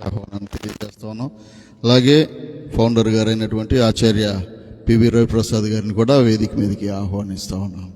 ఆహ్వానాన్ని తెలియజేస్తా ఉన్నాం. అలాగే ఫౌండర్ గారైనటువంటి ఆచార్య పివి రవిప్రసాద్ గారిని కూడా వేదిక మీదకి ఆహ్వానిస్తా ఉన్నాం.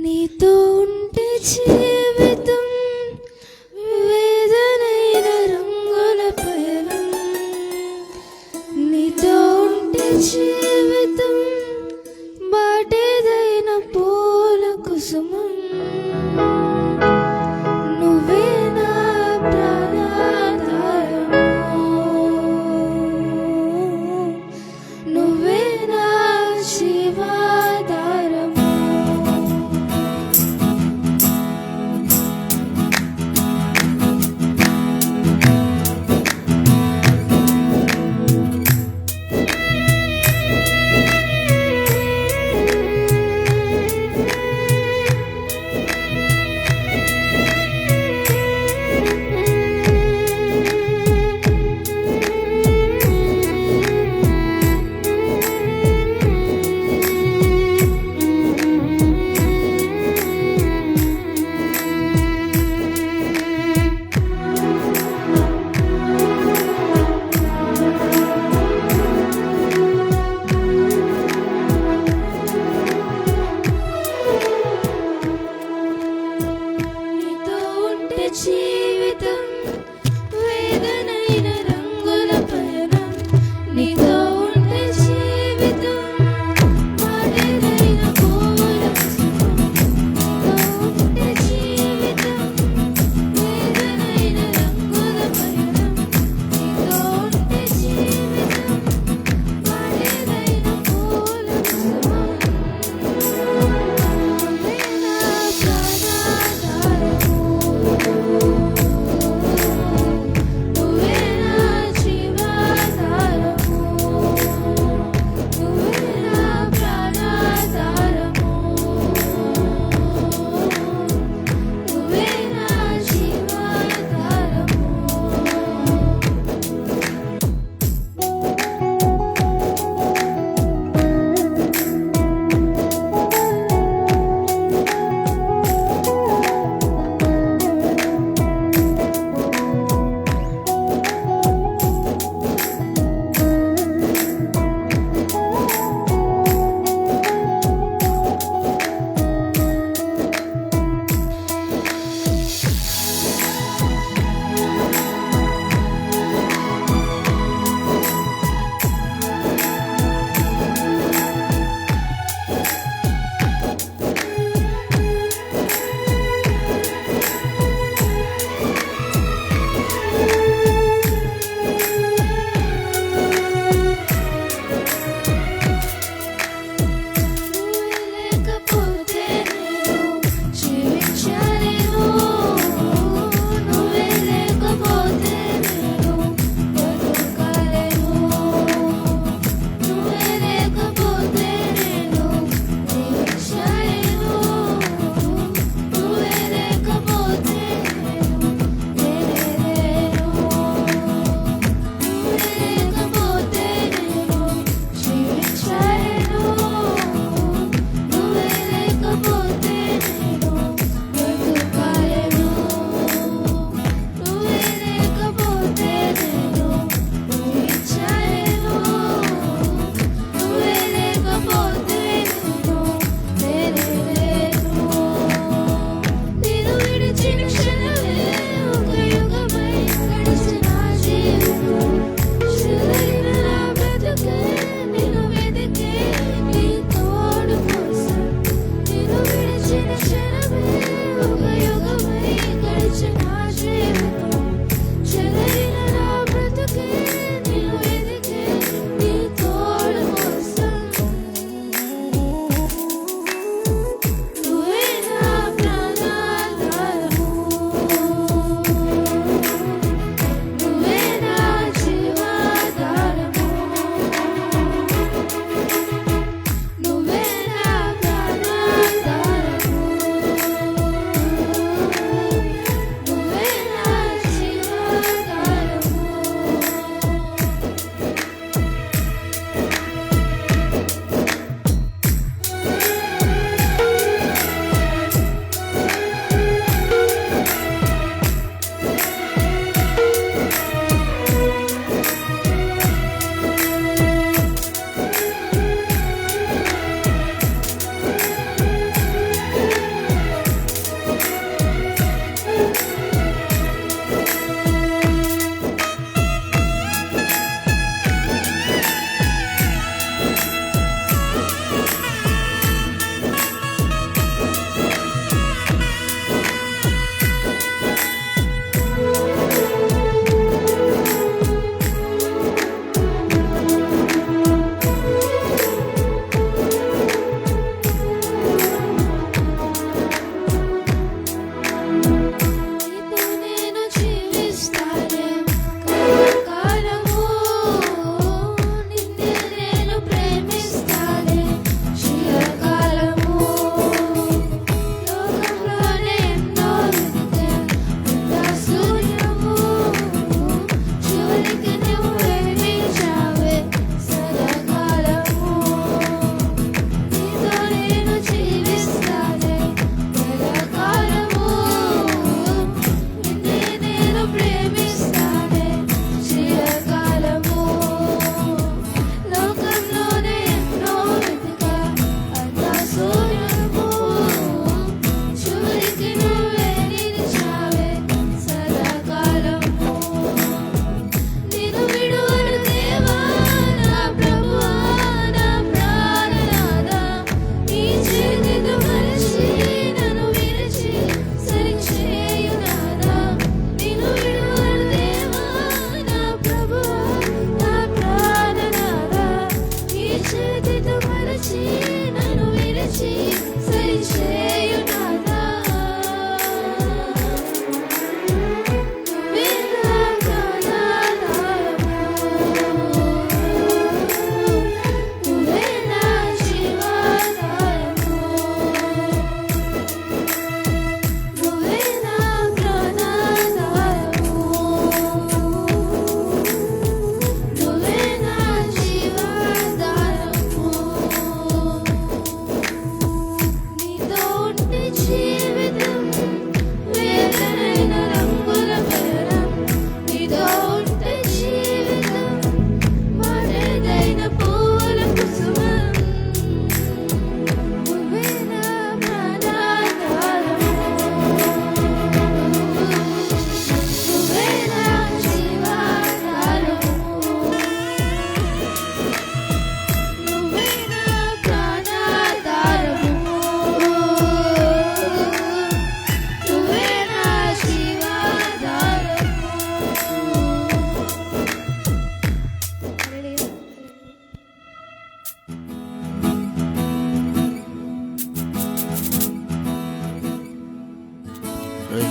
నీతో ఉంటే జీవితం వేదనైన రంగుల పయనం, నీతో ఉంటే జీవితం బాటేదైన పూల కుసుమం, నువ్వే నా ప్రాణాధారము, నువ్వే నా జీవాధారము.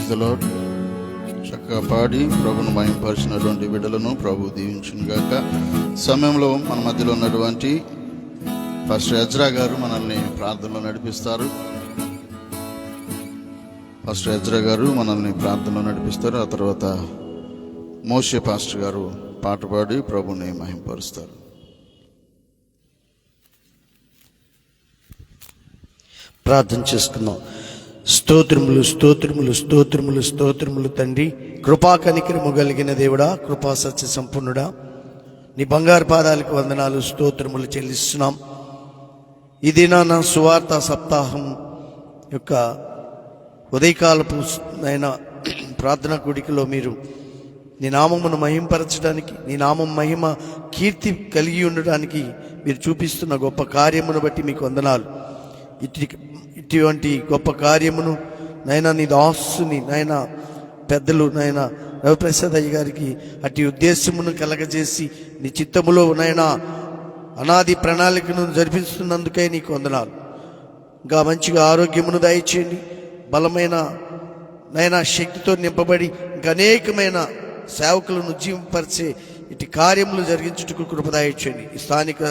The lord. చక్కగా పాడి ప్రభును మహిమపరిచినటువంటి బిడ్డలను ప్రభు దీవించును గాక. సమయంలో మన మధ్యలో ఉన్నటువంటి పాస్టర్ ఎజ్రా గారు మనల్ని ప్రార్థనలో నడిపిస్తారు. పాస్టర్ ఎజ్రా గారు మనల్ని ప్రార్థనలో నడిపిస్తారు. ఆ తర్వాత మోషే పాస్టర్ గారు పాట పాడి ప్రభుని మహిమపరుస్తారు. ప్రార్థన చేసుకుందాం. స్తోత్రములు స్తోత్రములు స్తోత్రములు స్తోత్రములు తండ్రి, కృపా కనికరము కలిగిన దేవుడా, కృపా సత్య సంపన్నుడా, నీ బంగారు పాదాలకు వందనాలు స్తోత్రములు చెల్లిస్తున్నాం. ఈ దినాన సువార్త సప్తాహం యొక్క ఉదయకాలపు ప్రార్థనా కూడికలో మీరు నీ నామమును మహింపరచడానికి, నీ నామం మహిమ కీర్తి కలిగి ఉండడానికి మీరు చూపిస్తున్న గొప్ప కార్యమును బట్టి మీకు వందనాలు. ఇటువంటి గొప్ప కార్యమును నైనా నీ దాసుని నైనా పెద్దలు నైనా రవిప్రసాద్ అయ్య గారికి అట్టి ఉద్దేశమును కలగజేసి నీ చిత్తములో నైనా అనాది ప్రణాళికను జరిపిస్తున్నందుకై నీకు వందనాలు. ఇంకా మంచిగా ఆరోగ్యమును దయచేయండి, బలమైన నైనా శక్తితో నింపబడి ఇంకా అనేకమైన సేవకులను జీవింపరిచే ఇటు కార్యములు జరిగించుటకు కృపదాయించండి. ఈ స్థానిక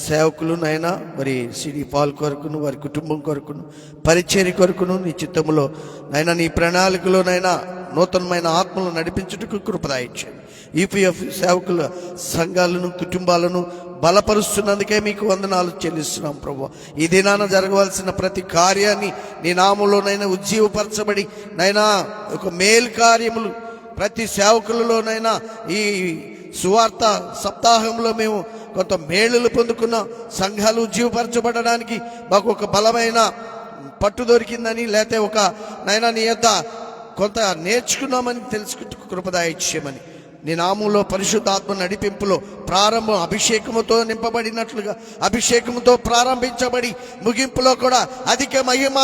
సేవకులు నైనా మరి సిడి పాల్ కొరకును, వారి కుటుంబం కొరకును, పరిచర్య కొరకును నీ చిత్తములో నైనా నీ ప్రణాళికలో నైనా నూతనమైన ఆత్మలను నడిపించుటకు కృపదాయించండి. ఈపీఎఫ్ సేవకుల సంఘాలను, కుటుంబాలను బలపరుస్తున్నందుకే మీకు వందనాలు చెల్లిస్తున్నాం ప్రభు. ఈ దినాన జరగవలసిన ప్రతి కార్యాన్ని నీ నామంలోనైనా ఉజ్జీవపరచబడి నైనా ఒక మేలు కార్యములు ప్రతి సేవకులలోనైనా ఈ సువార్త సప్తాహంలో మేము కొంత మేలులు పొందుకున్న సంఘాలు ఉజ్జీవపరచబడడానికి మాకు ఒక బలమైన పట్టు దొరికిందని, లేకపోతే ఒక నైనా నీ యొద్ద కొంత నేర్చుకున్నామని తెలుసుకుంటూ కృపదాయిచ్యమని నీ నామంలో పరిశుద్ధాత్మ నడిపింపులో ప్రారంభం అభిషేకముతో నింపబడినట్లుగా అభిషేకముతో ప్రారంభించబడి ముగింపులో కూడా అధిక మహిమ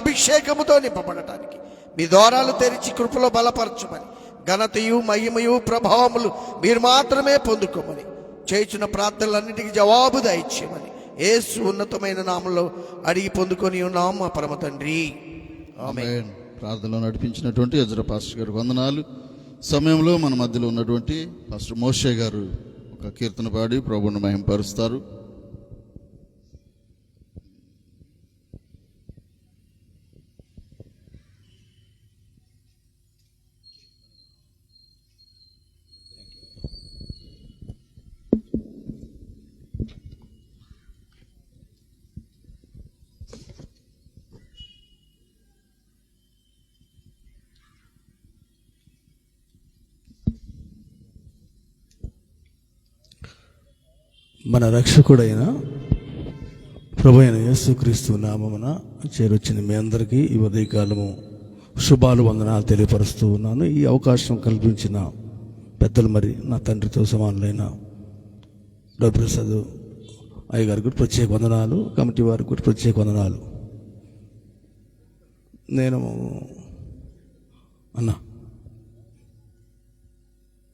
అభిషేకముతో నింపబడటానికి మీ ద్వారాలు తెరిచి కృపలో బలపరచమని, ఘనతయు మహిమయు ప్రభావములు మీరు మాత్రమే పొందుకోమని, చేయుచున్న ప్రార్థనలన్నిటికీ జవాబు దయచేయమని యేసు ఉన్నతమైన నామంలో అడిగి పొందుకొని ఉన్నాం మా పరమ తండ్రి, ఆమేన్. ప్రార్థనలో నడిపించినటువంటి ఎజ్రా పాస్టర్ గారు వందనాలు. సమయంలో మన మధ్యలో ఉన్నటువంటి పాస్టర్ మోషే గారు ఒక కీర్తన పాడి ప్రభువును మహిమపరుస్తారు. మన రక్షకుడైన ప్రభు అయిన యేసుక్రీస్తు నామమున చేరొచ్చిన మీ అందరికీ ఈ ఉదయకాలము శుభాలు వందనాలు తెలియపరుస్తూ ఉన్నాను. ఈ అవకాశం కల్పించిన పెద్దలు, మరి నా తండ్రితో సమానులైన రవిప్రసాద్ అయ్య గారికి కూడా ప్రత్యేక వందనాలు, కమిటీ వారికి కూడా ప్రత్యేక వందనాలు. నేను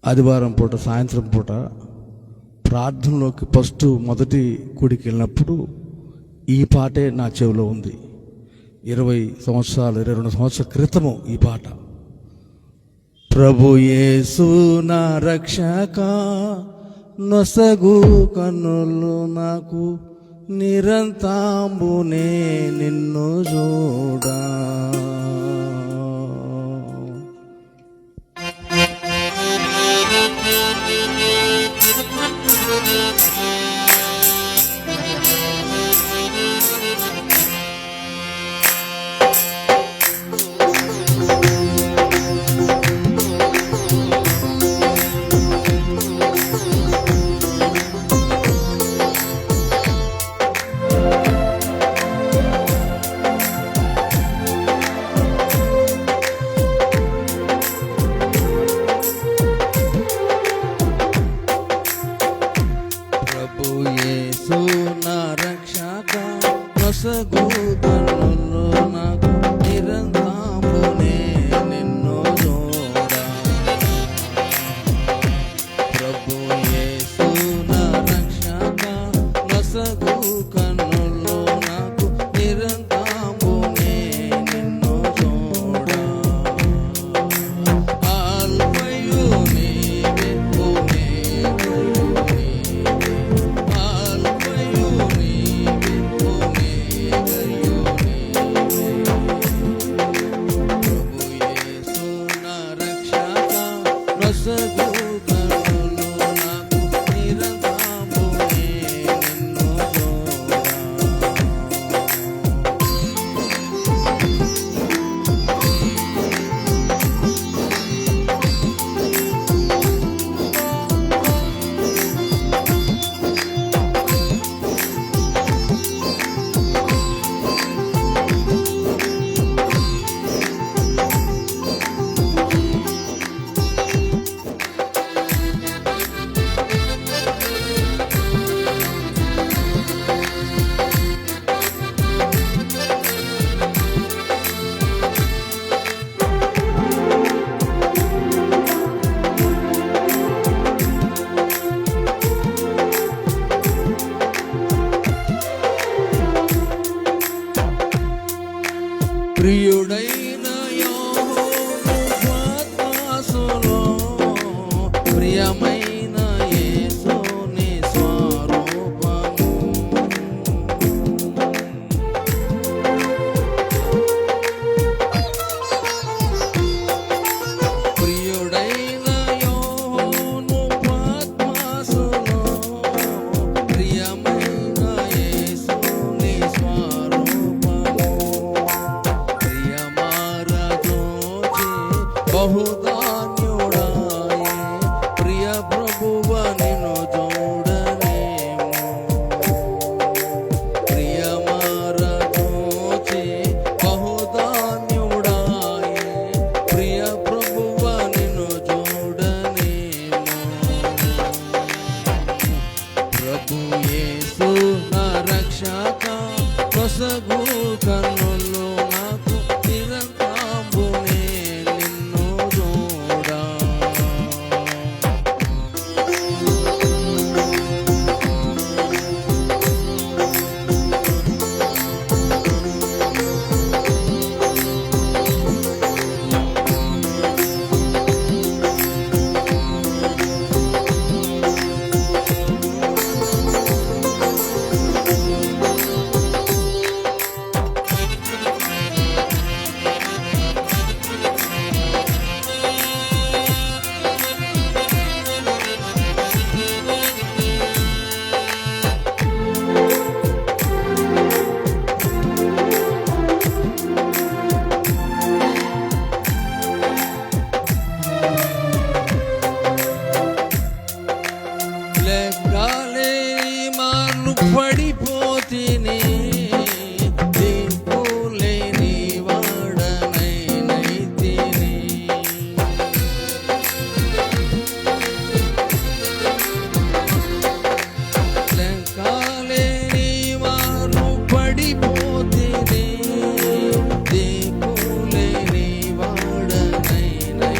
ఆదివారం పూట సాయంత్రం పూట ప్రార్థనలోకి మొదటి కూడికి వెళ్ళినప్పుడు ఈ పాటే నా చెవిలో ఉంది. 22 సంవత్సరాల క్రితము ఈ పాట. ప్రభు యేసు నా రక్షక, నొసగు కన్నులు నాకు, నిరంతాంబునే నిన్ను చూడా. ప్రియుడైన యెహోవా పద్మాసులో ప్రియమైన యేసుని స్వరూపము. ప్రియుడైన యోను పద్మాసులో ప్రియమైన యేసుని స్వరూపము. ప్రియమారజోచి బహుధాన్యుడాయే ప్రియ ప్రభువ నిన్ను చూడనేమో. ప్రియమారజోచి బహుధాన్యుడాయే ప్రియ ప్రభువ నిన్ను చూడనేమో. ప్రభు యేసు నా రక్షక కొసగు కన్నులు నాకు నిరంతరమునే నిన్ను చూడా. లెక్కలేని మార్లు పడిపోతిని దిక్కులేని వాడనైతిని. లెక్కలేని మార్లు పడిపోతిని దిక్కులేని వాడనైతిని.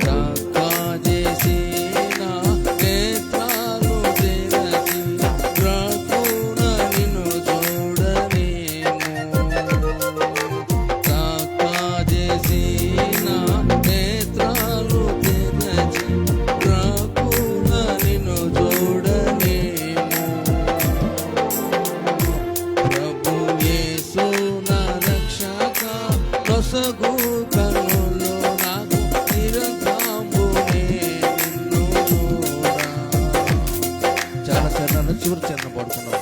చక్కా చేసి నా నేత్రాలు తెరచి ప్రభున నిన్ను చూడనేమో. చక్కా చేసి నా నేత్రాలు తెరచి ప్రభున నిన్ను చూడనేమో. ప్రభు యేసు నా రక్షక కొసగు కన్నులు నాకు నిరంతరమునే నిన్ను చూడా. చాలా చరణాలు చివరి చరణ పడుకున్నాం.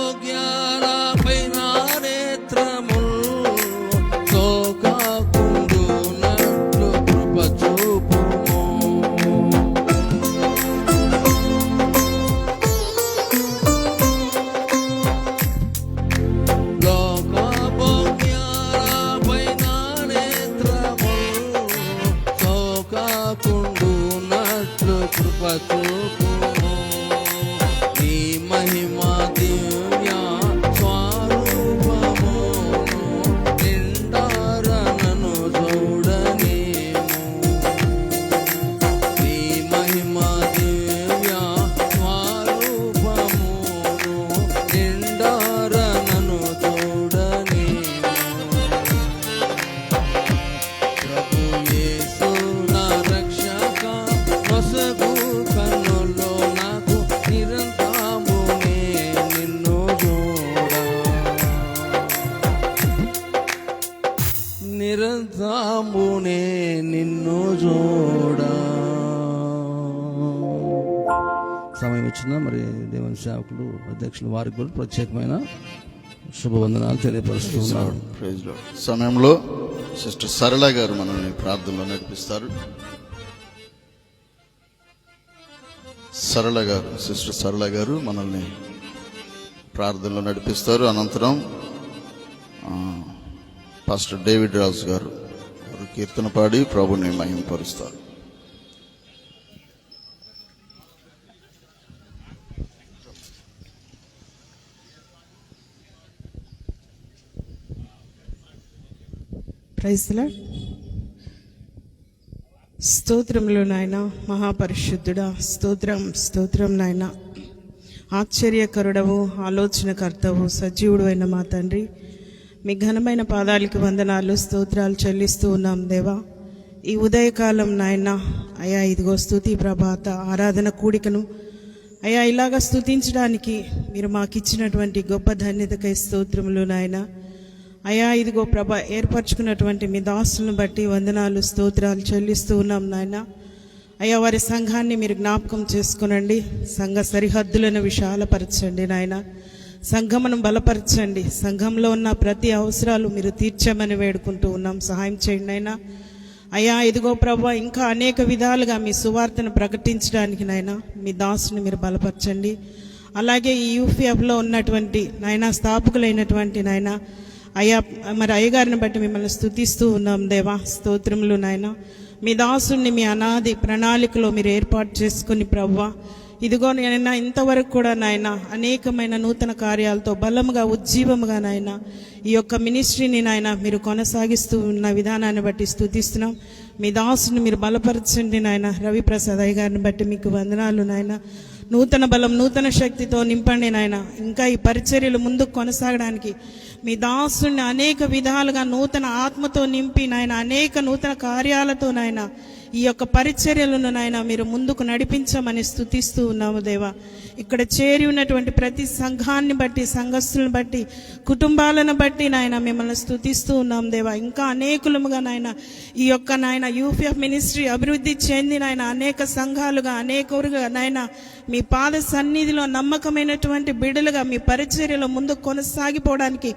లోకభోగ్యాలపై నా నేత్రములు సోకాకుండునట్లు కృప చూపుము. లోకభోగ్యాలపై నా నేత్రములు సోకాకుండునట్లు కృప చూపుము. నీ మహిమా దివ్య స్వరూపమును నిండారా నన్ను చూడనేమో. నీ మహిమా దివ్య స్వరూపమును నిండారా నన్ను చూడనేమో. ప్రభు యేసు నా రక్షక కొసగు కన్నులు నాకు నిరంతరమునే నిన్ను చూడా. నిరంతరమునే నిన్ను చూడా. సమయం సమయం ఇచ్చిన మరి దేవుని సేవకులు అధ్యక్షులు వారికి కూడా ప్రత్యేకమైన శుభవందనాలు తెలియపరుస్తూ ఉన్నాను. Praise lord. సమయంలో సిస్టర్ సరళ గారు మనల్ని ప్రార్థనలో నడిపిస్తారు. సిస్టర్ సరళ గారు మనల్ని ప్రార్థనలో నడిపిస్తారు. అనంతరం పాస్టర్ డేవిడ్ రాజు గారు వారు కీర్తన పాడి ప్రభుని మహిమపరుస్తారు. Praise the lord. స్తోత్రములు నాయన, మహాపరిశుద్ధుడా, స్తోత్రం నాయన. ఆశ్చర్యకరుడవు, ఆలోచనకర్తవు, సజీవుడు అయిన మా తండ్రి, మీ ఘనమైన పాదాలకి వందనాలు, స్తోత్రాలు చెల్లిస్తూ ఉన్నాం దేవా. ఈ ఉదయకాలం నాయన అయా ఇదిగో స్తుతి ప్రభాత ఆరాధన కూడికను అయా ఇలాగా స్తుతించడానికి మీరు మాకు ఇచ్చినటువంటి గొప్ప ధన్యతకై స్తోత్రములు నాయన. అయా ఇదిగో ప్రభ ఏర్పరచుకున్నటువంటి మీ దాసులను బట్టి వందనాలు, స్తోత్రాలు చెల్లిస్తూ ఉన్నాం నాయన. అయ్యా వారి సంఘాన్ని మీరు జ్ఞాపకం చేసుకునండి, సంఘ సరిహద్దులను విశాలపరచండి నాయన, సంఘమును బలపరచండి, సంఘంలో ఉన్న ప్రతి అవసరాలు మీరు తీర్చమని వేడుకుంటూ ఉన్నాం. సహాయం చేయండి నాయన. అయ్యా ఇదిగో ప్రభా ఇంకా అనేక విధాలుగా మీ సువార్తను ప్రకటించడానికి నాయన మీ దాసుని మీరు బలపరచండి. అలాగే ఈ యూఫీఎఫ్లో ఉన్నటువంటి నాయన స్థాపకులైనటువంటి నాయన అయ్యా మరి అయ్యగారిని బట్టి మిమ్మల్ని స్తుతిస్తూ ఉన్నాం దేవా. స్తోత్రములు నాయన. మీ దాసుని మీ అనాది ప్రణాళికలో మీరు ఏర్పాటు చేసుకుని ప్రభువా ఇదిగో నాయన ఇంతవరకు కూడా నాయన అనేకమైన నూతన కార్యాలతో బలముగా ఉజ్జీవముగా నాయన ఈ యొక్క మినిస్ట్రీని నాయన మీరు కొనసాగిస్తూ ఉన్న విధానాన్ని బట్టి స్తుతిస్తున్నాం. మీ దాసుని మీరు బలపరచండి నాయన. రవిప్రసాద్ అయ్య గారిని బట్టి మీకు వందనాలు నాయన. నూతన బలం నూతన శక్తితో నింపండి నాయన. ఇంకా ఈ పరిచర్యలు ముందుకు కొనసాగడానికి మీ దాసుని అనేక విధాలుగా నూతన ఆత్మతో నింపి నాయన అనేక నూతన కార్యాలతో నాయన ఈ యొక్క పరిచర్యలను నాయన మీరు ముందుకు నడిపించమని స్తుతిస్తూ ఉన్నాము దేవా. ఇక్కడ చేరి ఉన్నటువంటి ప్రతి సంఘాన్ని బట్టి, సంఘస్థులను బట్టి, కుటుంబాలను బట్టి నాయన మిమ్మల్ని స్తుతిస్తూ ఉన్నాం దేవా. ఇంకా అనేకులుగా నాయన ఈ యొక్క నాయన యూఫీఎఫ్ మినిస్ట్రీ అభివృద్ధి చెంది నాయన అనేక సంఘాలుగా అనేకులుగా నాయన మీ పాద సన్నిధిలో నమ్మకమైనటువంటి బిడ్డలుగా మీ పరిచర్యలో ముందుకు కొనసాగిపోవడానికి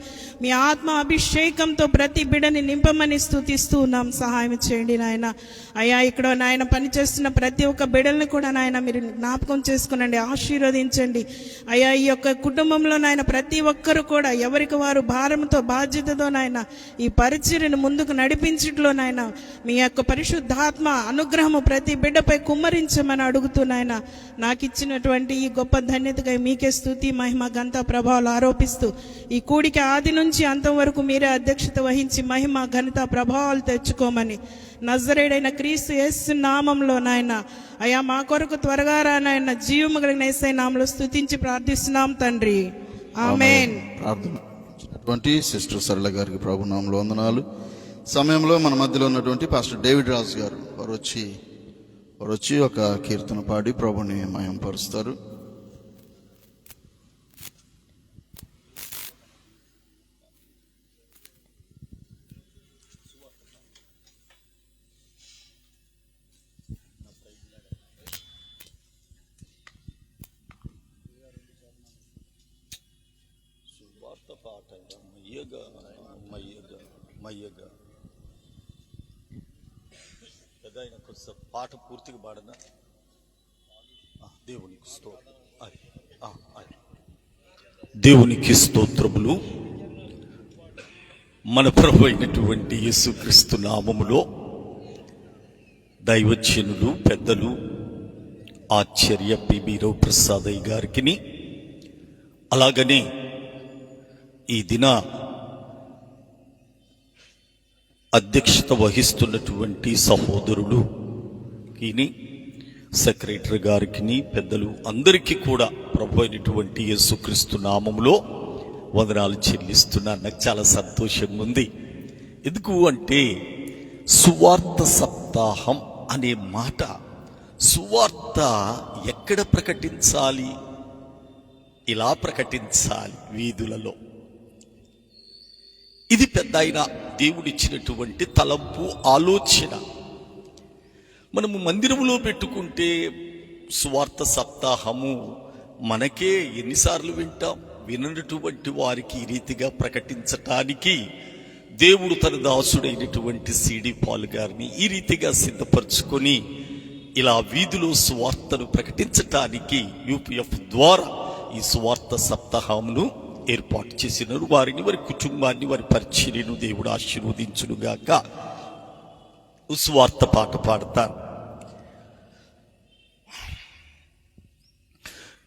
మీ ఆత్మ అభిషేకంతో ప్రతి బిడ్డని నింపమని స్తుతిస్తూ ఉన్నాం. సహాయం చేయండి నాయన. అయ్యా ఇక్కడ నాయన పనిచేస్తున్న ప్రతి ఒక్క బిడ్డల్ని కూడా నాయన మీరు జ్ఞాపకం చేసుకునండి, ఆశీర్వదించండి. అయ్యా ఈ యొక్క కుటుంబంలో నాయన ప్రతి ఒక్కరు కూడా ఎవరికి వారు భారంతో బాధ్యతతో నాయన ఈ పరిచర్యను ముందుకు నడిపించట్లో నాయన మీ యొక్క పరిశుద్ధాత్మ అనుగ్రహము ప్రతి బిడ్డపై కుమ్మరించమని అడుగుతూ నాయన నాకు ఇచ్చినటువంటి ఈ గొప్ప ధన్యతకై మీకే స్తుతి మహిమ ఘనత ప్రభావాలు ఆరోపిస్తూ ఈ కూడిక ఆది నుంచి అంతం వరకు మీరే అధ్యక్షత వహించి మహిమ ఘనత ప్రభావాలు తెచ్చుకోమని నజరేయుడైన క్రీస్తు యేసు నామంలో నాయన అయ్యా మా కొరకు త్వరగా రానాయన జీవము కలిగిన యేసయ్య నామములో స్తుతించి ప్రార్థిస్తున్నాం తండ్రి. ఆమేన్. ప్రార్థన సిస్టర్ సరళ గారికి ప్రభు నామములో వందనాలు. సమయంలో మన మధ్యలో ఉన్నటువంటి పాస్టర్ డేవిడ్ రాజు గారు వారు వచ్చి ఒక కీర్తన పాడి ప్రభుని మహిమపరుస్తారు. పాట పూర్తిగా పాడనా? దేవునికి స్తోత్రం. దేవునికి స్తోత్రములు. మన ప్రభు అయినటువంటి యేసుక్రీస్తు నామములో దైవజనులు పెద్దలు ఆచార్య పిబి రవిప్రసాదయ్య గారికి అలాగనే ఈ దిన అధ్యక్షత వహిస్తున్నటువంటి సహోదరులు సెక్రటరీ గారికి పెద్దలు అందరికీ కూడా ప్రభు అయినటువంటి యేసుక్రీస్తు నామములో వందనాలు చెల్లిస్తున్నాను. నాకు చాలా సంతోషంగా ఉంది. ఎందుకు అంటే సువార్త సప్తాహం అనే మాట, సువార్త ఎక్కడ ప్రకటించాలి? ఇలా ప్రకటించాలి వీధులలో. ఇది పెద్ద ఆయన దేవుడిచ్చినటువంటి తలంపు, ఆలోచన. మనము మందిరంలో పెట్టుకుంటే సువార్త సప్తాహము మనకే ఎన్నిసార్లు వింటాం? విననటువంటి వారికి ఈ రీతిగా ప్రకటించటానికి దేవుడు తన దాసుడైనటువంటి సిడి పాల్ గారిని ఈ రీతిగా సిద్ధపరచుకొని ఇలా వీధిలో సువార్తను ప్రకటించటానికి యూపీఎఫ్ ద్వారా ఈ సువార్త సప్తాహమును ఏర్పాటు చేసినారు. వారిని, వారి కుటుంబాన్ని, వారి పరిచర్యను దేవుడు ఆశీర్వదించునుగాక. సువార్త పాట పాడతారు.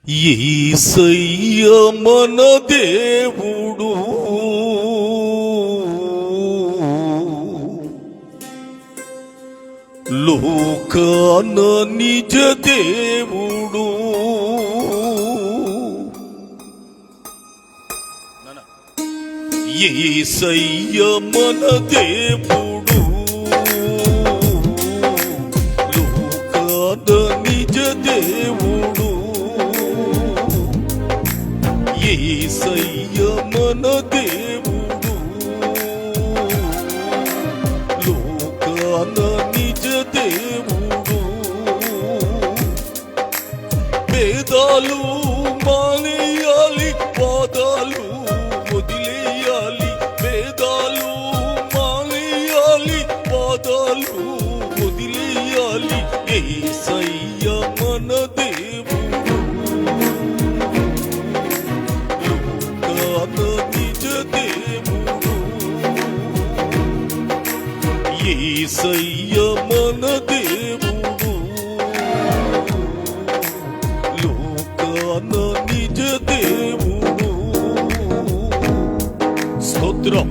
యేసయ్య మన దేవుడు, లోకాన నిజ దేవుడు. యేసయ్య మన దేవుడు, లోకాన నిజ దేవుడు. యేసయ్య మన దేవుడు, లోకాన నిజ దేవుడు. వేదాలు మానేయాలి, పాదాలు వదిలేయాలి. వేదాలు మానేయాలి, పాదాలు వదిలేయాలి. యేసయ్య మన దేవుడు, లోకాన నిజ దేవుడు. యేసయ్య మన దేవుడు, లోకాన నిజ దేవుడు. స్తోత్రం.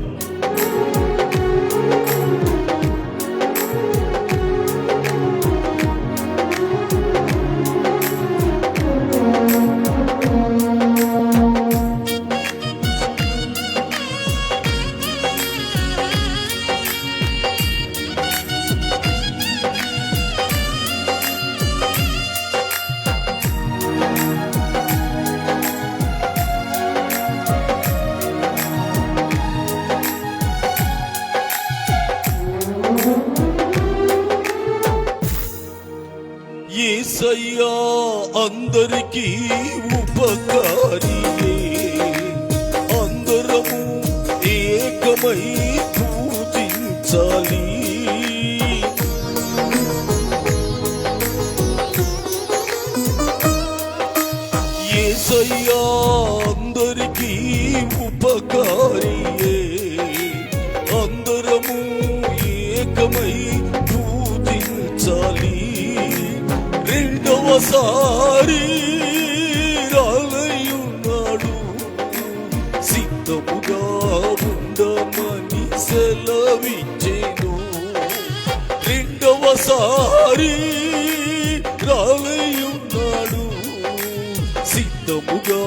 యేసయ్యా అందరికీ ఉపకారియే, అందరము ఏకమై పూజించాలి. యేసయ్యా అందరికీ ఉపకారియే, అందరము ఏకమై పూజించాలి. రెండవసారి రాలయున్నాడు, సిద్ధముగా ఉండమని సెలవిచ్చెను. రెండవసారి రాలయున్నాడు, సిద్ధముగా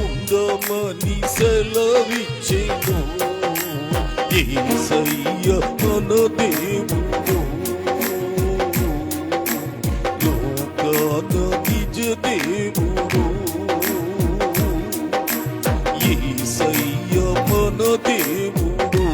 ఉండమని సెలవిచ్చెను. యేసయ్య మన దేవుడు, లోకాన నిజ దేవుడు. యేసయ్య మన దేవుడు.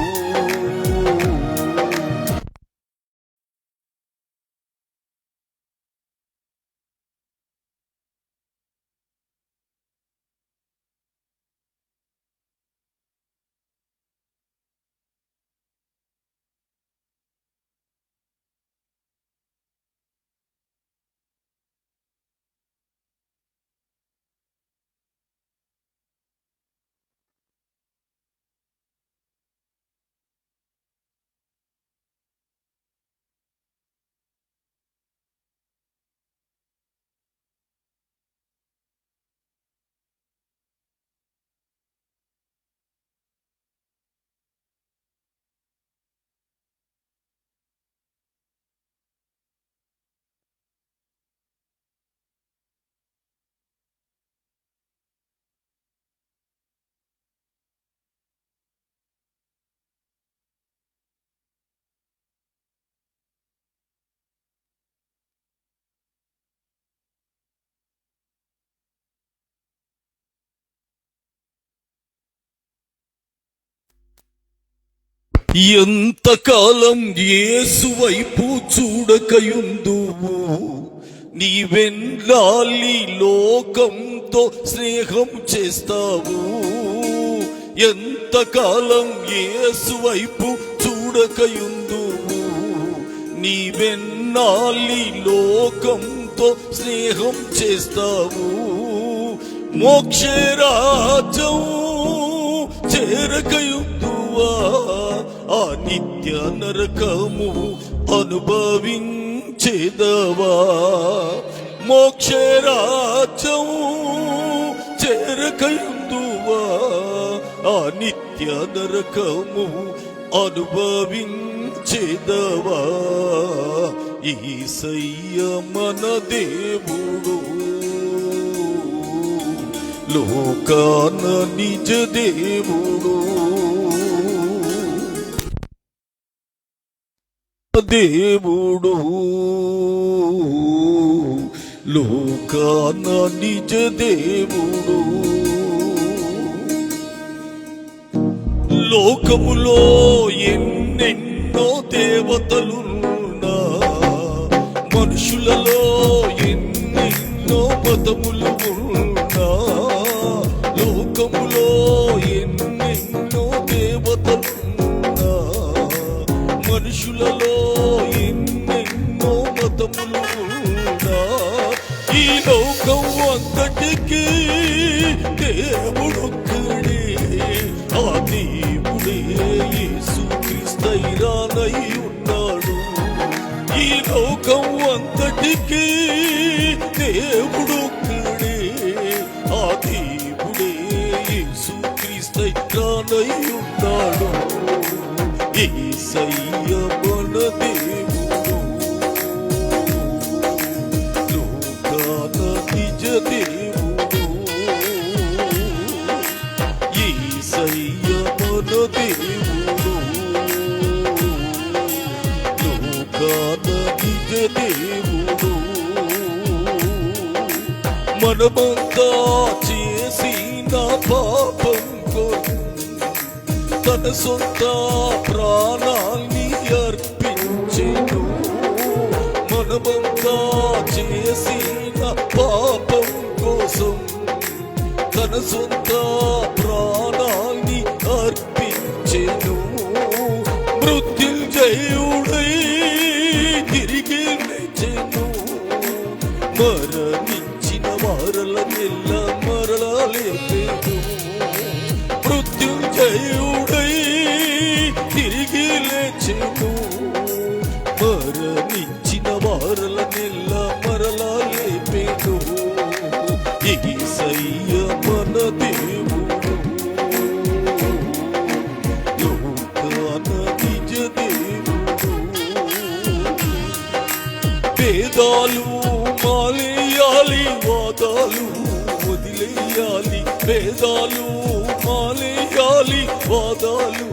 ఎంతకాలం యేసు వైపు చూడకయుందువు, నీ వెన్నాలి లోకంతో స్నేహం చేస్తావు. ఎంతకాలం యేసు వైపు చూడకయుందువు. నీ వెన్నాలి లోకంతో స్నేహం చేస్తావు. మోక్షరాజ్యం చేరకయుందువా. ఆ నిత్య నరకము అనుభవించేదవా. మోక్షరాజ్యం చేరకయుందువా. ఆ నిత్య నరకము అనుభవించేదవా. యేసయ్య మన దేవుడు, లోకాన నిజ దేవుడు. దేవుడు లోకాన నిజ దేవుడు. లోకములో ఎన్నెన్నో దేవతలున్నా, మనుషులలో ఎన్నెన్నో మతములు ఉన్నా. లోకములో ఎన్నెన్నో దేవతలున్నా, మనుషులలో ఎన్నెన్నో మతములు ఉన్నా. ఈ లోకం అంతటికీ దేవుడొక్కడే. ఆ దేవుడే యేసుక్రీస్తైరానై ఉన్నాడు. ఈ లోకం అంతటికీ దేవుడొక్కడే. ఆ దేవుడే యేసుక్రీస్తైరానై ఉన్నాడు. యేసయ్య మన దేవుడు, లోకాన నిజ దేవుడు. యేసయ్య మన దేవుడు, లోకాన నిజ దేవుడు. మనమంతా చేసిన పాపం కొరకు తన సొంత ప్రాణాన్ని అర్పించెను. మనమంతా చేసిన పాపం కోసం తన సొంత ప్రాణాన్ని అర్పించెను. మృత్యుంజయుడై తిరిగి లేచెను. మరణించిన మరల లేపెను. మృత్యుంజయుడై తిరిగి లేచెను. మరణించిన మరల లేపెను. యేసయ్య మన దేవుడు, లోకాన నిజ దేవుడు. వేదాలు మాలేయాలి, వాదాలు వదిలేయాలి. వేదాలు మాలేయాలి, వాదాలు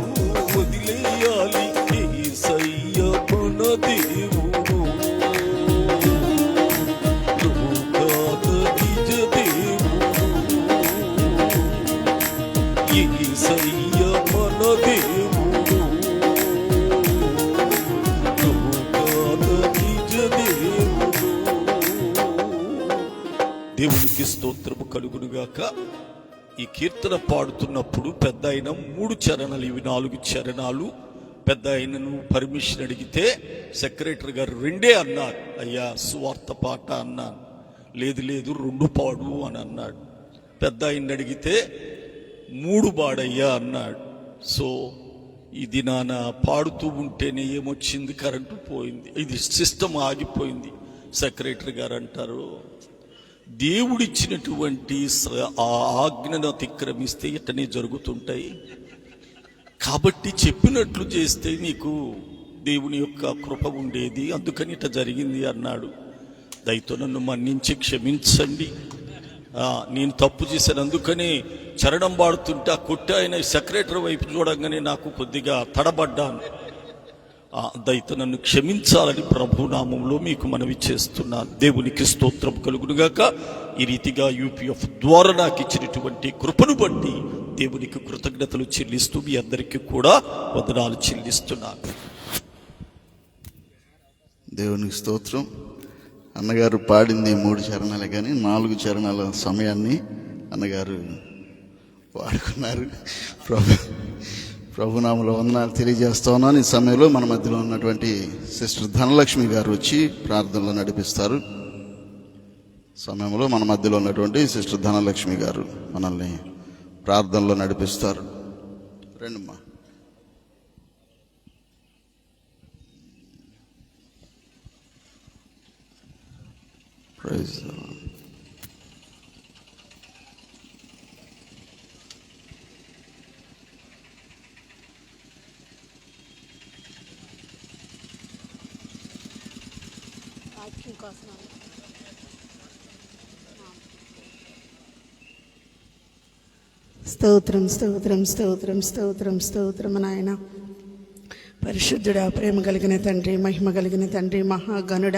వదిలేయాలి. యేసయ్య మన దేవుడు, లోకాన నిజ దేవుడు. యేసయ్య మన దేవుడు, లోకాన నిజ దేవుడు. దేవునికి స్తోత్రము కలుగునుగాక. ఈ కీర్తన పాడుతున్నప్పుడు పెద్ద ఆయన 3 చరణాలు, ఇవి 4 చరణాలు. పెద్ద ఆయనను పర్మిషన్ అడిగితే సెక్రటరీ గారు 2 అన్నారు. అయ్యా సువార్త పాట అన్నాను. లేదు 2 పాడు అని అన్నాడు. పెద్ద ఆయన్ని అడిగితే 3 పాడయ్యా అన్నాడు. సో ఇది నాన్న పాడుతూ ఉంటేనే ఏమొచ్చింది, కరెంటు పోయింది, ఇది సిస్టమ్ ఆగిపోయింది. సెక్రటరీ గారు అంటారు, దేవుడిచ్చినటువంటి ఆ ఆజ్ఞను అతిక్రమిస్తే ఇట్టనే జరుగుతుంటాయి. కాబట్టి చెప్పినట్లు చేస్తే నీకు దేవుని యొక్క కృప ఉండేది, అందుకని ఇట్లా జరిగింది అన్నాడు. దయతో నన్ను మన్నించి క్షమించండి. నేను తప్పు చేశాను. అందుకని చరణం పాడుతుంటే ఆ కొట్టి ఆయన సెక్రటరీ వైపు చూడంగానే నాకు కొద్దిగా తడబడ్డాను. దయతో నన్ను క్షమించాలని ప్రభునామంలో మీకు మనవి చేస్తున్నాను. దేవునికి స్తోత్రం కలుగునుగాక. ఈ రీతిగా యూపీఎఫ్ ద్వారా నాకు ఇచ్చినటువంటి కృపను బట్టి దేవునికి కృతజ్ఞతలు చెల్లిస్తూ మీ అందరికీ కూడా వందనాలు చెల్లిస్తున్నాను. దేవునికి స్తోత్రం. అన్నగారు పాడింది 3 చరణాలే, కానీ 4 చరణాల సమయాన్ని అన్నగారు వాడుకున్నారు. ప్రభునామలో వందనాలు తెలియజేస్తా ఉన్నాను. ఈ సమయంలో మన మధ్యలో ఉన్నటువంటి సిస్టర్ ధనలక్ష్మి గారు వచ్చి ప్రార్థనలో నడిపిస్తారు. సమయంలో మన మధ్యలో ఉన్నటువంటి సిస్టర్ ధనలక్ష్మి గారు మనల్ని ప్రార్థనలో నడిపిస్తారు. రండమ్మా. Praise the lord. స్తోత్రం స్తోత్రం స్తోత్రం స్తోత్రం స్తోత్రం నాయన. పరిశుద్ధుడా, ప్రేమ కలిగిన తండ్రి, మహిమ కలిగిన తండ్రి, మహాగణుడ,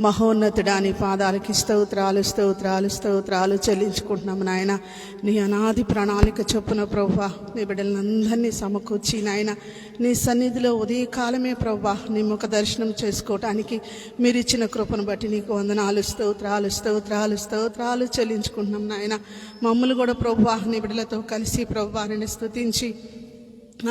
మహోన్నతుడా, నీ పాదాలకి స్తోత్రాలు స్తోత్రాలు స్తోత్రాలు చెల్లించుకుంటున్నాము నాయన. నీ అనాది ప్రణాళిక చొప్పున ప్రభువా నీ బిడ్డలందరినీ సమకూర్చి నాయన నీ సన్నిధిలో ఉదయకాలమే ప్రభువా నీ ముఖ దర్శనం చేసుకోవటానికి మీరు ఇచ్చిన కృపను బట్టి నీకు వందనాలు స్తోత్రాలు స్తోత్రాలు స్తోత్రాలు చెల్లించుకుంటున్నాం నాయన. మమ్మల్ని కూడా ప్రభువా నీ బిడ్డలతో కలిసి ప్రభువా నిన్ను స్తుతించి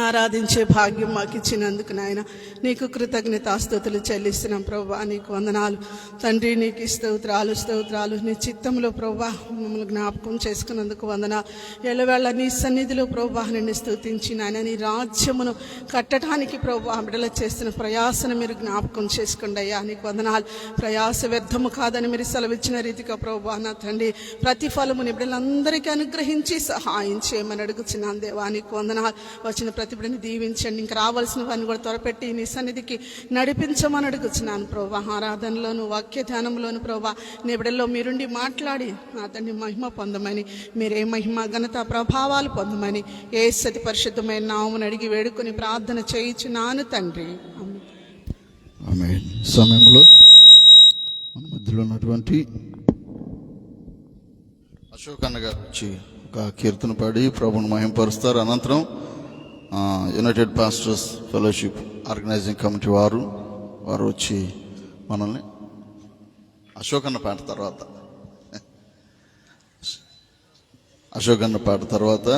ఆరాధించే భాగ్యం మాకు ఇచ్చినందుకు నాయన నీకు కృతజ్ఞతాస్తుతులు చెల్లిస్తున్నాం ప్రభువా. నీకు వందనాలు తండ్రి, నీకు స్తోత్రాలు స్తోత్రాలు. నీ చిత్తంలో ప్రభువా మమ్మల్ని జ్ఞాపకం చేసుకున్నందుకు వందనాలు. ఎల్లవేళ నీ సన్నిధిలో ప్రభువా నిన్ను స్తుతించి నాయన నీ రాజ్యమును కట్టడానికి ప్రభువా బిడ్డలు చేస్తున్న ప్రయాసను మీరు జ్ఞాపకం చేసుకోండి అయ్యా. నీకు వందనాలు. ప్రయాస వ్యర్థము కాదని మీరు సెలవిచ్చిన రీతిగా ప్రభువా నా తండ్రి ప్రతిఫలముని బిడ్డలందరికీ అనుగ్రహించి సహాయం చేయమని అడుగుచున్నాను దేవా. నీకు వందనాలు. వచ్చిన ప్రతి బిడ్డని దీవించండి. ఇంకా రావాల్సిన వారిని కూడా త్వరపెట్టి నీ సన్నిధికి నడిపించమని అడుగుచున్నాను ప్రభా. ఆరాధనలోను వాక్య ధ్యానంలోను ప్రభా నీ బిడ్డల్లో మీరుండి మాట్లాడి నా తండ్రి మహిమ పొందమని, మీరే మహిమ ఘనత ప్రభావాలు పొందమని యేసు పరిశుద్ధమైన నామమున అడిగి వేడుకొని ప్రార్థన చేయించున్నాను తండ్రి. ఆమేన్. సమయంలో మన మధ్యలో ఉన్నటువంటి అశోక్ అన్న గారు వచ్చి ఒక కీర్తన పాడి ప్రభువును మహిమపరుస్తారు. అనంతరం united pastors fellowship organizing committee వారు వచ్చి మనల్ని అశోక్ అన్న పాట తర్వాత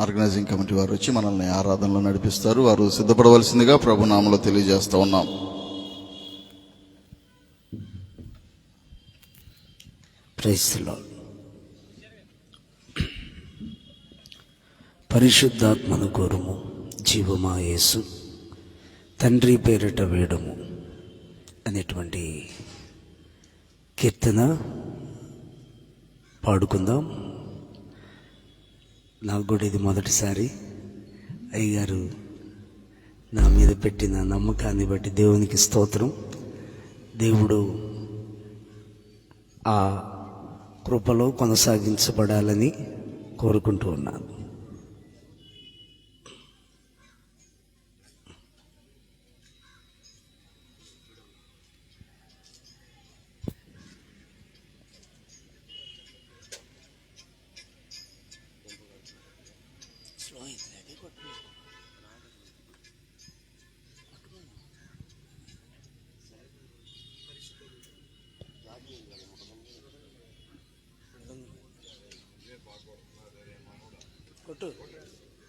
ఆర్గనైజింగ్ కమిటీ వారు వచ్చి మనల్ని ఆరాధనలో నడిపిస్తారు. వారు సిద్ధపడవలసిందిగా ప్రభు నామములో తెలియజేస్తూ ఉన్నాం. Praise the lord. పరిశుద్ధాత్మను కోరుము, జీవమా యేసు, తండ్రి పేరిట వేడము అనేటువంటి కీర్తన పాడుకుందాం. నాకు కూడా ఇది మొదటిసారి. అయ్యగారు నా మీద పెట్టిన నమ్మకాన్ని బట్టి దేవునికి స్తోత్రం. దేవుడు ఆ కృపలో కొనసాగించబడాలని కోరుకుంటూ ఉన్నాను.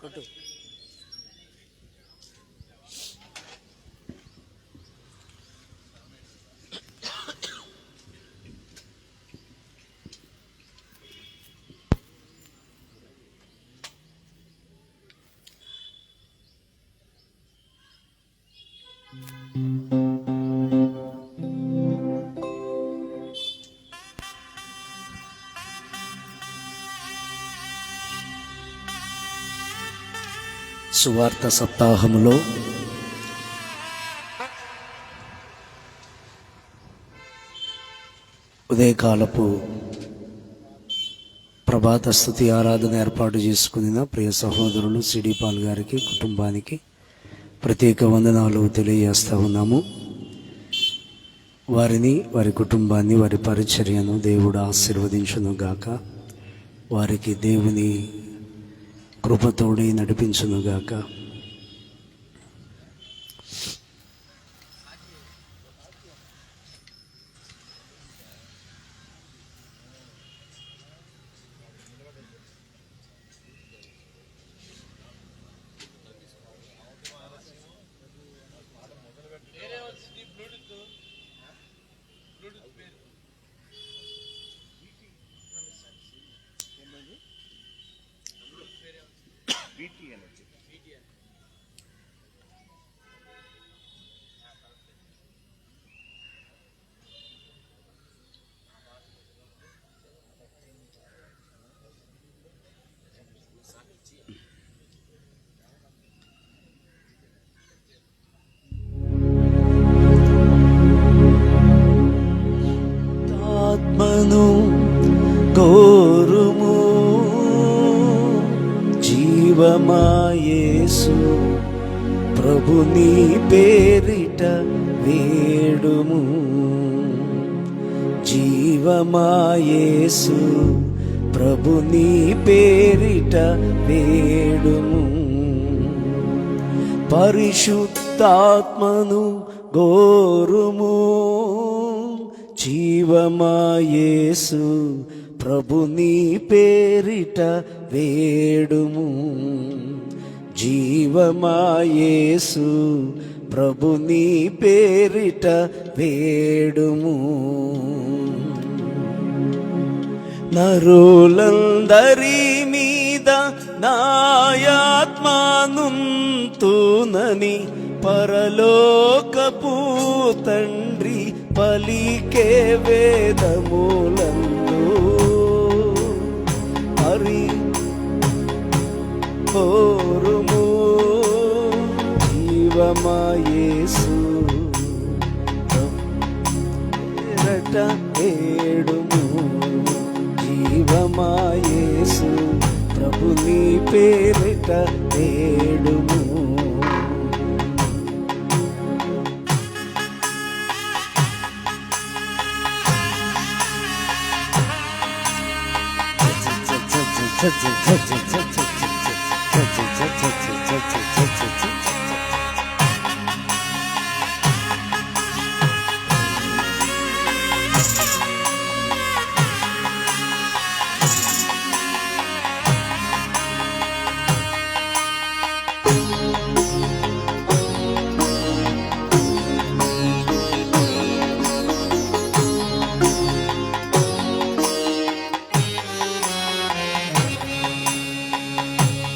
కొట్టు. సువార్త సప్తాహములో ఉదయకాలపు ప్రభాత స్తుతి ఆరాధన ఏర్పాటు చేసుకున్న ప్రియ సహోదరులు సిడి పాల్ గారికి, కుటుంబానికి ప్రత్యేక వందనాలు తెలియజేస్తూ ఉన్నాము. వారిని, వారి కుటుంబాన్ని, వారి పరిచర్యను దేవుడు ఆశీర్వదించును గాక. వారికి దేవుని కృపతోడి నడిపించును గాక. ప్రభుని పేరిట వేడుము. జీవమాయేసు ప్రభుని పేరిట వేడుము. పరిశుద్ధాత్మను గోరుము. జీవమాయేసు ప్రభుని పేరిట వేడుము. జీవమాయేసు ప్రభుని పేరిట వేడుము. నరులందరి మీద నాయాత్మానుంతునని పరలోకపు తండ్రి పలికే వేదములందు హరి కోరుము. జీవమాయేసు పేరట వేడుము. జీవమాయేసు ప్రభుని పేరిట వేడుము.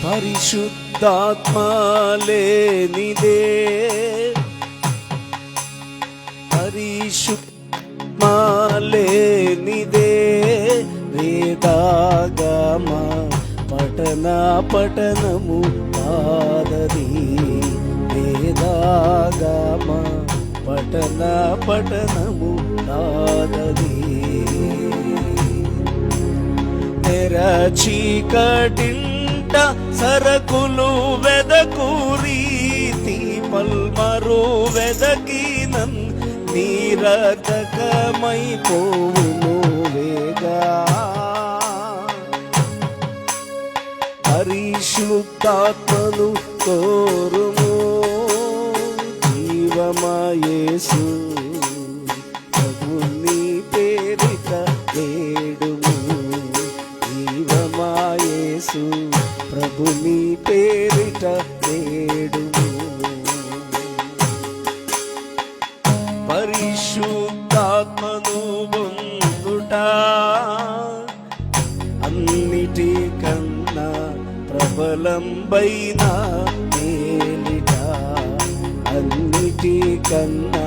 పరిశుద్ధాత్మ లేనిదే పరిశుద్ధాత్మ లేనిదే వేదాగమ పఠనము కాదది. వేదాగమ పఠనము కాదది. తెరచీకటింట సరకులు వెదకు రీతి పల్మరు వెదకినన్ నీరదకమైపోవును వేగా. పరిశుద్ధాత్మను కోరుము. జీవమాయేసు ప్రభుని పేరిట వేడుము. జీవమాయేసు ప్రభుని పేరిట వేడుము. పరిశుద్ధాత్మను పొందుట అన్నిటికన్నా ప్రబలంబైన మేలిట. అన్నిటికన్నా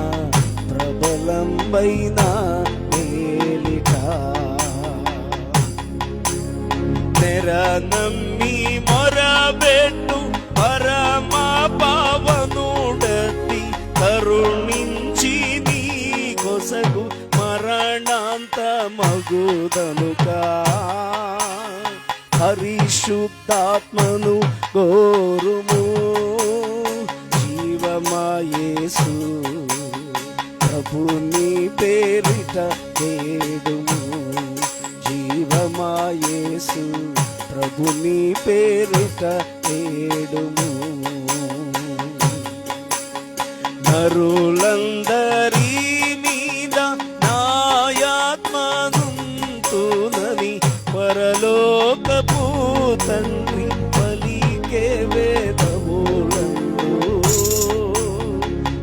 ప్రబలంబైన మేలిట. నమ్మి మొరబెట్టు పరమ పావనుడటి కరుణించి నీ కొసగు మరణాంత మగుదనుక. పరిశుద్ధాత్మను కోరుము. జీవమాయేసు ప్రభుని పేరిట వేడుము. జీవమాయేసు ప్రభుని పేరిట వేడుము. నరులందరి మీద నాయాత్మనుంతునని పరలోకపు తండ్రి పలికే వేదములందు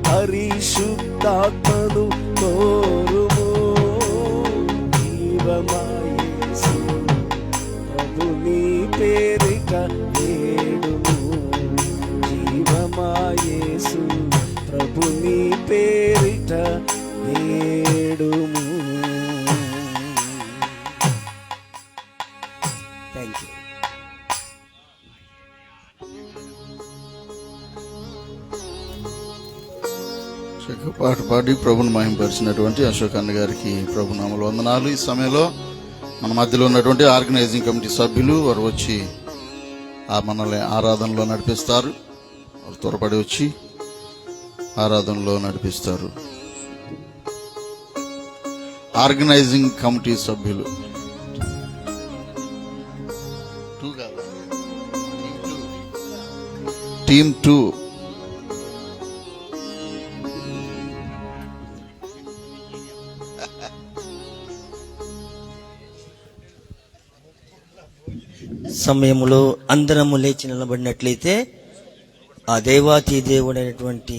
పరిశుద్ధాత్మను కోరుము. జీవమాయేసు ప్రభుని పేరిట వేడుము. జీవమాయేసు ప్రభుని పేరిట వేడుము. Thank you. పాట పాడి ప్రభుని మహింపరిచినటువంటి అశోక్ అన్న గారికి ప్రభునామలు వందనాలు. ఈ సమయంలో మన మధ్యలో ఉన్నటువంటి ఆర్గనైజింగ్ కమిటీ సభ్యులు వారు వచ్చి మనల్ని ఆరాధనలో నడిపిస్తారు. వారు త్వరపడి వచ్చి ఆరాధనలో నడిపిస్తారు. ఆర్గనైజింగ్ కమిటీ సభ్యులు టీమ్ 2 సమయంలో అందరము లేచి నిలబడినట్లయితే ఆ దేవాతి దేవుడైనటువంటి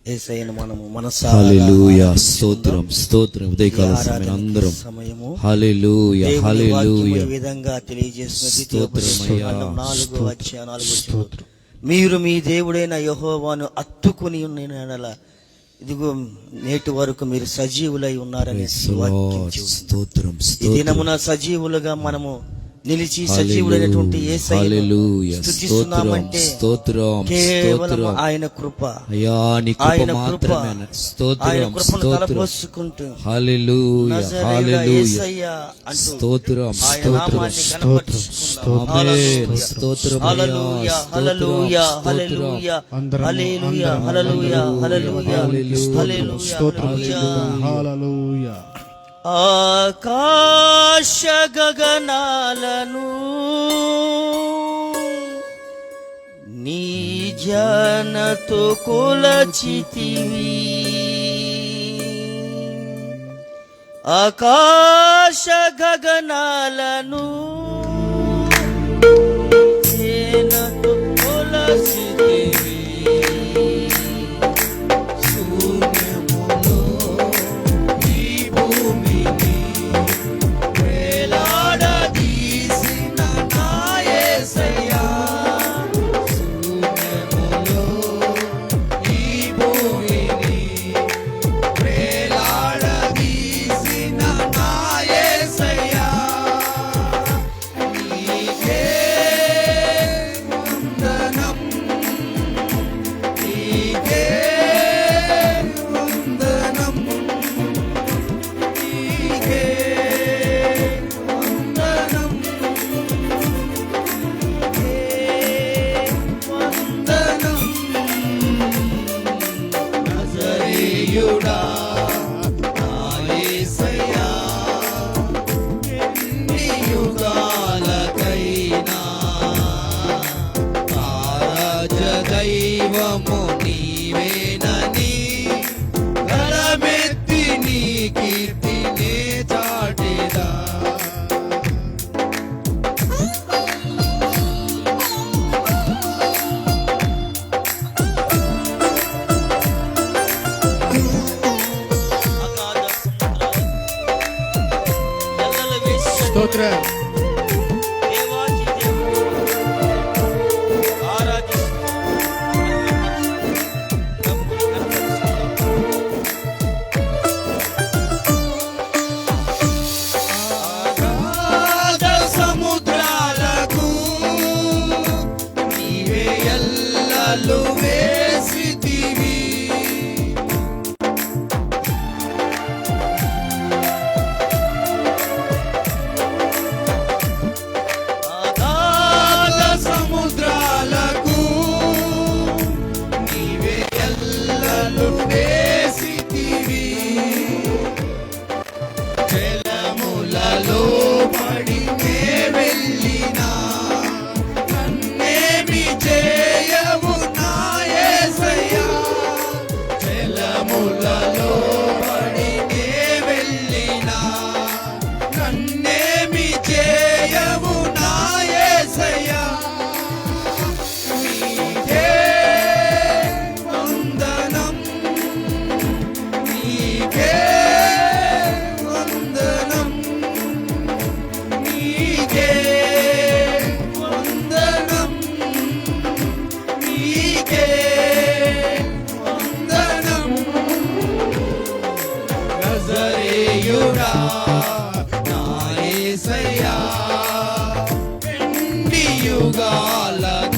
యేసయ్యను మనము మనసారా హల్లెలూయా, స్తోత్రం స్తోత్రం. ఉదయకాల సమయం అందరం సమయము హల్లెలూయా దేవుని వాక్యము హల్లెలూయా ఈ విధంగా తెలియజేస్తున్న స్తోత్రమయ్యా, 4:4 మీరు మీ దేవుడైన యెహోవాను అత్తుకుని ఉన్న ఎడల ఇదిగో నేటి వరకు మీరు సజీవులై ఉన్నారని వాక్యం చెబుతుంది. స్తోత్రం ఈ స్తోత్రం. దినమున సజీవులుగా మనము నిలిచి సజీవుడైనటువంటి యేసయ్యను హల్లెలూయా, స్తుతిస్తున్నామంటే స్తోత్రం కేవలం స్తోత్రం. ఆయన కృప, అయ్యా నీ ఆయన కృప కృప, మాత్రమే. ఆయన స్తోత్రం కృపను స్తోత్రం. తలపోసుకుంటూ హల్లెలూయా నజరేయుడా హల్లెలూయా, యేసయ్య అంటూ స్తోత్రం ఆయన స్తోత్రం. నామాన్ని కనపరుచుకుందాం. ఆమేన్. స్తోత్రం అయ్యా, హల్లెలూయా హల్లెలూయా హల్లెలూయా హల్లెలూయా హల్లెలూయా హల్లెలూయా హల్లెలూయా హల్లెలూయా. ఆకాశ గగనాలను నీ జనతో కొలచితివి, ఆకాశ గగనాలను జనతో కొలచితివి, శూన్యములో ఈ భూమిని వేలాడదీసిన నా యేసయ్యా, శూన్యములో ఈ భూమిని వేలాడదీసిన నా యేసయ్యా, నీకే వందనం, నీకే వందనం, నీకే వందనం, వందనం. నజరేయుడా నా యేసయ్యా, ఎన్ని యుగాలకైనా ఆరాధ్య దైవము నీవేనని గలమెత్తి నీ కీర్తినే చాటెదా. స్తోత్రం. సముద్రాలకు నీవే ఎల్లలు వేసితివి, అగాధ సముద్రాలకు నీవే ఎల్లలు వేసితివి, జలములలో పడి నే వెళ్ళినా నన్నేమి చేయవు నా యేసయ్యా, జలములలో పడి నే వెళ్ళినా నన్నేమి చేయవు నా యేసయ్యా, నీకే వందనం, నీకే వందనం, నీకే వందనం, నీకే వందనం. నజరేయుడా నా యేసయ్యా, ఎన్ని యుగాలకైనా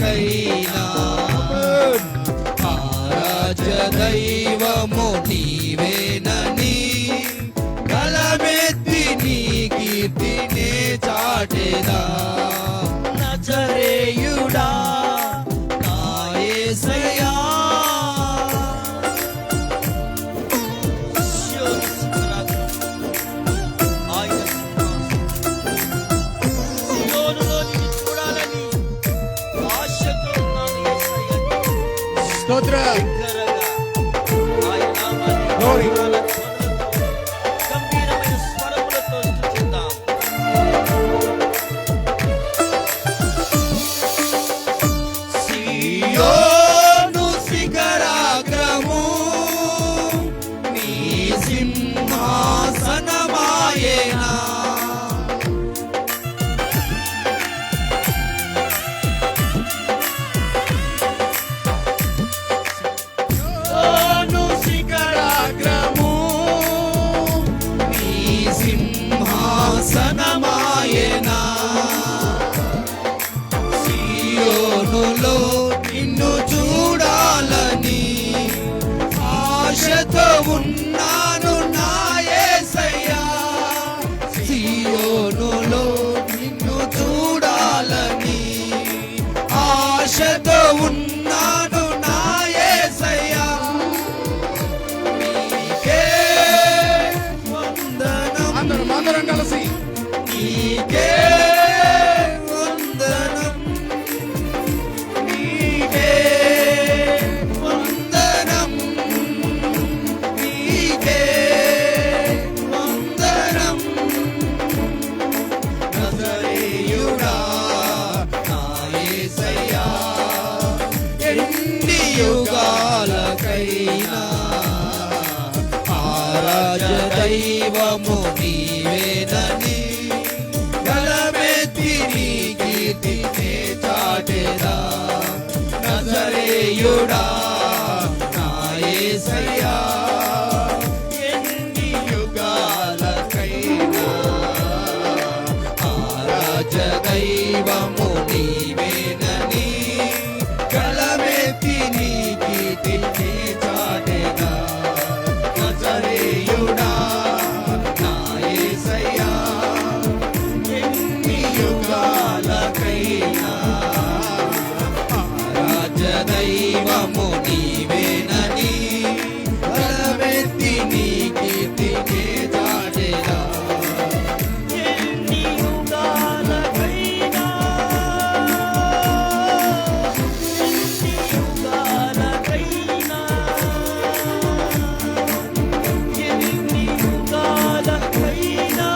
ఆరాధ్య దైవము నీవేనని గలమెత్తి నీ కీర్తినే చాటెదా. నజరేయుడా నా యేసయ్యా, ఆశతో ఉన్నాను నా యేసయ్యా, సియోనులో నిన్ను చూడాలని. ఆశతో ఉన్నాను నా యేసయ్యా, నీకే వందనం. అందరం కలిసి నీకే వందనం, నీకే వందనం, నీకే వందనం. నజరేయుడా నా యేసయ్యా, ఎన్ని యుగాలకైనా ఆరాధ్య దైవము నీవేనని గలమెత్తి నీ కీర్తినే చాటెదా. నజరేయుడా నా యేసయ్యా, ఎన్ని యుగాలకైనా ఆరాధ్య దైవము నీవేనని గలమెత్తి నీ కీర్తినే చాటెదా. నజరేయుడా నా యేసయ్యా, ఎన్ని యుగాలకైనా ఆరాధ్య దైవము నీవేనని బలమెత్తి నీ కీర్తినే చాటెదా. ఎన్ని యుగాలకైనా, ఎన్ని యుగాలకైనా, ఎన్ని యుగాలకైనా,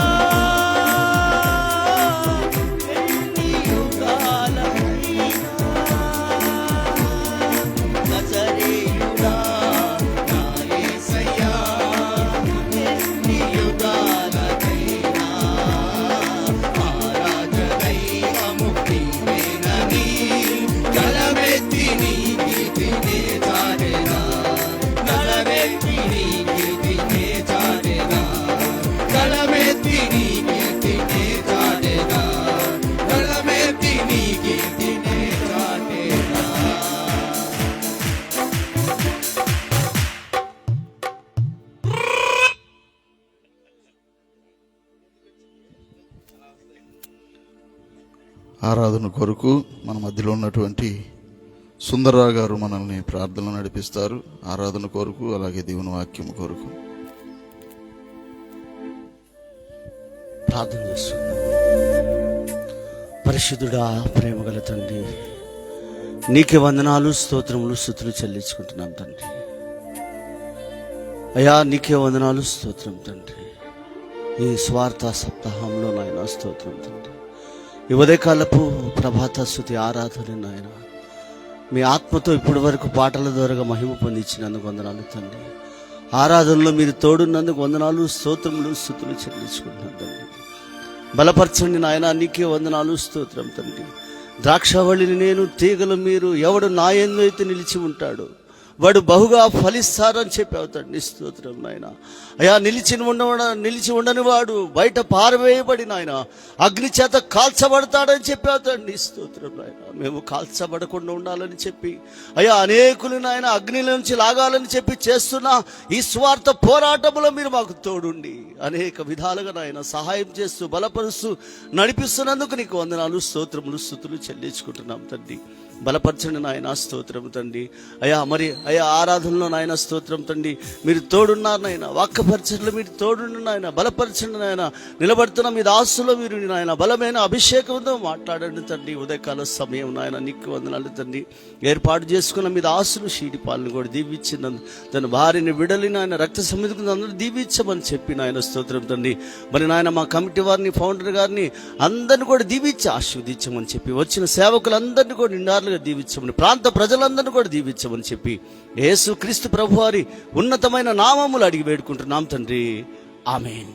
ఎన్ని యుగాలకైనా. నజరేయుడా నా యేసయ్యా, ఎన్ని యుగాలకైనా ఆరాధ్య దైవము నీవేనని గలమెత్తి నీ కీర్తినే చాటెదా. గలమెత్తి నీ కీర్తినే చాటెదా. గలమెత్తి నీ కీర్తినే చాటెదా. గలమెత్తి నీ కీర్తినే చాటెదా. ఆరాధన కొరకు మన మధ్యలో ఉన్నటువంటి సుందరరావు గారు మనల్ని ప్రార్థనలు నడిపిస్తారు. ఆరాధన కొరకు, అలాగే దేవుని వాక్యం కొరకు. ప్రార్థన చేస్తున్నాం. పరిశుద్ధుడా, ప్రేమగల తండ్రి, నీకే వందనాలు, స్తోత్రములు, స్తుతులు చెల్లించుకుంటున్నాం తండ్రి. అయ్యా నీకే వందనాలు, స్తోత్రం తండ్రి. ఈ స్వార్థ సప్తాహంలో నాయన స్తోత్రం తండ్రి. ఈ ఉదయకాలపు ప్రభాత స్తుతి ఆరాధన నాయన మీ ఆత్మతో ఇప్పటి వరకు పాటల ద్వారా మహిమ పొందించినందుకు వందనాలు తండ్రి. ఆరాధనలో మీరు తోడున్నందుకు వందనాలు, స్తోత్రములు, స్తుతులు చెల్లించుకుంటున్నాం తండ్రి. బలపరచండి నాయన, నీకే వందనాలు, స్తోత్రం తండ్రి. ద్రాక్షవల్లిని నేను, తీగలు మీరు. ఎవడు నా యందు అయితే నిలిచి ఉంటాడు వాడు బహుగా ఫలిస్తారని చెప్పావు తండ్రి. స్తోత్రం నాయన. అయ్యా నిలిచి ఉండని వాడు బయట పారవేయబడి నాయన అగ్ని చేత కాల్చబడతాడని చెప్పావు తండ్రి. స్తోత్రం నాయన. మేము కాల్చబడకుండా ఉండాలని చెప్పి అయ్యా అనేకులు నాయన అగ్నిల నుంచి లాగాలని చెప్పి చేస్తున్న ఈ స్వార్థ పోరాటంలో మీరు మాకు తోడుండి అనేక విధాలుగా నాయన సహాయం చేస్తూ బలపరుస్తూ నడిపిస్తున్నందుకు నీకు వందనాలు, స్తోత్రములు, స్తుతులు చెల్లించుకుంటున్నాం తండ్రి. బలపరచండి నాయన, స్తోత్రం తండ్రి. అయ్యా ఆరాధనలో నాయన స్తోత్రం తండ్రి. మీరు తోడున్నారు నాయన, వాక్యపరచంలో మీరు తోడుండి నాయన, బలపరచండి నాయన. నిలబడుతున్న మీ దాసులో మీరు నాయన బలమైన అభిషేకంతో మాట్లాడండి తండ్రి. ఉదయకాల సమయం నాయన నీకు వందనాలు తండ్రి. ఏర్పాటు చేసుకున్న మీ దాసులు షీడిపాలను కూడా దీవించినందు, తన భార్యని విడలి నాయన రక్త సమితికి అందరూ దీవించమని చెప్పి నాయన స్తోత్రం తండ్రి. మరి నాయన మా కమిటీ వారిని, ఫౌండర్ గారిని అందరిని కూడా దీవించి ఆశీర్వదించమని చెప్పి, వచ్చిన సేవకులందరినీ కూడా నిండారులుగా దీవించమని, ప్రాంత ప్రజలందరినీ కూడా దీవించమని చెప్పి యేసు క్రీస్తు ప్రభు వారి ఉన్నతమైన నామములు అడిగి వేడుకుంటున్నాం తండ్రి. ఆమేన్.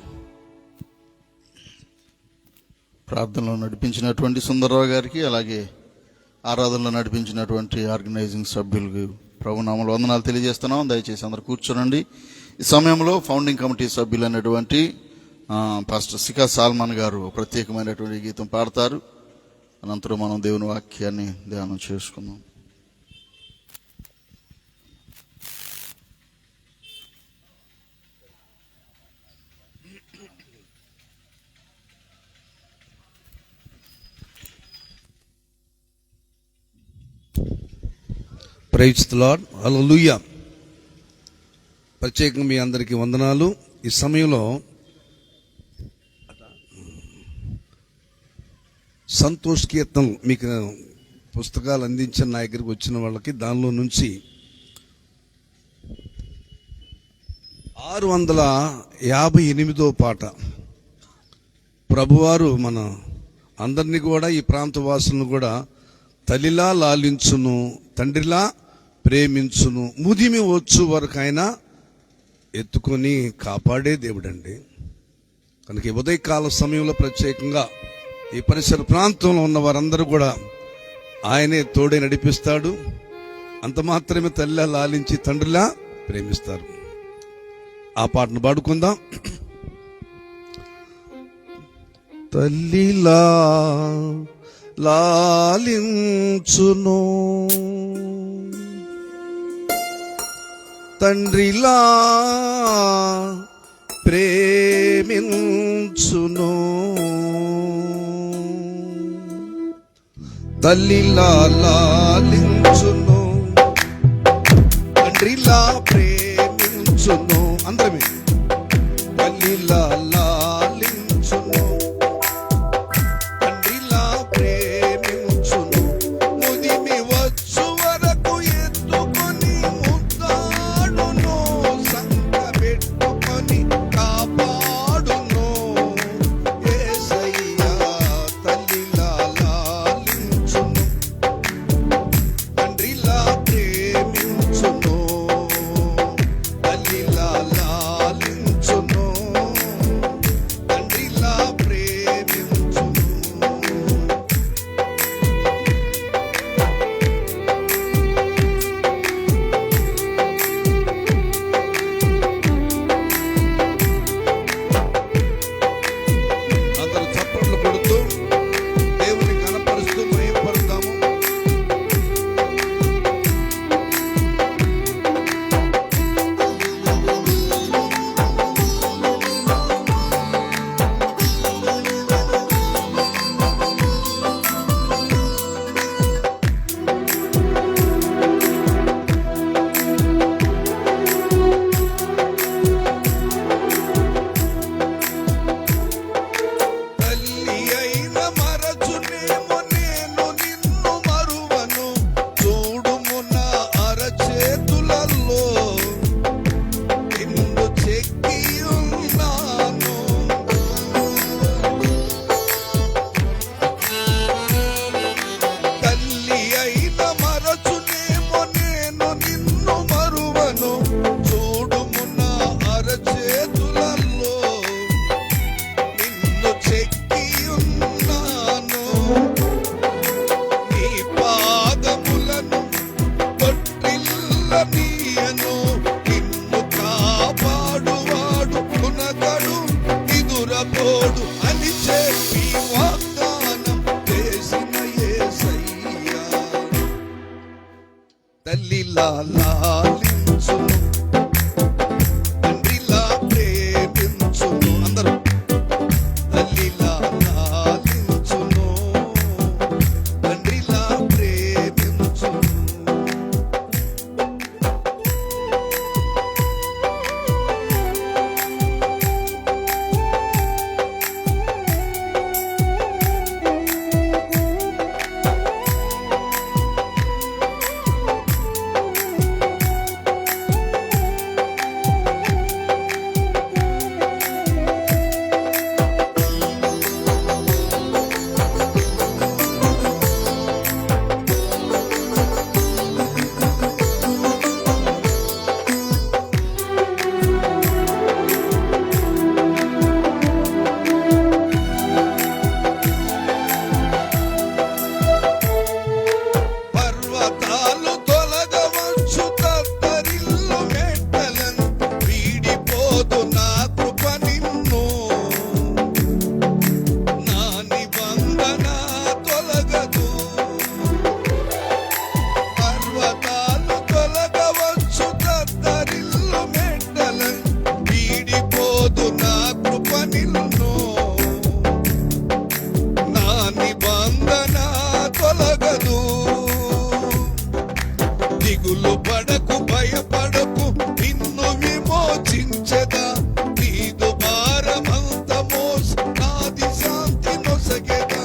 ప్రార్థనలో నడిపించినటువంటి సుందరరావు గారికి, అలాగే ఆరాధనలో నడిపించినటువంటి ఆర్గనైజింగ్ సభ్యులకు ప్రభునామములు వందనాలు తెలియజేస్తున్నాం. దయచేసి అందరూ కూర్చోనండి. ఈ సమయంలో ఫౌండింగ్ కమిటీ సభ్యులైనటువంటి పాస్టర్ సికా సాల్మాన్ గారు ప్రత్యేకమైనటువంటి గీతం పాడతారు. అనంతరం మనం దేవుని వాక్యాన్ని ధ్యానం చేసుకుందాం. Praise the lord. హల్లెలూయా. ప్రత్యేకంగా మీ అందరికీ వందనాలు. ఈ సమయంలో సంతోష్ కీర్తనలు మీకు పుస్తకాలు అందించిన నా దగ్గరికి వచ్చిన వాళ్ళకి దానిలో నుంచి 658వ పాట, ప్రభువారు మన అందరినీ కూడా, ఈ ప్రాంత వాసులను కూడా తల్లిలా లాలించును, తండ్రిలా ప్రేమించును, ముదిమి వచ్చు వరకు ఆయన ఎత్తుకొని కాపాడే దేవుడండి. కనుక ఈ ఉదయకాల సమయంలో ప్రత్యేకంగా ఈ పరిసర ప్రాంతంలో ఉన్న వారందరూ కూడా ఆయనే తోడే నడిపిస్తాడు. అంత మాత్రమే తల్లిలా లాలించి తండ్రిలా ప్రేమిస్తారు. ఆ పాటను పాడుకుందాం. తల్లిలా లాలించును, తండ్రిలా ప్రేమించును, తల్లిలా లాలించును, తండ్రిలా ప్రేమించును. అందరమే తల్లిలా లాలించును, తండ్రిలా ప్రేమించును, ముదిమి వచ్చు వరకు ఎత్తుకొని ముద్దాడును, సంకబెట్టుకొని కాపాడును. యేసయ్యా తల్లిలా లాలించును, తండ్రిలా ప్రేమించును, తల్లిలా లాలించును, తండ్రిలా ప్రేమించును. అందరూ చప్పట్లు కొడుతూ దేవుని కనపరుస్తూ మహిమపడతాము. తల్లి అయిన మరచునేమో నేను నిన్ను మరువను, చూడుము నా అరచేతులలో నిన్ను చెక్కి ఉన్నాను. తల్లి అయిన మరచునేమో నేను నిన్ను మరువను, చూడుము నా అరచేతులలో నిన్ను చెక్కి ఉన్నాను. నీ పాదములను తొట్టిల్లనీయను, నిన్ను కాపాడువాడు కునకడు ఎదురబోడు అని చెప్పి వాగ్దానం చేసిన యేసయ్యా. తల్లిలా లాలించును, తండ్రిలా ప్రేమించును. అందరూ తల్లిలా లాలించును, తండ్రిలా ప్రేమించును. తీర్చెదా నీదు భారమంత మోస నాది శాంతి నొసగెదా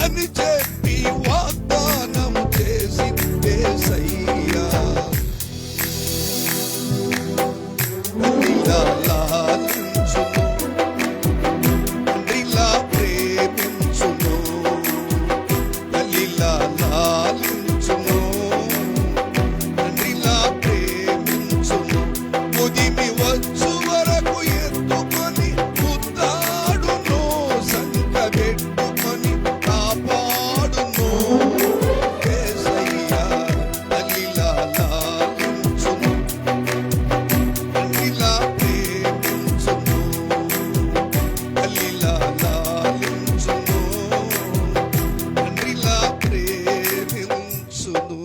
అని చెప్పి వాగ్దానం చేసి యేసయ్యా తండ్రిలా లాలించును తండ్రిలా ప్రేమించును తల్లిలా లాలించును తండ్రిలా ప్రేమించును ముదిమి వచ్చు వరకు ఎత్తుకొని ముద్దాడును సంకబెట్టుకొని కాపాడును యేసయ్యా తల్లిలా లాలించును తండ్రిలా ప్రేమించును తల్లిలా లాలించును తండ్రిలా ప్రేమించును.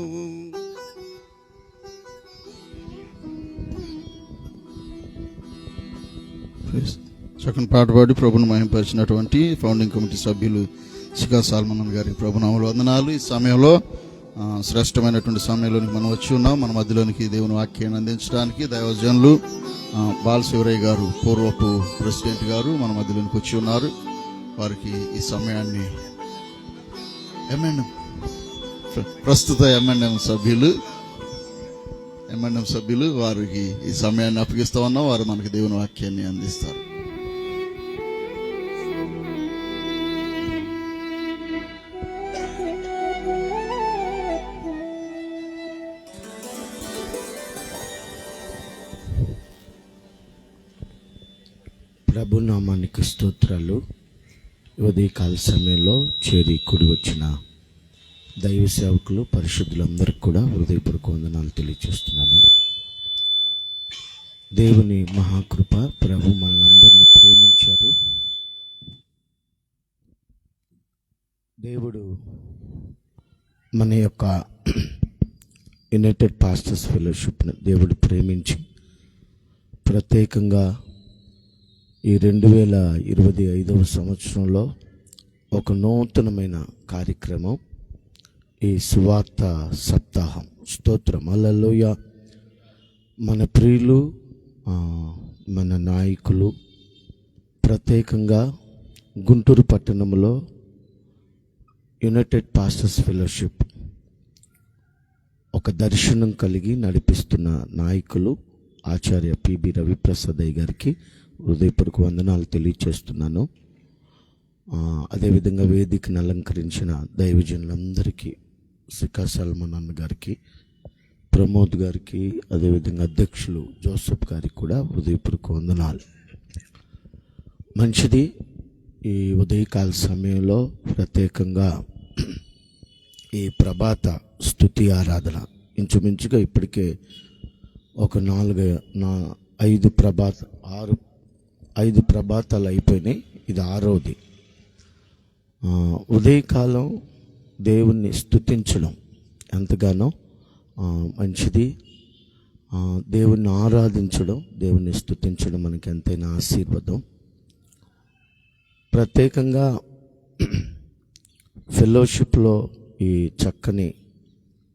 చక్కని పాట పాడి ప్రభును మహింపరిచినటువంటి ఫౌండింగ్ కమిటీ సభ్యులు శిఖా సాల్మన్ గారికి ప్రభునామములు వందనాలు. ఈ సమయంలో శ్రేష్టమైనటువంటి సమయంలోనికి మనం వచ్చి ఉన్నాం. మన మధ్యలోనికి దేవుని వాక్యాన్ని అందించడానికి దైవజనులు బాలశివరయ్య గారు, పూర్వపు ప్రెసిడెంట్ గారు మన మధ్యలోనికి వచ్చి ఉన్నారు. వారికి ఈ సమయాన్ని ప్రస్తుత ఎంఎన్ఎం సభ్యులు వారికి ఈ సమయాన్ని అప్పగిస్తా ఉన్నాం. వారు మనకి దేవుని వాక్యాన్ని అందిస్తారు. ప్రభు నామానికి స్తోత్రాలు. ఉదయకాల సమయంలో చేరి కూడి వచ్చిన దైవ సేవకులు పరిశుద్ధులందరికీ కూడా హృదయపూర్వక వందనాలు తెలియజేస్తున్నాను. దేవుని మహాకృప, ప్రభు మనల్ని ప్రేమించారు. దేవుడు మన యొక్క యునైటెడ్ పాస్టర్స్ ఫెలోషిప్ను దేవుడు ప్రేమించి ప్రత్యేకంగా ఈ 2025 సంవత్సరంలో ఒక నూతనమైన కార్యక్రమం, ఈ సువార్త సప్తాహం. స్తోత్రం, హల్లెలూయా. మన ప్రియులు, మన నాయకులు ప్రత్యేకంగా గుంటూరు పట్టణంలో యునైటెడ్ పాస్టర్స్ ఫెలోషిప్ ఒక దర్శనం కలిగి నడిపిస్తున్న నాయకులు ఆచార్య పిబి రవిప్రసాద్ అయ్య గారికి హృదయపూర్వక వందనాలు తెలియచేస్తున్నాను. అదేవిధంగా వేదికను అలంకరించిన దైవజనులందరికీ, శిఖా సల్మాన్ అన్న గారికి, ప్రమోద్ గారికి, అదేవిధంగా అధ్యక్షులు జోసెఫ్ గారికి కూడా హృదయపూర్వక వందనాలు. మంచిది. ఈ ఉదయకాల సమయంలో ప్రత్యేకంగా ఈ ప్రభాత స్తుతి ఆరాధన ఇంచుమించుగా ఇప్పటికే ఒక 5 ప్రభాతాలు అయిపోయినాయి. ఇది 6వది. ఉదయకాలం దేవుణ్ణి స్తుతించడం ఎంతగానో మంచిది. దేవుణ్ణి ఆరాధించడం, దేవుణ్ణి స్తుతించడం మనకి ఎంతైనా ఆశీర్వాదం. ప్రత్యేకంగా ఫెలోషిప్లో ఈ చక్కని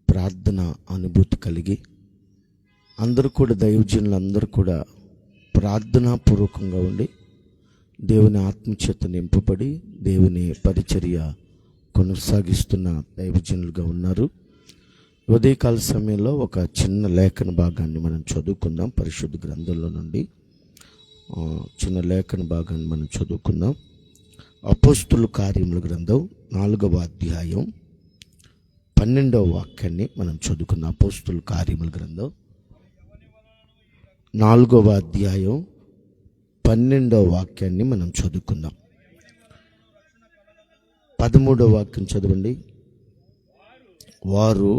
ప్రార్థన అనుభూతి కలిగి అందరూ కూడా, దైవజనులు అందరూ కూడా ప్రార్థనాపూర్వకంగా ఉండి దేవుని ఆత్మచేత నింపబడి దేవుని పరిచర్య కొనసాగిస్తున్న దైవజనులుగా ఉన్నారు. ఉదయకాల సమయంలో ఒక చిన్న లేఖన భాగాన్ని మనం చదువుకుందాం. పరిశుద్ధ గ్రంథంలో నుండి చిన్న లేఖన భాగాన్ని మనం చదువుకుందాం. అపోస్తుల కార్యముల గ్రంథం 4వ అధ్యాయం 12వ వాక్యాన్ని మనం చదువుకుందాం. అపోస్తుల కార్యముల గ్రంథం 4వ అధ్యాయం 12వ వాక్యాన్ని మనం చదువుకుందాం. 13వ వాక్యం చదవండి. వారు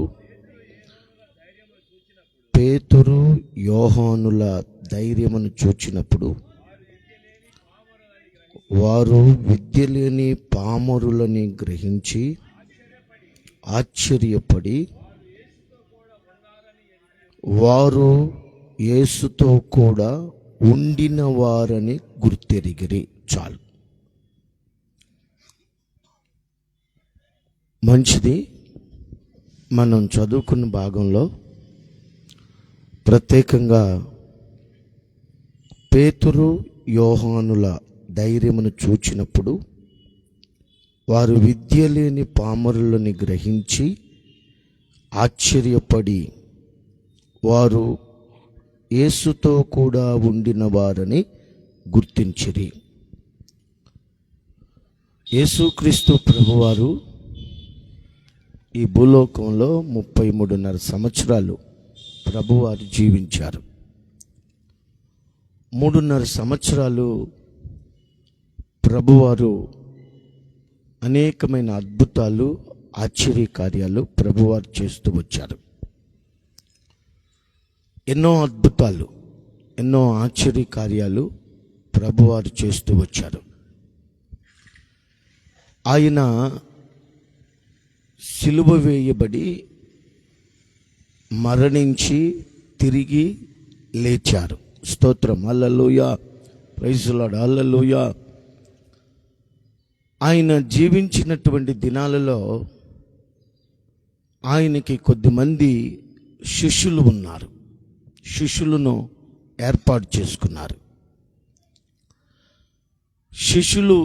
పేతురు యోహానుల ధైర్యమును చూచినప్పుడు వారు విద్య లేని పామరులని గ్రహించి ఆశ్చర్యపడి వారు యేసుతో కూడా ఉండిన వారని గుర్తెరిగిరి. చాలు, మంచిది. మనం చదువుకున్న భాగంలో ప్రత్యేకంగా పేతురు యోహానుల ధైర్యమును చూచినప్పుడు వారు విద్య లేని పామరులని గ్రహించి ఆశ్చర్యపడి వారు యేసుతో కూడా ఉండిన వారని గుర్తించిరి. యేసుక్రీస్తు ప్రభువారు ఈ భూలోకంలో 33.5 సంవత్సరాలు ప్రభువారు జీవించారు. 3.5 సంవత్సరాలు ప్రభువారు అనేకమైన అద్భుతాలు, ఆశ్చర్యకార్యాలు ప్రభువారు చేస్తూ వచ్చారు. ఎన్నో అద్భుతాలు, ఎన్నో ఆశ్చర్యకార్యాలు ప్రభువారు చేస్తూ వచ్చారు. ఆయన సిలువ వేయబడి మరణించి తిరిగి లేచారు. స్తోత్రం, హల్లెలూయా, ప్రైజ్ ది లార్డ్, హల్లెలూయా. ఆయన జీవించినటువంటి దినాలలో ఆయనకి కొద్దిమంది శిష్యులు ఉన్నారు. శిష్యులను ఏర్పాటు చేసుకున్నారు. శిష్యులు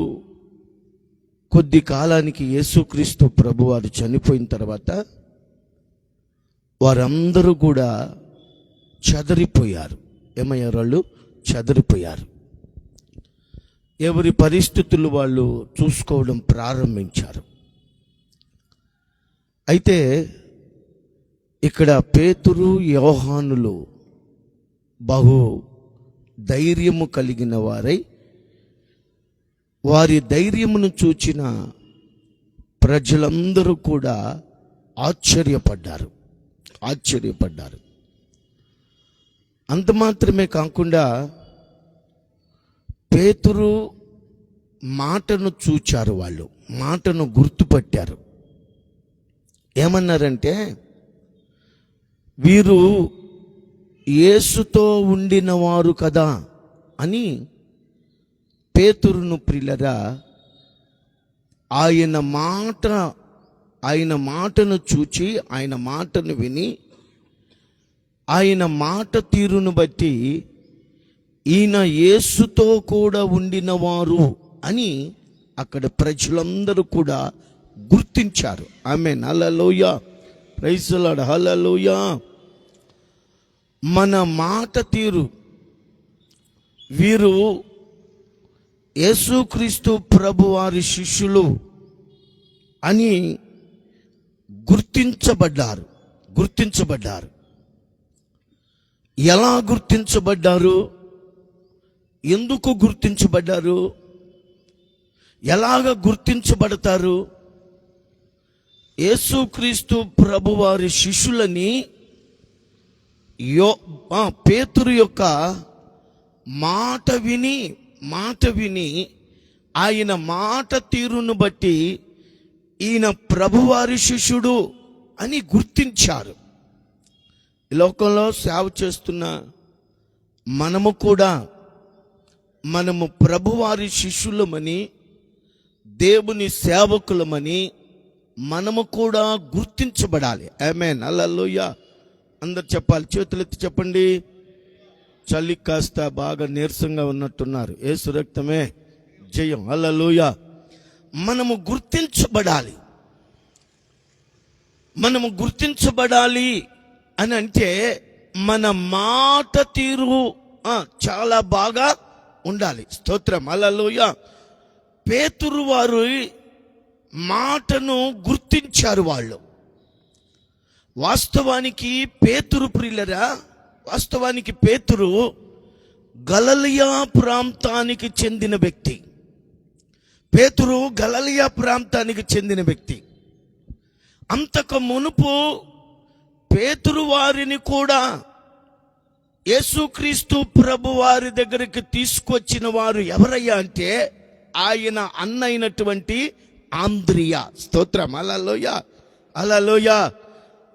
కొద్ది కాలానికి యేసుక్రీస్తు ప్రభువారు చనిపోయిన తర్వాత వారందరూ కూడా చెదరిపోయారు. ఏమయ్యారు? వాళ్ళు చెదరిపోయారు. ఎవరి పరిస్థితులు వాళ్ళు చూసుకోవడం ప్రారంభించారు. అయితే ఇక్కడ పేతురు యోహానులు బహు ధైర్యము కలిగిన వారై వారి ధైర్యమును చూచిన ప్రజలందరూ కూడా ఆశ్చర్యపడ్డారు. అంత మాత్రమే కాకుండా పేతురు మాటను చూచారు. వాళ్ళు మాటను గుర్తుపట్టారు. ఏమన్నారంటే, వీరు యేసుతో ఉండిన వారు కదా అని పేతురును ప్రియులరా ఆయన మాటను చూచి, ఆయన మాటను విని, ఆయన మాట తీరును బట్టి ఈయన యేసుతో కూడా ఉండినవారు అని అక్కడ ప్రజలందరూ కూడా గుర్తించారు. ఆమేన్, hallelujah, praise the lord, hallelujah. మన మాట తీరు, వీరు యేసుక్రీస్తు ప్రభు వారి శిష్యులు అని గుర్తించబడ్డారు. ఎలా గుర్తించబడ్డారు? ఎందుకు గుర్తించబడ్డారు? ఎలాగ గుర్తించబడతారు? యేసుక్రీస్తు ప్రభు వారి శిష్యులని పేతురు యొక్క మాట విని ఆయన మాట తీరును బట్టి ఈయన ప్రభువారి శిష్యుడు అని గుర్తించారు. ఈ లోకంలో సేవ చేస్తున్న మనము ప్రభువారి శిష్యులమని, దేవుని సేవకులమని మనము కూడా గుర్తించబడాలి. ఆమేన్, హల్లెలూయా. అందరు చెప్పాలి, చేతులెత్తి చెప్పండి. చలి కాస్త బాగా నీరసంగా ఉన్నట్టున్నారు. యేసు రక్తమే జయం, హల్లెలూయా. మనము గుర్తించబడాలి అని అంటే మన మాట తీరు చాలా బాగా ఉండాలి. స్తోత్రం, హల్లెలూయా. పేతురు వారు మాటను గుర్తించారు. వాళ్ళు వాస్తవానికి పేతురు ప్రియులరా, వాస్తవానికి పేతురు గలిలయ ప్రాంతానికి చెందిన వ్యక్తి. పేతురు గలిలయ ప్రాంతానికి చెందిన వ్యక్తి. అంతకు మునుపు పేతురు వారిని కూడా యేసుక్రీస్తు ప్రభు వారి దగ్గరికి తీసుకొచ్చిన వారు ఎవరయ్యా అంటే ఆయన అన్నైనటువంటి ఆంద్రియా. స్తోత్రం, హల్లెలూయా, హల్లెలూయా.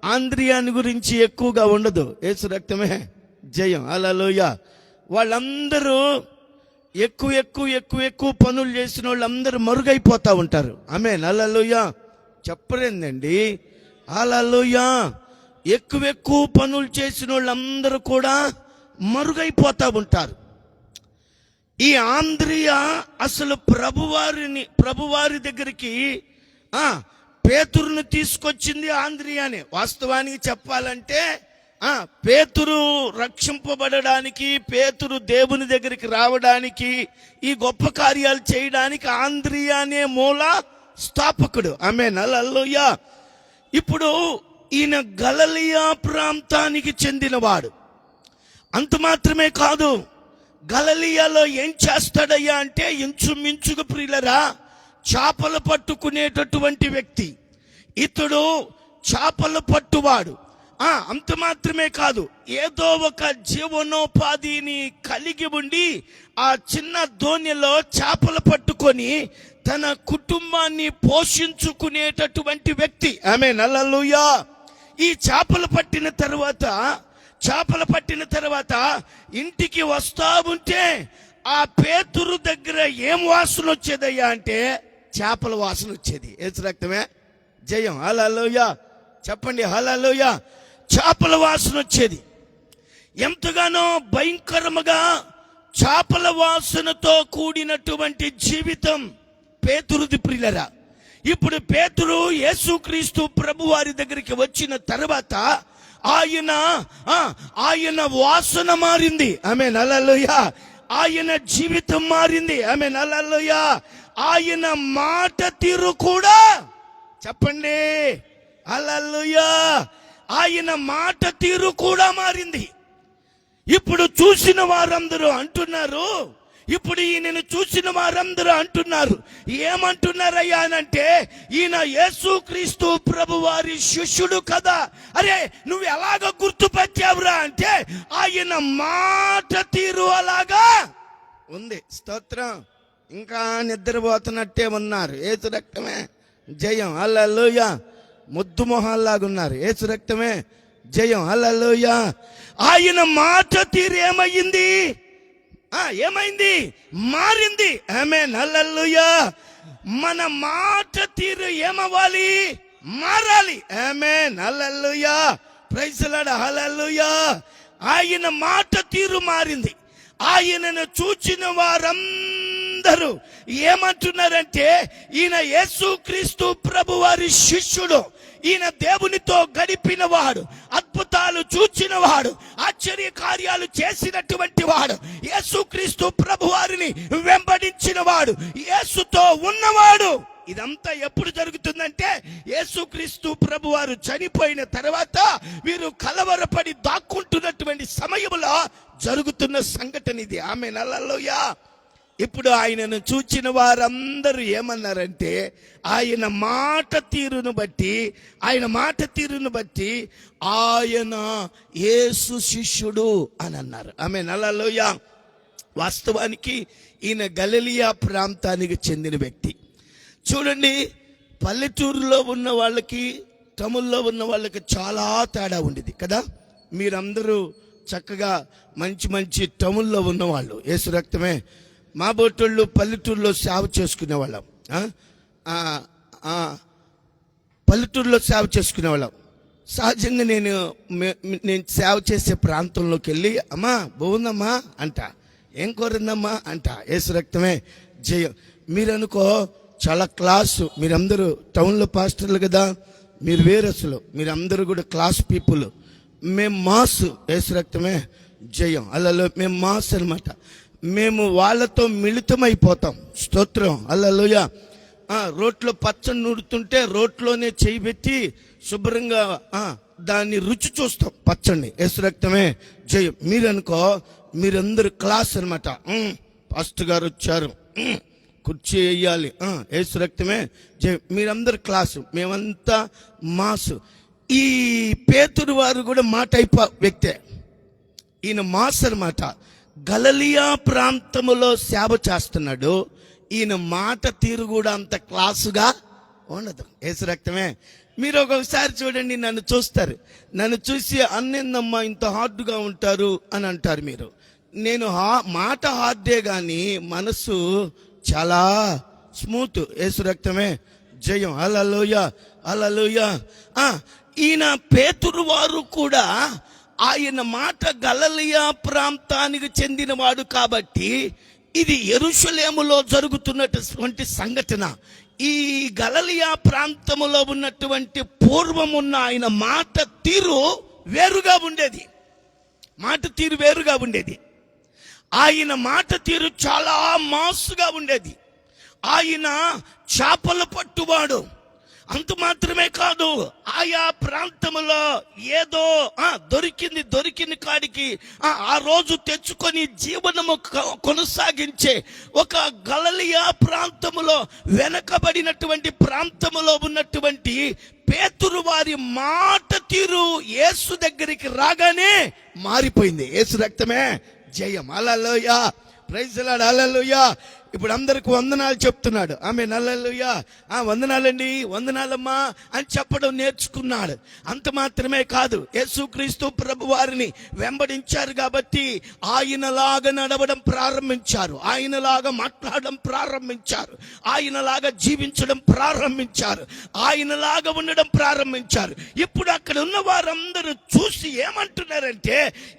ఆంద్రియాని గురించి ఎక్కువగా ఉండదు. యేసు రక్తమే జయం, హల్లెలూయా. వాళ్ళందరూ ఎక్కువ పనులు చేసిన వాళ్ళందరూ మరుగైపోతా ఉంటారు. ఆమేన్, హల్లెలూయా. చెప్పలేదండి, హల్లెలూయా. ఎక్కువ పనులు చేసిన వాళ్ళందరూ కూడా మరుగైపోతా ఉంటారు. ఈ ఆంద్రియ అసలు ప్రభువారి దగ్గరికి పేతురును తీసుకొచ్చింది ఆంద్రియానే. వాస్తవానికి చెప్పాలంటే పేతురు రక్షింపబడడానికి, పేతురు దేవుని దగ్గరికి రావడానికి, ఈ గొప్ప కార్యాలు చేయడానికి ఆంద్రియానే మూల స్థాపకుడు. ఆమేన్, హల్లెలూయా. ఇప్పుడు ఈయన గలిలయ ప్రాంతానికి చెందినవాడు. అంత మాత్రమే కాదు, గలిలయలో ఏం చేస్తాడయ్యా అంటే ఇంచుమించుకు ప్రియులరా చేపలు పట్టుకునేటటువంటి వ్యక్తి ఇతడు. చేపలు పట్టువాడు. అంత మాత్రమే కాదు, ఏదో ఒక జీవనోపాధిని కలిగి ఉండి ఆ చిన్న దోణిలో చేపలు పట్టుకొని తన కుటుంబాన్ని పోషించుకునేటటువంటి వ్యక్తి. ఆమేన్, హల్లెలూయా. ఈ చేపలు పట్టిన తర్వాత ఇంటికి వస్తా ఉంటే ఆ పేతురు దగ్గర ఏం వాసన వచ్చేదయ్యా అంటే చేపల వాసన వచ్చేది. యేసు రక్తమే జయం, హల్లెలూయా. చెప్పండి హల్లెలూయా. చేపల వాసన వచ్చేది. ఎంతగానో భయంకరముగా చేపల వాసనతో కూడినటువంటి జీవితం పేతురుది ప్రియులరా. ఇప్పుడు పేతురు యేసుక్రీస్తు ప్రభు వారి దగ్గరికి వచ్చిన తర్వాత ఆయన వాసన మారింది. ఆమేన్, హల్లెలూయా. ఆయన జీవితం మారింది. ఆమేన్, హల్లెలూయా. ఆయన మాట తీరు కూడా, చెప్పండి హల్లెలూయా, ఆయన మాట తీరు కూడా మారింది. ఇప్పుడు చూసిన వారందరూ అంటున్నారు, ఈయనను చూసిన వారందరూ అంటున్నారు, ఏమంటున్నారయ్యా అంటే ఈయన యేసుక్రీస్తు ప్రభు వారి శిష్యుడు కదా. అరే నువ్వు ఎలాగ గుర్తుపట్టావురా అంటే ఆయన మాట తీరు అలాగా ఉంది. స్తోత్రం. ఇంకా నిద్రపోతున్నట్టే ఉన్నారు. యేసు రక్తమే జయం, హల్లెలూయా. ముద్దు మొహాల్లాగా ఉన్నారు. యేసు రక్తమే జయం, హల్లెలూయా. ఆయన మాట తీరు ఏమైంది? మారింది. ఆమేన్, హల్లెలూయా. మన మాట తీరు ఏమవ్వాలి? మారాలి. ఆమేన్, హల్లెలూయా. ప్రైజ్ ది లార్డ్, హల్లెలూయా. ఆయన మాట తీరు మారింది. ఆయనను చూచిన వారందరూ ఏమంటున్నారంటే ఈయన యేసుక్రీస్తు ప్రభు వారి శిష్యుడు, ఈయన దేవునితో గడిపిన వాడు, అద్భుతాలు చూచిన వాడు, ఆశ్చర్య కార్యాలు చేసినటువంటి వాడు, యేసుక్రీస్తు ప్రభు వారిని వెంబడించిన వాడు, యేసుతో ఉన్నవాడు. ఇదంతా ఎప్పుడు జరుగుతుందంటే యేసుక్రీస్తు ప్రభు వారు చనిపోయిన తర్వాత వీరు కలవరపడి దాక్కుంటున్నటువంటి సమయంలో జరుగుతున్న సంఘటన ఇది. ఆమేన్, హల్లెలూయా. ఇప్పుడు ఆయనను చూచిన వారందరూ ఏమన్నారంటే ఆయన మాట తీరును బట్టి ఆయన యేసు శిష్యుడు అని అన్నారు. ఆమేన్, హల్లెలూయా. వాస్తవానికి ఈయన గలిలయ ప్రాంతానికి చెందిన వ్యక్తి. చూడండి, పల్లెటూరులో ఉన్న వాళ్ళకి టౌన్లో ఉన్న వాళ్ళకి చాలా తేడా ఉండేది కదా. మీరందరూ చక్కగా మంచి టౌన్లో ఉన్నవాళ్ళు. యేసు రక్తమే. మా బోటోళ్ళు పల్లెటూరులో సేవ చేసుకునేవాళ్ళం. పల్లెటూరులో సేవ చేసుకునేవాళ్ళం. సహజంగా నేను సేవ చేసే ప్రాంతంలోకి వెళ్ళి అమ్మా బాగుందమ్మా అంట, ఏం కోరిందమ్మా అంట. యేసు రక్తమే జయం. మీరు అనుకో చాలా క్లాసు, మీరందరూ టౌన్లో పాస్టర్లు కదా, మీరు వేరు, అసలు మీరందరూ కూడా క్లాస్ పీపుల్. మేము మాస్. యేసు రక్తమే జయం, అల్లలో మేము మాస్ అనమాట. మేము వాళ్ళతో మిళితమైపోతాం. స్తోత్రం, హల్లెలూయా. రోట్లో పచ్చని నూడుతుంటే రోట్లోనే చేయి పెట్టి శుభ్రంగా దాన్ని రుచి చూస్తాం పచ్చడిని. యేసు రక్తమే జయం. మీరనుకో మీరందరూ క్లాస్ అనమాట. పాస్టర్ గారు వచ్చారు, కుర్చీ వేయాలి, యేసు రక్తమే జయం. మీరందరూ క్లాసు, మేమంతా మాసు. ఈ పేతురు వారు కూడా మాట వ్యక్తే. ఈయన మాస్ అనమాట. గలిలయ ప్రాంతములో సేవ చేస్తున్నాడు. ఈయన మాట తీరు కూడా అంత క్లాసుగా ఉండదు. యేసు రక్తమే. మీరు ఒక్కొక్కసారి చూడండి, నన్ను చూస్తారు, నన్ను చూసి అన్నిందమ్మా ఇంత హార్డ్గా ఉంటారు అని అంటారు మీరు. నేను మాట హార్డే కానీ మనసు చాలా స్మూత్. యేసు రక్తమే జయం, హల్లెలూయా, హల్లెలూయా. ఈయన పేతురు వారు కూడా ఆయన మాట గలిలయ ప్రాంతానికి చెందినవాడు కాబట్టి ఇది యెరూషలేములో జరుగుతున్నటువంటి సంఘటన. ఈ గలిలయ ప్రాంతములో ఉన్నటువంటి పూర్వమున్న ఆయన మాట తీరు వేరుగా ఉండేది. ఆయన మాట తీరు చాలా మాసుగా ఉండేది. ఆయన చేపలు పట్టువాడు. అంత మాత్రమే కాదు, ఆయా ప్రాంతములో ఏదో దొరికింది కాడికి ఆ రోజు తెచ్చుకొని జీవనము కొనసాగించే ఒక గలిలయ ప్రాంతములో, వెనకబడినటువంటి ప్రాంతములో ఉన్నటువంటి పేతురు వారి మాట తీరు యేసు దగ్గరికి రాగానే మారిపోయింది. యేసు రక్తమే జయం. హల్లెలూయా, ప్రైజ్ ది లార్డ్, హల్లెలూయా. ఇప్పుడు అందరికి వందనాలు చెప్తున్నాడు. ఆమె హల్లెలూయా, వందనాలండి, వందనాలమ్మా అని చెప్పడం నేర్చుకున్నాడు. అంత మాత్రమే కాదు, యేసుక్రీస్తు ప్రభు వారిని వెంబడించారు కాబట్టి ఆయనలాగా నడవడం ప్రారంభించారు, ఆయనలాగా మాట్లాడడం ప్రారంభించారు, ఆయనలాగా జీవించడం ప్రారంభించారు, ఆయనలాగా ఉండడం ప్రారంభించారు. ఇప్పుడు అక్కడ ఉన్న వారందరూ చూసి ఏమంటున్నారంటే,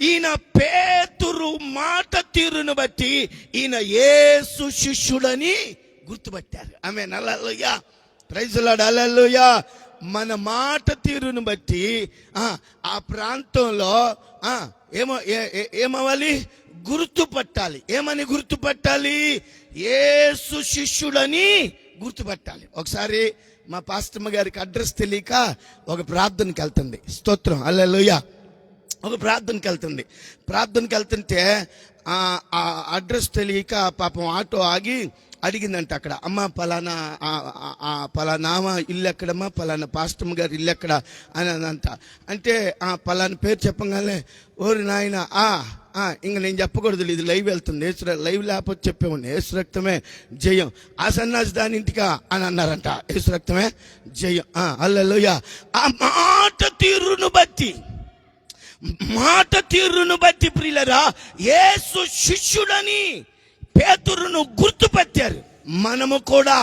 ఈయన పేతురు మాట తీరును బట్టి ఈయన యేసు శిష్యుడని గుర్తుపట్టారు. ఆమేన్, hallelujah, praise the lord, hallelujah. మన మాట తీరును బట్టి ఆ ప్రాంతంలో ఏమవ్వాలి? గుర్తుపట్టాలి. ఏమని గుర్తుపట్టాలి? యేసు శిష్యుడని గుర్తుపట్టాలి. ఒకసారి మా పాస్టమ్మ గారికి అడ్రస్ తెలియక ఒక ప్రార్థనకి వెళ్తుంది. స్తోత్రం, హల్లెలూయా. ఒక ప్రార్థనకి వెళ్తుంటే ఆ అడ్రస్ తెలియక పాపం ఆటో ఆగి అడిగిందంట అక్కడ, అమ్మ పలానా పలానా ఇల్లు ఎక్కడమ్మా, పలానా పాస్టమ్ గారి ఇల్లు ఎక్కడ అని అంట. అంటే పలానా పేరు చెప్పగానే, ఓరి నాయన ఇంక నేను చెప్పకూడదు, ఇది లైవ్ వెళ్తుంది, లైవ్ లేకపోతే చెప్పేవాడిని, యేసు రక్తమే జయం, ఆ సన్నాసి దాని ఇంటికా అని అన్నారంట. యేసు రక్తమే జయం, హల్లెలూయా. ఆ మాట తీరును బట్టి ప్రియులరా, యేసు శిష్యుడని పేతురును గుర్తుపట్టారు. మనము కూడా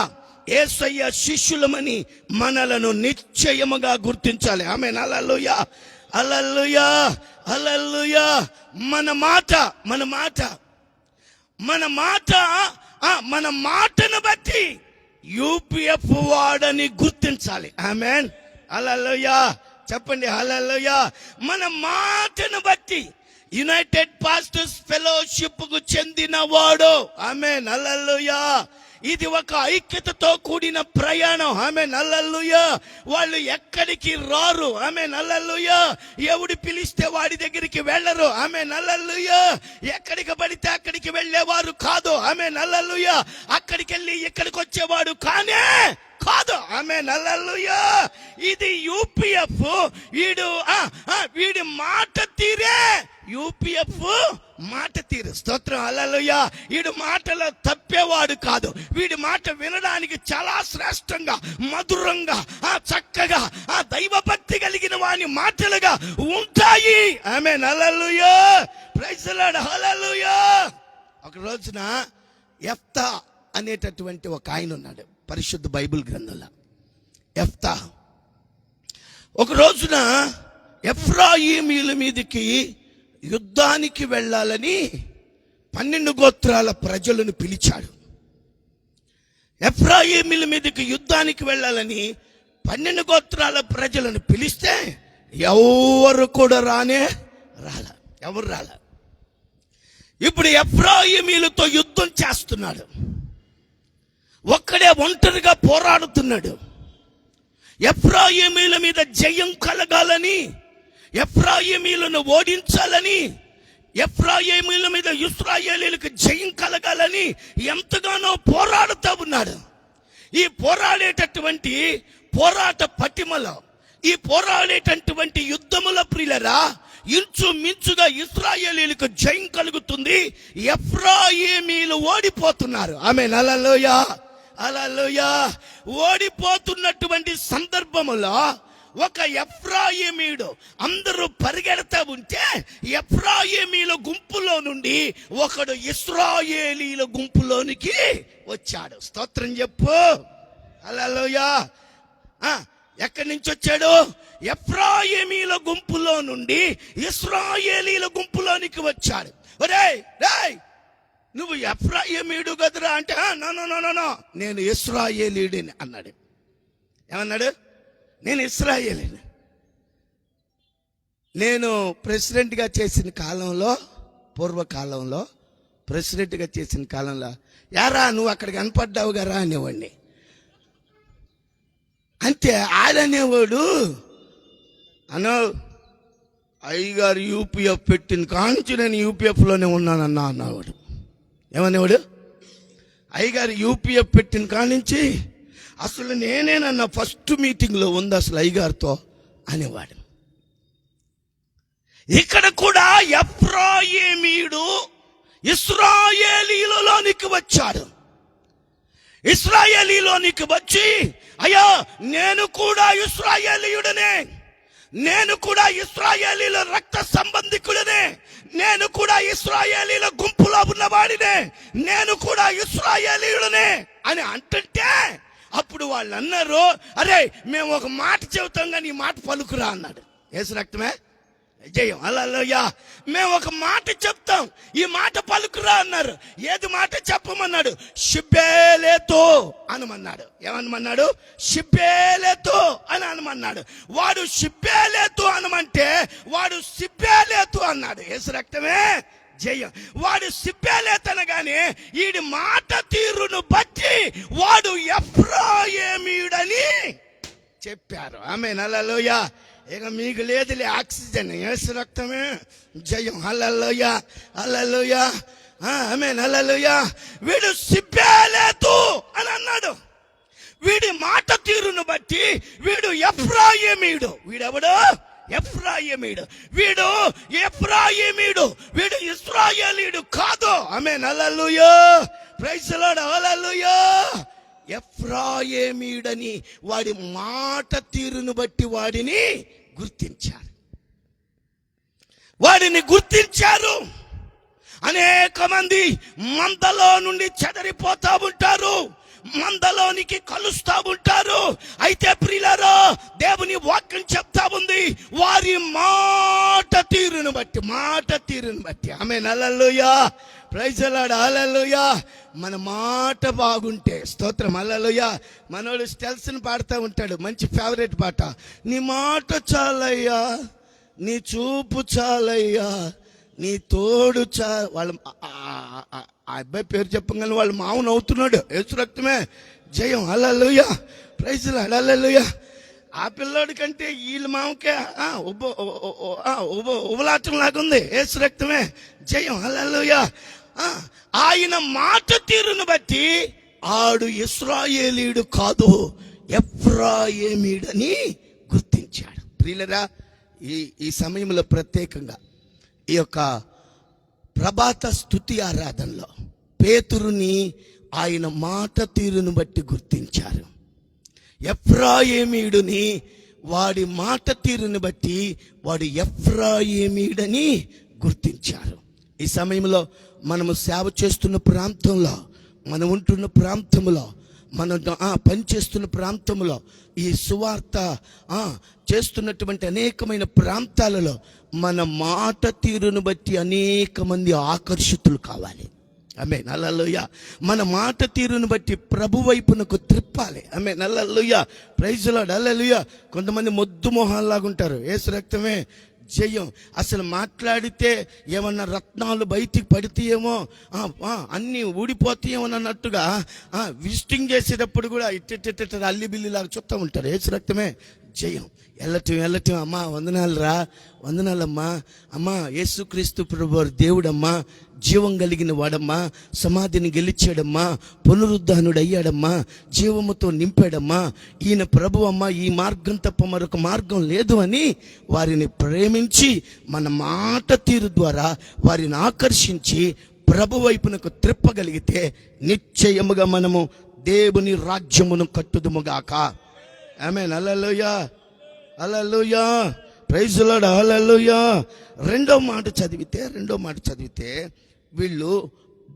యేసయ్య శిష్యులమని మనలను నిశ్చయముగా గుర్తించాలి. ఆమేన్, హల్లెలూయా, హల్లెలూయా, హల్లెలూయా. మన మాటను బట్టి యూపీఎఫ్ వాడని గుర్తించాలి. ఆమేన్, హల్లెలూయా, చెప్పండి, హల్లెలూయా. మన మాటను బట్టి యునైటెడ్ పాస్టర్స్ ఫెలోషిప్ కు చెందినవాడు. ఆమేన్, హల్లెలూయా. ఇది ఒక ఐక్యతతో కూడిన ప్రయాణం. ఆమేన్, హల్లెలూయా. వాళ్ళు ఎక్కడికి రారు. ఆమేన్, హల్లెలూయా. ఎవడు పిలిస్తే వాడి దగ్గరికి వెళ్ళరు. ఆమేన్, హల్లెలూయా. ఎక్కడికి పడితే అక్కడికి వెళ్ళేవారు కాదు. ఆమేన్, హల్లెలూయా. అక్కడికి వెళ్ళి ఇక్కడికి వచ్చేవాడు కానే కాదు. ఆమేన్, హల్లెలూయా. ఇది యూపీఎఫ్. వీడి మాట తీరే యూపీఎఫ్ మాట తీరు. స్తోత్రం, హల్లెలూయా. వీడు మాటలో తప్పేవాడు కాదు. వీడి మాట వినడానికి చాలా శ్రేష్టంగా, మధురంగా, చక్కగా, దైవభక్తి కలిగిన వాని మాటలుగా ఉంటాయి. ఆమేన్, హల్లెలూయా, ప్రైజ్ ది లార్డ్, హల్లెలూయా. ఒక రోజున యెఫ్తా అనేటటువంటి ఒక ఆయన ఉన్నాడు పరిశుద్ధ బైబిల్ గ్రంథంలో. యెఫ్తా ఒక రోజున ఎఫ్రాయిమీల మీదకి యుద్ధానికి వెళ్ళాలని 12 గోత్రాల ప్రజలను పిలిచాడు. ఎఫ్రాయిమీల మీదకి యుద్ధానికి వెళ్ళాలని 12 గోత్రాల ప్రజలను పిలిస్తే ఎవరు కూడా ఎవరు రాల. ఇప్పుడు ఎఫ్రాయిమీలతో యుద్ధం చేస్తున్నాడు. ఒక్కడే ఒంటరిగా పోరాడుతున్నాడు. ఎఫ్రాయిమీల మీద జయం కలగాలని, ఎఫ్రాయిమీలను ఓడించాలని, ఎఫ్రాయిమీల మీద ఇశ్రాయేలీయులకు జయం కలగాలని ఎంతగానో పోరాడుతూ ఉన్నాడు. ఈ పోరాడేటటువంటి పోరాట పటిమలో, ఈ పోరాడేటటువంటి యుద్ధముల ప్రియులరా, ఇంచుమించుగా ఇశ్రాయేలీయులకు జయం కలుగుతుంది. ఎఫ్రాయిమీలు ఓడిపోతున్నారు. ఆమేన్, హల్లెలూయా, హల్లెలూయా. ఓడిపోతున్నటువంటి సందర్భములో ఒక ఎఫ్రాయిమీయుడు, అందరూ పరిగెడతా ఉంటే ఎఫ్రాయిమీల గుంపులో నుండి ఒకడు ఇశ్రాయేలీల గుంపులోనికి వచ్చాడు. స్తోత్రం చెప్పు, హల్లెలూయా. ఎక్కడి నుంచి వచ్చాడు? ఎఫ్రాయిమీల గుంపులో నుండి ఇశ్రాయేలీల గుంపులోనికి వచ్చాడు. ఒరేయ్, నువ్వు ఎఫ్రాయిమీయుడు కదరా అంటే no no no no no నేను ఇశ్రాయేలీయుడిని అన్నాడు. ఏమన్నాడు? నేను ఇశ్రాయేలీని. నేను ప్రెసిడెంట్గా చేసిన కాలంలో, పూర్వకాలంలో ప్రెసిడెంట్గా చేసిన కాలంలో, యారా నువ్వు అక్కడ కనపడ్డావు గారా అనేవాడిని. అంతే ఆడనేవాడు అన్నో అయ్యగారు యూపీఎఫ్ పెట్టిన కాంచి నేను యూపీఎఫ్లోనే ఉన్నానన్నా అన్నవాడు. ఏమనేవాడు? అయ్యగారు యూపీఎఫ్ పెట్టిన కానించి అసలు నేనేనన్నా ఫస్ట్ మీటింగ్లో ఉంది అసలు అయ్యగారితో అనేవాడు. ఇక్కడ కూడా ఎఫ్రాయిమీయుడు ఇశ్రాయేలీలోనికి వచ్చాడు. ఇశ్రాయేలీలోనికి వచ్చి అయ్యా నేను కూడా ఇశ్రాయేలీయుడనే, నేను కూడా ఇశ్రాయేలీల రక్త సంబంధికుడనే, నేను కూడా ఇశ్రాయేలీల గుంపులో ఉన్నవాడినే, నేను కూడా ఇశ్రాయేలీయుడనే అని అంటుంటే అప్పుడు వాళ్ళు అన్నారు, అరే మేము ఒక మాట చెబుతాం కానీ ఈ మాట పలుకురా అన్నాడు. యేసు రక్తమే జయం. హల్లెలూయా. మేము ఒక మాట చెప్తాం, ఈ మాట పలుకురా అన్నారు. ఏది మాట చెప్పమన్నాడు? షిబ్బేలేతో అనమన్నాడు. ఏమనమన్నాడు? షిబ్బేలేతో అని అనమన్నాడు. వాడు షిబ్బేలేతో అనమంటే వాడు సిబ్బేలేతో అన్నాడు. యేసు రక్తమే జయం. వాడు సిబ్బేలేతనగానే వీడి మాట తీరును బట్టి వాడు ఎఫ్రాయిమీయుడని చెప్పారు. ఆమేన్. హల్లెలూయా. ఇక మీకు లేదులే ఆక్సిజన్. యేసు రక్తమే జయం. హల్లెలూయా హల్లెలూయా ఆమేన్ హల్లెలూయా. వీడు సిబ్బేలేతు అని అన్నాడు. వీడి మాట తీరును బట్టి వీడు ఎఫ్రాయిమీయుడు. వీడెవడు? ఎఫ్రాయిమీయుడు. వీడు ఎఫ్రాయిమీయుడు, వీడు ఇశ్రాయేలీయుడు కాదు. Amen hallelujah. Praise the lord. Hallelujah. ఎఫ్రాయిమీయుడని వాడి మాట తీరును బట్టి వాడిని గుర్తించారు. వాడిని గుర్తించారు. అనేక మంది మందలో నుండి చెదరిపోతా ఉంటారు, మందలోనికి కలుస్తా ఉంటారు. అయితే ప్రియులారా దేవుని వాక్యం చెప్తా ఉంది, వారి మాట తీరును బట్టి, మాట తీరును బట్టి. Amen hallelujah. Praise the lord. Hallelujah. మన మాట బాగుంటే స్తోత్రం. హల్లెలూయా. మనోడు స్టెల్స్ని పాడుతూ ఉంటాడు, మంచి ఫేవరెట్ పాట. నీ మాట చాలయ్యా, నీ చూపు చాలయ్యా, నీ తోడు వాళ్ళ ఆ అబ్బాయి పేరు చెప్పగానే వాళ్ళు మామూలు అవుతున్నాడు. యేసు రక్తమే జయం. Hallelujah. Praise the lord. Hallelujah. ఆ పిల్లోడి కంటే వీళ్ళ మామకే ఉబలాటం లాగుంది. యేసు రక్తమే జయం. హల్లెలూయా. ఆయన మాట తీరును బట్టి ఆడు ఇశ్రాయేలీయుడు కాదు, ఎఫ్రాయిమీయుడని గుర్తించాడు. ప్రియులరా, ఈ సమయంలో ప్రత్యేకంగా ఈ యొక్క ప్రభాత స్తుతి ఆరాధనలో పేతురుని ఆయన మాట తీరును బట్టి గుర్తించారు. ఎఫ్రాయిమీయుడిని వాడి మాట తీరును బట్టి వాడు ఎఫ్రాయిమీయుడని గుర్తించారు. ఈ సమయంలో మనము సేవ చేస్తున్న ప్రాంతంలో, మనం ఉంటున్న ప్రాంతంలో, మనం పనిచేస్తున్న ప్రాంతంలో, ఈ సువార్త చేస్తున్నటువంటి అనేకమైన ప్రాంతాలలో మన మాట తీరును బట్టి అనేక మంది ఆకర్షితులు కావాలి. ఆమేన్ హల్లెలూయా. మన మాట తీరును బట్టి ప్రభు వైపునకు త్రిప్పాలి. Amen hallelujah. Praise the lord. Hallelujah. కొంతమంది మొద్దు మొహాల్లాగా ఉంటారు. యేసు రక్తమే జయం. అసలు మాట్లాడితే ఏమన్నా రత్నాలు బయటికి పడితేయేమో, అన్నీ ఊడిపోతాయేమో అన్నట్టుగా విజిటింగ్ చేసేటప్పుడు కూడా ఇట్ట అల్లి బిల్లిలాగా చూస్తూ ఉంటారు. యేసు రక్తమే జయం. వెళ్ళటం అమ్మా వందనాలు రా, వందనాలమ్మా, అమ్మా యేసుక్రీస్తు ప్రభు దేవుడమ్మా, జీవం కలిగిన వాడమ్మా, సమాధిని గెలిచాడమ్మా, పునరుద్ధానుడు అయ్యాడమ్మా, జీవముతో నింపాడమ్మా, ఈయన ప్రభు అమ్మా, ఈ మార్గం తప్ప మరొక మార్గం లేదు అని వారిని ప్రేమించి మన మాట తీరు ద్వారా వారిని ఆకర్షించి ప్రభు వైపునకు త్రిప్పగలిగితే నిశ్చయముగా మనము దేవుని రాజ్యమును కట్టుదుముగాక. Amen hallelujah hallelujah. Praise the lord. Hallelujah. రెండో మాట చదివితే వీళ్ళు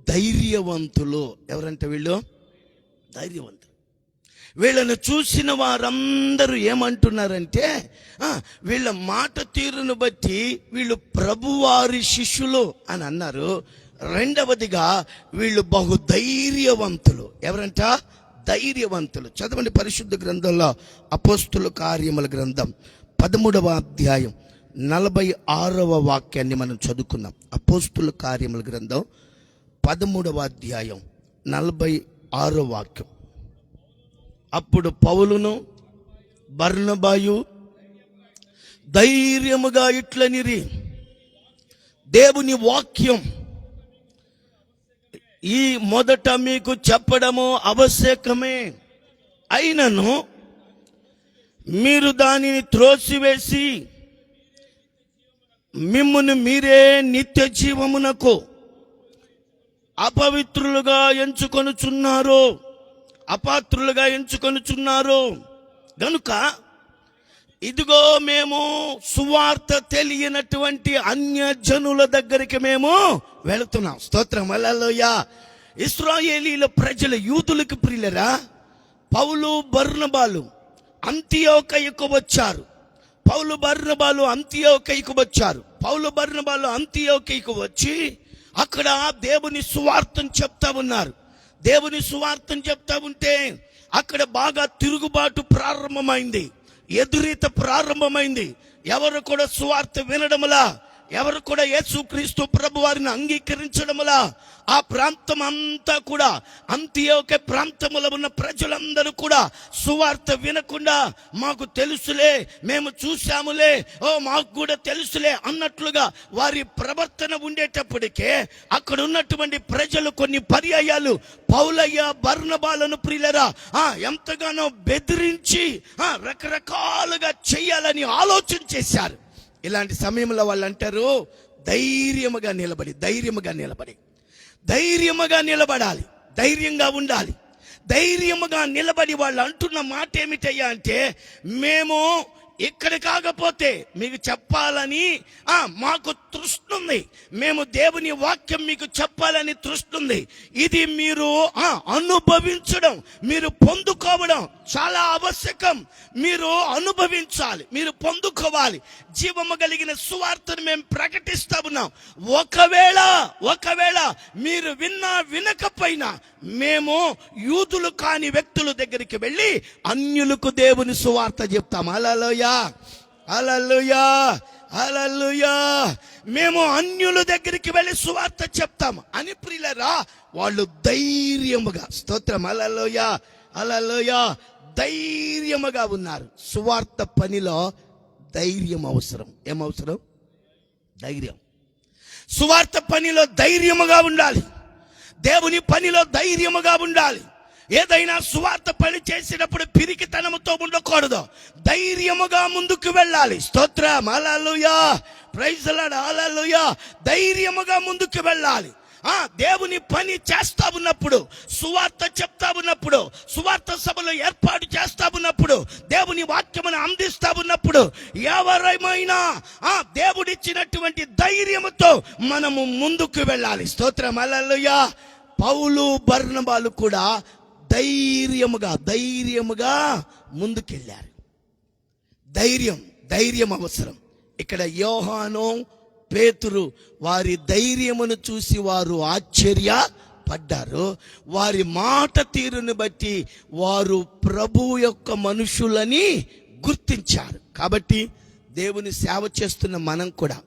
ధైర్యవంతులు. ఎవరంటే వీళ్ళు ధైర్యవంతులు. వీళ్ళను చూసిన వారందరూ ఏమంటున్నారంటే వీళ్ళ మాట తీరును బట్టి వీళ్ళు ప్రభువారి శిష్యులు అని అన్నారు. రెండవదిగా వీళ్ళు బహు ధైర్యవంతులు. ఎవరంట? ధైర్యవంతులు. చదవండి పరిశుద్ధ గ్రంథంలో అపోస్తుల కార్యముల గ్రంథం 13వ అధ్యాయం 46వ వాక్యాన్ని మనం చదువుకున్నాం. అపోస్తుల కార్యముల గ్రంథం 13వ అధ్యాయం 46వ వాక్యం. అప్పుడు పౌలును బర్నబాయు ధైర్యముగా ఇట్లనిరి, దేవుని వాక్యం ఈ మొదట మీకు చెప్పడము ఆవశ్యకమే, అయినను మీరు దానిని త్రోసివేసి మిమ్మును మీరే నిత్య జీవమునకు అపవిత్రులుగా ఎంచుకొనుచున్నారు, అపాత్రులుగా ఎంచుకొనుచున్నారు. గనుక ఇదిగో మేము సువార్త తెలియనటువంటి అన్యజనుల దగ్గరికి మేము వెళుతున్నాం. స్తోత్రం. హల్లెలూయా. ఇశ్రాయేలీల ప్రజల యూదులకు ప్రియులరా, పౌలు బర్నబాలు అంతియోకయకు వచ్చారు. పౌలు బర్నబాలు అంతియోకయకు వచ్చి అక్కడ దేవుని సువార్తను చెప్తా ఉన్నారు. దేవుని సువార్తను చెప్తా ఉంటే అక్కడ బాగా తిరుగుబాటు ప్రారంభమైంది, ఎదురీత ప్రారంభమైంది. ఎవరు కూడా సువార్త వినడములా, ఎవరు కూడా యేసుక్రీస్తు ప్రభు వారిని అంగీకరించడములా ఆ ప్రాంతం అంతా కూడా, అంతియోకే ప్రాంతములో ఉన్న ప్రజలందరూ కూడా సువార్త వినకుండా మాకు తెలుసులే, మేము చూశాములే, మాకు కూడా తెలుసులే అన్నట్లుగా వారి ప్రవర్తన ఉండేటప్పటికే అక్కడ ఉన్నటువంటి ప్రజలు కొన్ని పర్యాయాలు పౌలయ్య బర్నబాలను ప్రియులరా ఎంతగానో బెదిరించి రకరకాలుగా చెయ్యాలని ఆలోచన చేశారు. ఇలాంటి సమయంలో వాళ్ళు అంటారు, ధైర్యముగా నిలబడాలి, ధైర్యంగా ఉండాలి. ధైర్యముగా నిలబడి వాళ్ళు అంటున్న మాట ఏమిటయ్యా అంటే, మేము ఇక్కడ కాకపోతే మీకు చెప్పాలని మాకు తృష్ణుంది, మేము దేవుని వాక్యం మీకు చెప్పాలని తృష్ణుంది. ఇది మీరు అనుభవించడం, మీరు పొందుకోవడం చాలా ఆవశ్యకం. మీరు అనుభవించాలి, మీరు పొందుకోవాలి. జీవము కలిగిన సువార్తను మేము ప్రకటిస్తా ఉన్నాం. ఒకవేళ మీరు విన్నా వినకపోయినా మేము యూదులు కాని వ్యక్తుల దగ్గరికి వెళ్ళి అన్యులకు దేవుని సువార్త చెప్తాం. హల్లెలూయా, హల్లెలూయా, హల్లెలూయా. మేము అన్యుల దగ్గరికి వెళ్ళి సువార్త చెప్తాము అని ప్రియులరా వాళ్ళు ధైర్యముగా, స్తోత్రం, హల్లెలూయా, హల్లెలూయా, ధైర్యముగా ఉన్నారు. సువార్త పనిలో ధైర్యం అవసరం. ఏమవసరం? ధైర్యం. సువార్త పనిలో ధైర్యముగా ఉండాలి, దేవుని పనిలో ధైర్యముగా ఉండాలి. ఏదైనా సువార్త పని చేసేటప్పుడు పిరికితనముతో ఉండకూడదు, ధైర్యముగా ముందుకు వెళ్ళాలి. స్తోత్రం, హల్లెలూయా, ప్రైజ్ ది లార్డ్, హల్లెలూయా. ధైర్యముగా ముందుకు వెళ్ళాలి. దేవుని పని చేస్తా ఉన్నప్పుడు, సువార్త చెప్తా ఉన్నప్పుడు, సువార్త సభలు ఏర్పాటు చేస్తా ఉన్నప్పుడు, దేవుని వాక్యమును అందిస్తా ఉన్నప్పుడు ఎవరైనా దేవుడిచ్చినటువంటి ధైర్యముతో మనము ముందుకు వెళ్ళాలి. స్తోత్రం, హల్లెలూయా. పౌలు బర్నబాలు కూడా ధైర్యముగా ముందుకెళ్ళారు. ధైర్యం అవసరం. ఇక్కడ యోహాను, పేతురు వారి ధైర్యమును చూసి వారు ఆశ్చర్యపడ్డారు. వారి మాట తీరును బట్టి వారు ప్రభు యొక్క మనుషులని గుర్తించారు. కాబట్టి దేవుని సేవ చేస్తున్న మనం కూడా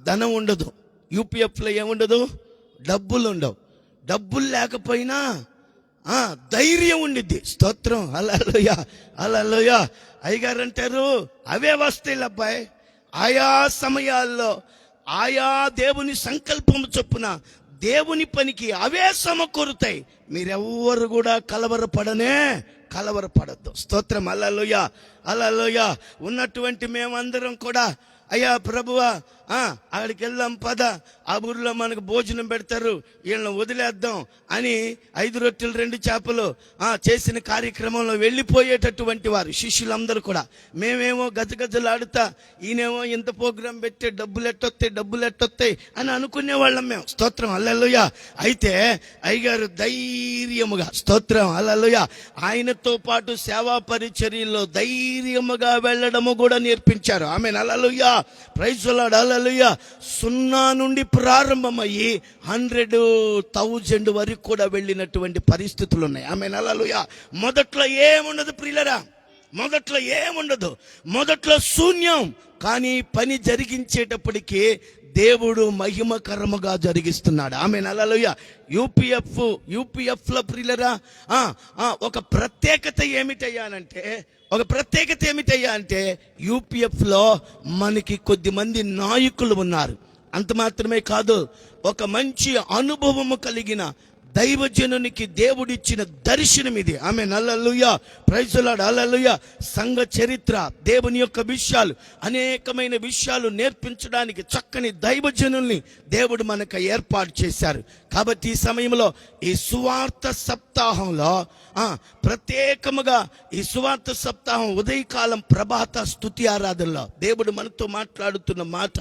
ధనం ఉండదు, యూపీఎఫ్లో ఏముండదు, డబ్బులు ఉండవు. డబ్బులు లేకపోయినా ధైర్యం ఉండిద్ది. స్తోత్రం, హల్లెలూయా, హల్లెలూయా. అయ్యగారు అంటారు, అవే వస్తాయి అబ్బాయి, ఆయా సమయాల్లో ఆయా దేవుని సంకల్పము చొప్పున దేవుని పనికి అవే సమకూరుతాయి. మీరెవ్వరు కూడా కలవరపడద్దు. స్తోత్రం, హల్లెలూయా, హల్లెలూయా. ఉన్నటువంటి మేమందరం కూడా అయ్యా ప్రభువా అక్కడికి వెళ్దాం పద, ఆ ఊరిలో మనకు భోజనం పెడతారు, వీళ్ళని వదిలేద్దాం అని 5 రొట్టెలు 2 చేపలు చేసిన కార్యక్రమంలో వెళ్ళిపోయేటటువంటి వారు శిష్యులందరూ కూడా. మేమేమో గజగజలాడుతా, ఈయనేమో ఇంత ప్రోగ్రాం పెట్టి డబ్బులు ఎట్టొస్తాయి అని అనుకునే వాళ్ళం మేము. స్తోత్రం, హల్లెలూయా. అయితే అయ్యగారు ధైర్యముగా, స్తోత్రం, హల్లెలూయా, ఆయనతో పాటు సేవా పరిచర్యలో ధైర్యముగా వెళ్ళడము కూడా నేర్పించారు. ఆమేన్, హల్లెలూయా. ప్రైజ్ లార్డ్, హల్లెలూయా. 0 నుండి ప్రారంభమయ్యి 100,000 వరకు కూడా వెళ్ళినటువంటి పరిస్థితులు ఉన్నాయి. ఆమేన్, హల్లెలూయా. మొదట్లో ఏముండదు ప్రియులరా, మొదట్లో ఏముండదు, మొదట్లో శూన్యం. కానీ పని జరిగించేటప్పటికి దేవుడు మహిమకరముగా జరిగిస్తున్నాడు. ఆమేన్, హల్లెలూయా. యూపీఎఫ్ లో ప్రియులరా ఒక ప్రత్యేకత ఏమిటయ్యా అంటే యూపీఎఫ్ లో మనకి కొద్దిమంది నాయకులు ఉన్నారు. అంత మాత్రమే కాదు, ఒక మంచి అనుభవము కలిగిన దైవజనునికి దేవుడిచ్చిన దర్శనం ఇది. ఆమేన్, హల్లెలూయా. ప్రైజ్ ది లార్డ్, హల్లెలూయా. సంఘ చరిత్ర, దేవుని యొక్క విషయాలు, అనేకమైన విషయాలు నేర్పించడానికి చక్కని దైవజనుల్ని దేవుడు మనకు ఏర్పాటు చేశారు. కాబట్టి ఈ సమయంలో ఈ సువార్త సప్తాహంలో ప్రత్యేకముగా ఈ సువార్త సప్తాహం ఉదయకాలం ప్రభాత స్తుతి ఆరాధనలో దేవుడు మనతో మాట్లాడుతున్న మాట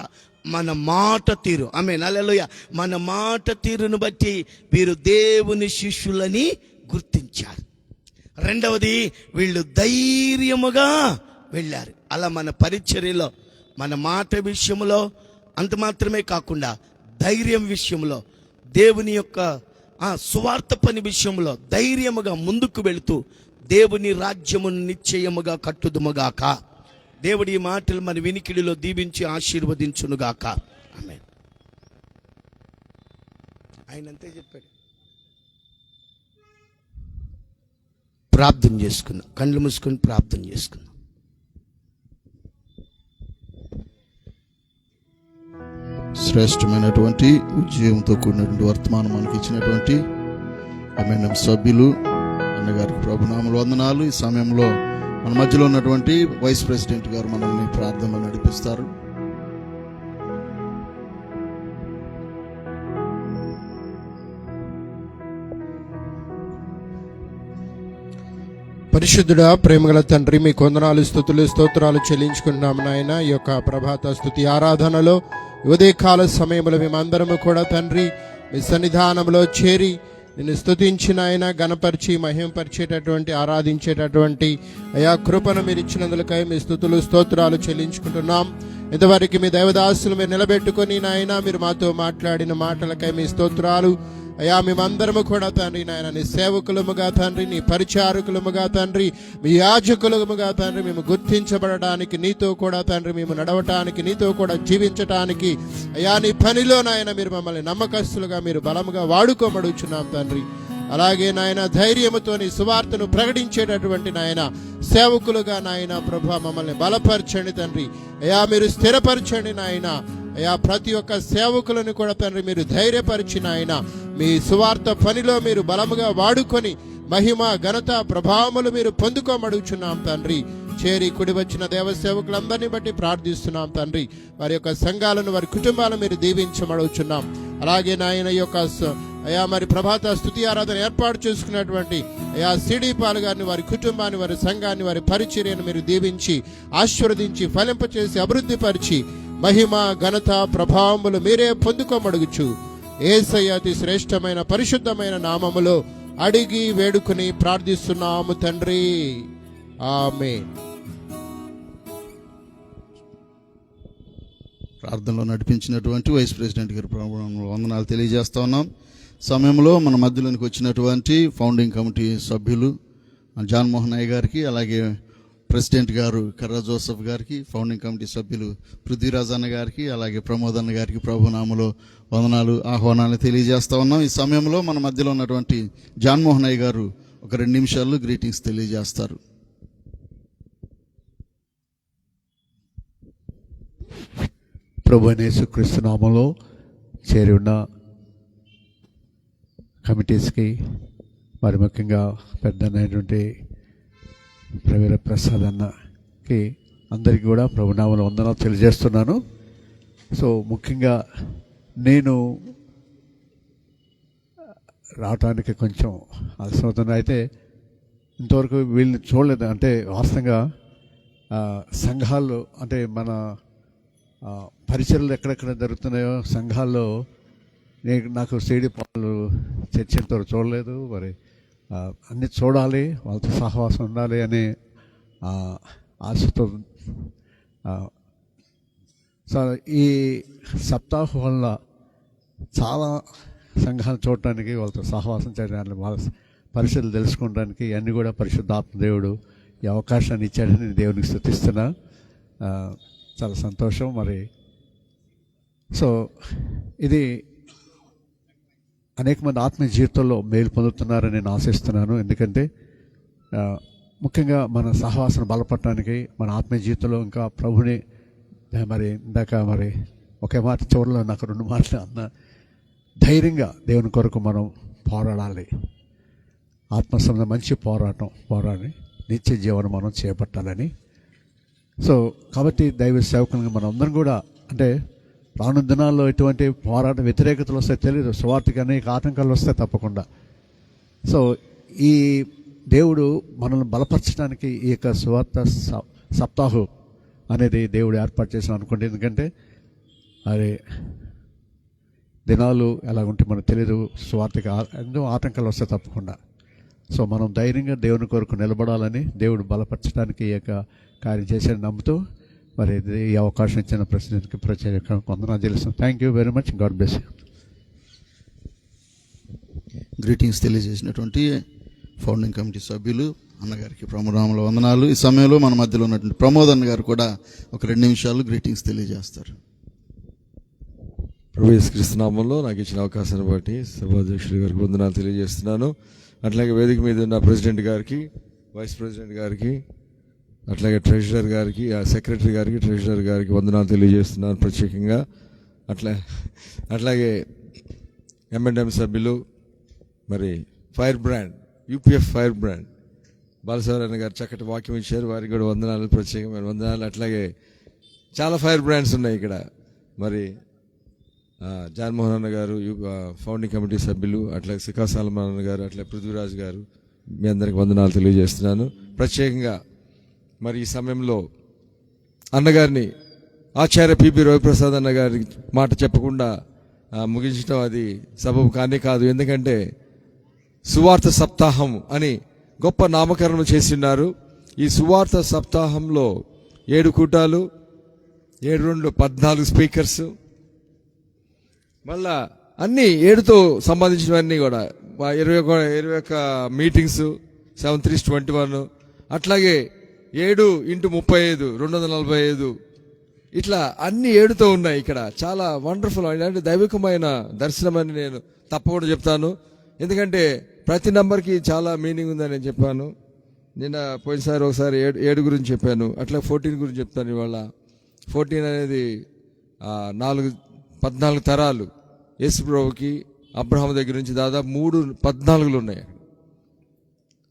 మన మాట తీరు. ఆమేన్, హల్లెలూయా. మన మాట తీరును బట్టి వీరు దేవుని శిష్యులని గుర్తించారు. రెండవది, వీళ్ళు ధైర్యముగా వెళ్ళారు. అలా మన పరిచర్యలో, మన మాట విషయంలో, అంత మాత్రమే కాకుండా ధైర్యం విషయంలో, దేవుని యొక్క సువార్త పని విషయంలో ధైర్యముగా ముందుకు వెళుతూ దేవుని రాజ్యమును నిశ్చయముగా కట్టుదుముగాక. దేవుడి ఈ మాటలు మన వినికిడిలో దీవించి ఆశీర్వదించునుగాక. ఆమేన్. ఆయన అంతే చెప్పాడు. ప్రార్థన చేసుకుందాం, కళ్ళు మూసుకొని ప్రార్థన చేసుకుందాం. శ్రేష్టమైనటువంటి ఉద్యోగంతో కూడినటువంటి వర్తమానం మనకి ఇచ్చినటువంటి ఎంఎన్ఎం సభ్యులు అన్నగారికి ప్రభునామములు వందనాలు. ఈ సమయంలో మన మధ్యలో ఉన్నటువంటి వైస్ ప్రెసిడెంట్ గారు మనల్ని ప్రార్థనలో నడిపిస్తారు. పరిశుద్ధుడా, ప్రేమగల తండ్రి, మీ కొందనాలు, స్తుతులు, స్తోత్రాలు చెల్లించుకుంటున్నాము నాయన. ఈ యొక్క ప్రభాత స్తుతి ఆరాధనలో ఉదయకాల సమయంలో మేమందరము కూడా తండ్రి మీ సన్నిధానంలో చేరి నిన్ను స్తుతించిన ఆయన గణపరిచి మహిమపరిచేటటువంటి ఆరాధించేటటువంటి అయా కృపను మీరు ఇచ్చినందులకై మీ స్తుతులు స్తోత్రాలు చెల్లించుకుంటున్నాం. ఇంతవరకు మీ దైవదాసులు మీరు నిలబెట్టుకొని నాయన మీరు మాతో మాట్లాడిన మాటలకై మీ స్తోత్రాలు. అయా మేమందరము కూడా తండ్రి నాయన నీ సేవకులముగా తండ్రి, నీ పరిచారకులముగా తండ్రి, మీ యాజకులముగా తండ్రి మేము గుర్తించబడడానికి, నీతో కూడా తండ్రి మేము నడవటానికి, నీతో కూడా జీవించటానికి అయా నీ పనిలో నాయన మీరు మమ్మల్ని నమ్మకస్తులుగా మీరు బలముగా వాడుకోమడుచున్నాం తండ్రి. అలాగే నాయన ధైర్యముతో నీ సువార్తను ప్రకటించేటటువంటి నాయన సేవకులుగా నాయన ప్రభా మమ్మల్ని బలపరచండి తండ్రి. అయా మీరు స్థిరపరచండి నాయన. అయా ప్రతి ఒక్క సేవకులను కూడా తండ్రి మీరు ధైర్యపరిచిన ఆయన మీ సువార్త పనిలో మీరు బలముగా వాడుకొని మహిమ ఘనత ప్రభావములు మీరు పొందుకోమడుచున్నాం తండ్రి. చేరి కుడి వచ్చిన దేవ సేవకులందరినీ బట్టి ప్రార్థిస్తున్నాం తండ్రి. వారి యొక్క సంఘాలను, వారి కుటుంబాలను మీరు దీవించమడుచున్నాం. అలాగే నాయన యొక్క అయా మరి ప్రభాత స్తుతి ఆరాధన ఏర్పాటు చేసుకున్నటువంటి అయా సిడి పాల్ గారిని, వారి కుటుంబాన్ని, వారి సంఘాన్ని, వారి పరిచర్యను మీరు దీవించి ఆశీర్వదించి ఫలింపచేసి అభివృద్ధిపరిచి మహిమ ఘనత ప్రభావములు మీరే పొందుకోమడుగుచు యేసయ్య అతి శ్రేష్టమైన పరిశుద్ధమైన నామములో అడిగి వేడుకుని ప్రార్థిస్తున్నాము తండ్రి. ఆమేన్. ప్రార్థనలో నడిపించినటువంటి వైస్ ప్రెసిడెంట్ గారి ప్రభునామములో వందనాలు తెలియజేస్తా ఉన్నాం. సమయంలో మన మధ్యలోనికి వచ్చినటువంటి ఫౌండింగ్ కమిటీ సభ్యులు జాన్ మోహన్ అయ్య గారికి, అలాగే ప్రెసిడెంట్ గారు కర్రా జోసెఫ్ గారికి, ఫౌండింగ్ కమిటీ సభ్యులు పృథ్వీరాజ్ అన్న గారికి, అలాగే ప్రమోద్ అన్న గారికి ప్రభునామములో వందనాలు, ఆహ్వానాలు తెలియజేస్తా ఉన్నాం. ఈ సమయంలో మన మధ్యలో ఉన్నటువంటి జాన్ మోహన్ అయ్య గారు ఒక 2 నిమిషాలు గ్రీటింగ్స్ తెలియజేస్తారు. ప్రభువైన యేసుక్రీస్తు నామములో చేరి ఉన్న కమిటీస్కి, మరి ముఖ్యంగా పెద్దనైనటువంటి ప్రవీర ప్రసాద్ అన్నకి అందరికీ కూడా ప్రభునామములో వందనాలు తెలియజేస్తున్నాను. సో ముఖ్యంగా నేను రావటానికి కొంచెం ఆలస్యమవుతుంది. అయితే ఇంతవరకు వీళ్ళని చూడలేదు. అంటే వాస్తవంగా సంఘాల్లో, అంటే మన పరిచర్లు ఎక్కడెక్కడ జరుగుతున్నాయో సంఘాల్లో నాకు సిడి పాలు చర్చ ఇంతవరకు చూడలేదు. మరి అన్నీ చూడాలి, వాళ్ళతో సహవాసం ఉండాలి అనే ఆశతో సో ఈ సప్తాహం వల్ల చాలా సంఘాలు చూడటానికి వాళ్ళతో సహవాసం చేయడానికి వాళ్ళ పరిస్థితులు తెలుసుకోవడానికి అన్నీ కూడా పరిశుద్ధాత్మ దేవుడు ఈ అవకాశాన్ని ఇచ్చాడని నేను దేవునికి స్తుతిస్తున్నా. చాలా సంతోషం. మరి సో ఇది అనేక మంది ఆత్మీయ జీవితంలో మేలు పొందుతున్నారని నేను ఆశిస్తున్నాను. ఎందుకంటే ముఖ్యంగా మన సహవాసన బలపడటానికి మన ఆత్మీయ జీవితంలో ఇంకా ప్రభుని మరి ఇందాక మరి ఒకే మాట చివరిలో నాకు 2 మాటలు అన్న, ధైర్యంగా దేవుని కొరకు మనం పోరాడాలి. ఆత్మసంబంధ మంచి పోరాడి నిత్య జీవనం మనం చేపట్టాలని. సో కాబట్టి దైవ సేవకులుగా మనం అందరం కూడా అంటే రాను దినాల్లో ఎటువంటి వ్యతిరేకతలు వస్తాయి తెలియదు. సువార్తకి అనేక ఆటంకాలు వస్తాయి తప్పకుండా. సో ఈ దేవుడు మనల్ని బలపరచడానికి ఈ యొక్క సువార్త సప్తాహం అనేది దేవుడు ఏర్పాటు చేసిన అనుకోండి. ఎందుకంటే అది దినాలు ఎలాగుంటే మనకు తెలియదు. సువార్తకి ఎన్నో ఆటంకాలు వస్తాయి తప్పకుండా. సో మనం ధైర్యంగా దేవుని కొరకు నిలబడాలని దేవుడు బలపరచడానికి ఈ యొక్క కార్యం చేశాడని నమ్ముతూ మరి ఈ అవకాశం ఇచ్చిన ప్రెసిడెంట్కి ప్రత్యేక వందనాలు తెలుస్తాం. Thank you very much. God bless you. Greetings తెలియజేసినటువంటి ఫౌండింగ్ కమిటీ సభ్యులు అన్నగారికి ప్రముఖరాముల వందనాలు. ఈ సమయంలో మన మధ్యలో ఉన్నటువంటి ప్రమోద్ అన్న గారు కూడా ఒక 2 నిమిషాలు గ్రీటింగ్స్ తెలియజేస్తారు. ప్రభు యేసు క్రీస్తు నామములో నాకు ఇచ్చిన అవకాశాన్ని బట్టి సభాధ్యక్షుడి గారికి వందనాలు తెలియజేస్తున్నాను. అట్లాగే వేదిక మీద ఉన్న ప్రెసిడెంట్ గారికి, వైస్ ప్రెసిడెంట్ గారికి, అట్లాగే ట్రెజరర్ గారికి, సెక్రటరీ గారికి, ట్రెజరర్ గారికి వందనాలు తెలియజేస్తున్నాను ప్రత్యేకంగా. అట్లాగే M&M సభ్యులు, మరి firebrand, UPF firebrand Balasaranna garu చక్కటి వాక్యం ఇచ్చారు. వారికి కూడా వందనాలు, ప్రత్యేకమైన వందనాలు. అట్లాగే చాలా ఫైర్ బ్రాండ్స్ ఉన్నాయి ఇక్కడ. మరి జాన్మోహన్ అన్న గారు, ఫౌండింగ్ కమిటీ సభ్యులు, అట్లాగే సికా సల్మాన్ అన్న గారు, అట్లా పృథ్వీరాజ్ గారు, మీ అందరికి వందనాలు తెలియజేస్తున్నాను ప్రత్యేకంగా. మరి ఈ సమయంలో అన్నగారిని ఆచార్య PB రవిప్రసాద్ అన్న గారి మాట చెప్పకుండా ముగించడం అది సబబు కానే కాదు. ఎందుకంటే సువార్త సప్తాహం అని గొప్ప నామకరణం చేసి ఉన్నారు. ఈ సువార్త సప్తాహంలో 7 కూటాలు, 7 14 స్పీకర్స్, మళ్ళా అన్నీ 7తో సంబంధించినవన్నీ కూడా 21 మీటింగ్స్, 7:3:21, అట్లాగే 7x35 245, ఇట్లా అన్ని 7తో ఉన్నాయి. ఇక్కడ చాలా వండర్ఫుల్ అంటే దైవికమైన దర్శనం అని నేను తప్పకుండా చెప్తాను. ఎందుకంటే ప్రతి నంబర్కి చాలా మీనింగ్ ఉందని నేను చెప్పాను. నిన్న పోయినసారి ఒకసారి 7 గురించి చెప్పాను. అట్లా 14 గురించి చెప్తాను ఇవాళ. 14 అనేది 14 తరాలు. యేసు ప్రభువుకి అబ్రహాం దగ్గర నుంచి దాదాపు 3 14లు ఉన్నాయి.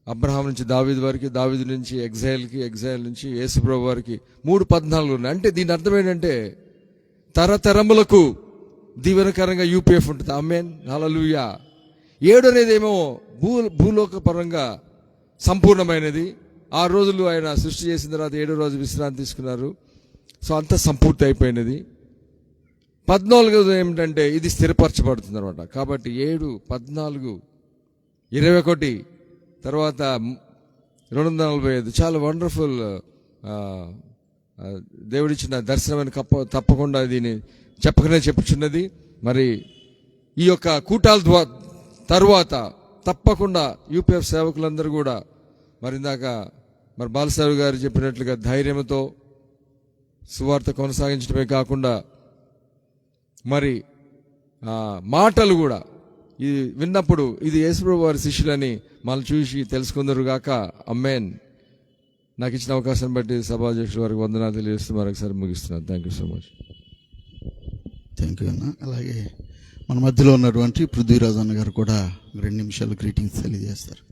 అబ్రహాం నుంచి దావీదు వరకు, దావీదు నుంచి ఎగ్జైల్కి, ఎగ్జైల్ నుంచి యేసు ప్రభు వారికి 3 14లు ఉన్నాయి. అంటే దీని అర్థం ఏంటంటే తరతరములకు దీవెనకరంగా UPF ఉంటుంది. ఆమేన్, హల్లెలూయా. 7 అనేది ఏమో భూలోక పరంగా సంపూర్ణమైనది. 6 రోజులు ఆయన సృష్టి చేసిన తర్వాత 7వ రోజు విశ్రాంతి తీసుకున్నారు. సో అంతా సంపూర్తి అయిపోయినది. 14 ఏమిటంటే ఇది స్థిరపరచబడుతుంది అనమాట. కాబట్టి 7, 14, 21, తర్వాత 245 చాలా వండర్ఫుల్ దేవుడిచ్చిన దర్శనమైన తప్పకుండా దీన్ని చెప్పకనే చెప్పుచున్నది. మరి ఈ యొక్క కూటాల తరువాత తప్పకుండా UPF సేవకులందరూ కూడా మరి ఇందాక మరి బాలసారు గారు చెప్పినట్లుగా ధైర్యంతో సువార్త కొనసాగించడమే కాకుండా మరి మాటలు కూడా ఇది విన్నప్పుడు ఇది యేసుప్రభు వారి శిష్యులని మనం చూసి తెలుసుకుందరు గాక. అమ్మేన్. నాకు ఇచ్చిన అవకాశాన్ని బట్టి సభాధ్యక్షుల వారికి వందనాలు తెలియజేస్తూ మరొకసారి ముగిస్తున్నాను. Thank you so much. Thank you అన్న. అలాగే మన మధ్యలో ఉన్నటువంటి పృథ్వీరాజ్ అన్న గారు కూడా 2 నిమిషాలు గ్రీటింగ్స్ తెలియజేస్తారు.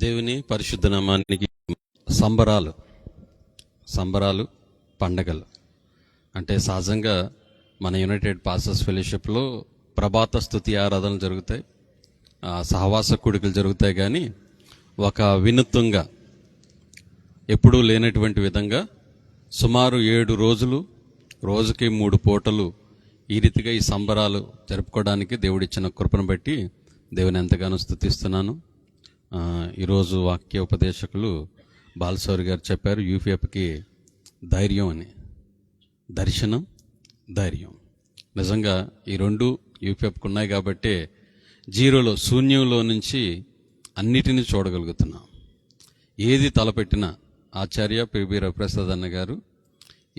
దేవుని పరిశుద్ధ నామానికి సంబరాలు పండగలు అంటే సహజంగా మన యునైటెడ్ పాస్టర్స్ ఫెలోషిప్లో ప్రభాత స్తుతి ఆరాధనలు జరుగుతాయి, సహవాస కూడికలు జరుగుతాయి. కానీ ఒక వినూత్నంగా ఎప్పుడూ లేనటువంటి విధంగా సుమారు 7 రోజులు, రోజుకి 3 పూటలు ఈ రీతిగా ఈ సంబరాలు జరుపుకోవడానికి దేవుడిచ్చిన కృపను బట్టి దేవుని ఎంతగానో స్తుతిస్తున్నాను. ఈరోజు వాక్య ఉపదేశకులు బాలసౌరి గారు చెప్పారు UPFకి ధైర్యం అని. దర్శనం, ధైర్యం. నిజంగా ఈ రెండు యూపీఎఫ్కి ఉన్నాయి కాబట్టి జీరోలో, శూన్యంలో నుంచి అన్నిటినీ చూడగలుగుతున్నాం. ఏది తలపెట్టినా ఆచార్య పిబి రవిప్రసాద్ అన్న గారు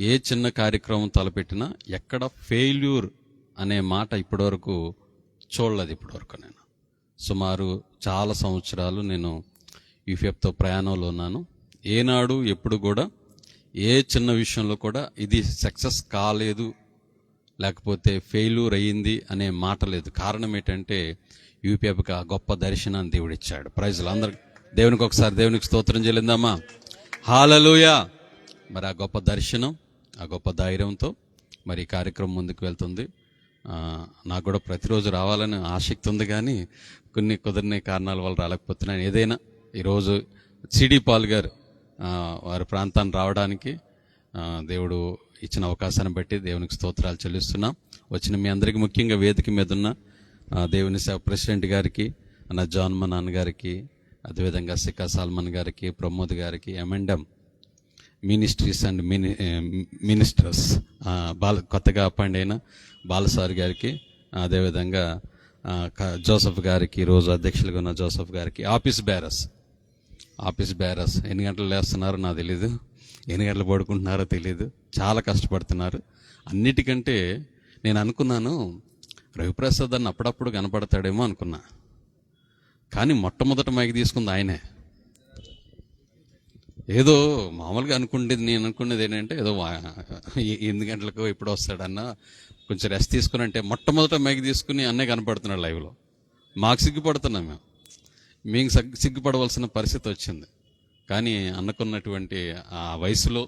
ఏ చిన్న కార్యక్రమం తలపెట్టినా ఎక్కడ ఫెయిల్యూర్ అనే మాట ఇప్పటివరకు చూడలేదు. ఇప్పటివరకు నేను సుమారు చాలా సంవత్సరాలు నేను యూపీఎఫ్తో ప్రయాణంలో ఉన్నాను. ఏనాడు ఎప్పుడు కూడా ఏ చిన్న విషయంలో కూడా ఇది సక్సెస్ కాలేదు, లేకపోతే ఫెయిల్యూర్ అయ్యింది అనే మాట లేదు. కారణం ఏంటంటే యూపీఎఫ్కి ఆ గొప్ప దర్శనాన్ని దేవుడిచ్చాడు. ప్రైజ్లు అందరికి దేవునికి ఒకసారి దేవునికి స్తోత్రం చెల్లిందామా. హల్లెలూయా. మరి ఆ గొప్ప దర్శనం, ఆ గొప్ప ధైర్యంతో మరి ఈ కార్యక్రమం ముందుకు వెళ్తుంది. నాకు కూడా ప్రతిరోజు రావాలని ఆసక్తి ఉంది, కానీ కొన్ని కుదిరిన కారణాల వల్ల రాలేకపోతున్నాను. ఏదైనా ఈరోజు సిడి పాల్ గారు వారి ప్రాంతాన్ని రావడానికి దేవుడు ఇచ్చిన అవకాశాన్ని బట్టి దేవునికి స్తోత్రాలు చెల్లిస్తున్నాం. వచ్చిన మీ అందరికీ, ముఖ్యంగా వేదిక మీద ఉన్న దేవుని సేవ ప్రెసిడెంట్ గారికి, అన్న జాన్ మా నాన్నగారికి, అదేవిధంగా సికా సాల్మన్ గారికి, ప్రమోద్ గారికి, M&M మినిస్ట్రీస్ అండ్ మినిస్టర్స్ కొత్తగా అపాయింట్ అయిన బాలసారి గారికి, అదేవిధంగా జోసఫ్ గారికి, ఈరోజు అధ్యక్షులుగా ఉన్న జోసఫ్ గారికి, ఆఫీస్ బేరర్స్ ఎన్ని గంటలు లేస్తున్నారో నాకు తెలీదు, ఎన్ని గంటలు పడుకుంటున్నారో తెలీదు, చాలా కష్టపడుతున్నారు. అన్నిటికంటే నేను అనుకున్నాను రవిప్రసాద్ అన్న అప్పుడప్పుడు కనపడతాడేమో అనుకున్నా, కానీ మొట్టమొదట మైకి తీసుకుంది ఆయనే. ఏదో మామూలుగా నేను అనుకునేది ఏంటంటే ఏదో 8 గంటలకు ఎప్పుడు వస్తాడన్నా కొంచెం రెస్ట్ తీసుకుని, అంటే మొట్టమొదట మైకి తీసుకుని అన్నే కనపడుతున్నాడు లైవ్లో. మాకు సిగ్గుపడుతున్నాం, మేము సిగ్గుపడవలసిన పరిస్థితి వచ్చింది. కానీ అన్నకున్నటువంటి ఆ వయసులో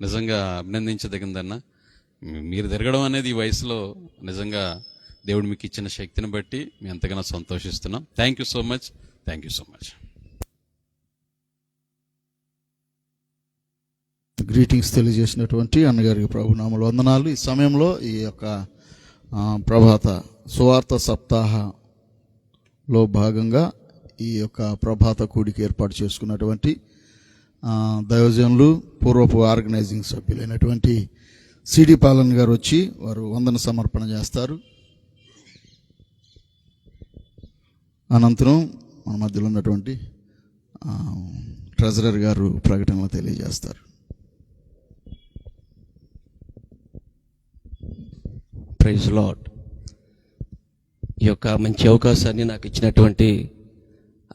నిజంగా అభినందించదగిందన్న. మీరు తిరగడం అనేది ఈ వయసులో నిజంగా దేవుడు మీకు ఇచ్చిన శక్తిని బట్టి మేము ఎంతగానో సంతోషిస్తున్నాం. Thank you so much. Greetings తెలియజేసినటువంటి అన్నగారికి ప్రభునామములు వందనాలు. ఈ సమయంలో ఈ యొక్క ప్రభాత సువార్త సప్తాహలో భాగంగా ఈ యొక్క ప్రభాత కూడికి ఏర్పాటు చేసుకున్నటువంటి దైవజనులు, పూర్వపు ఆర్గనైజింగ్ సభ్యులైనటువంటి సిడి పాలన్ గారు వచ్చి వారు వందన సమర్పణ చేస్తారు. అనంతరం మన మధ్యలో ఉన్నటువంటి ట్రెజరర్ గారు ప్రకటనలు తెలియజేస్తారు. Praise lord. ఈ యొక్క మంచి అవకాశాన్ని నాకు ఇచ్చినటువంటి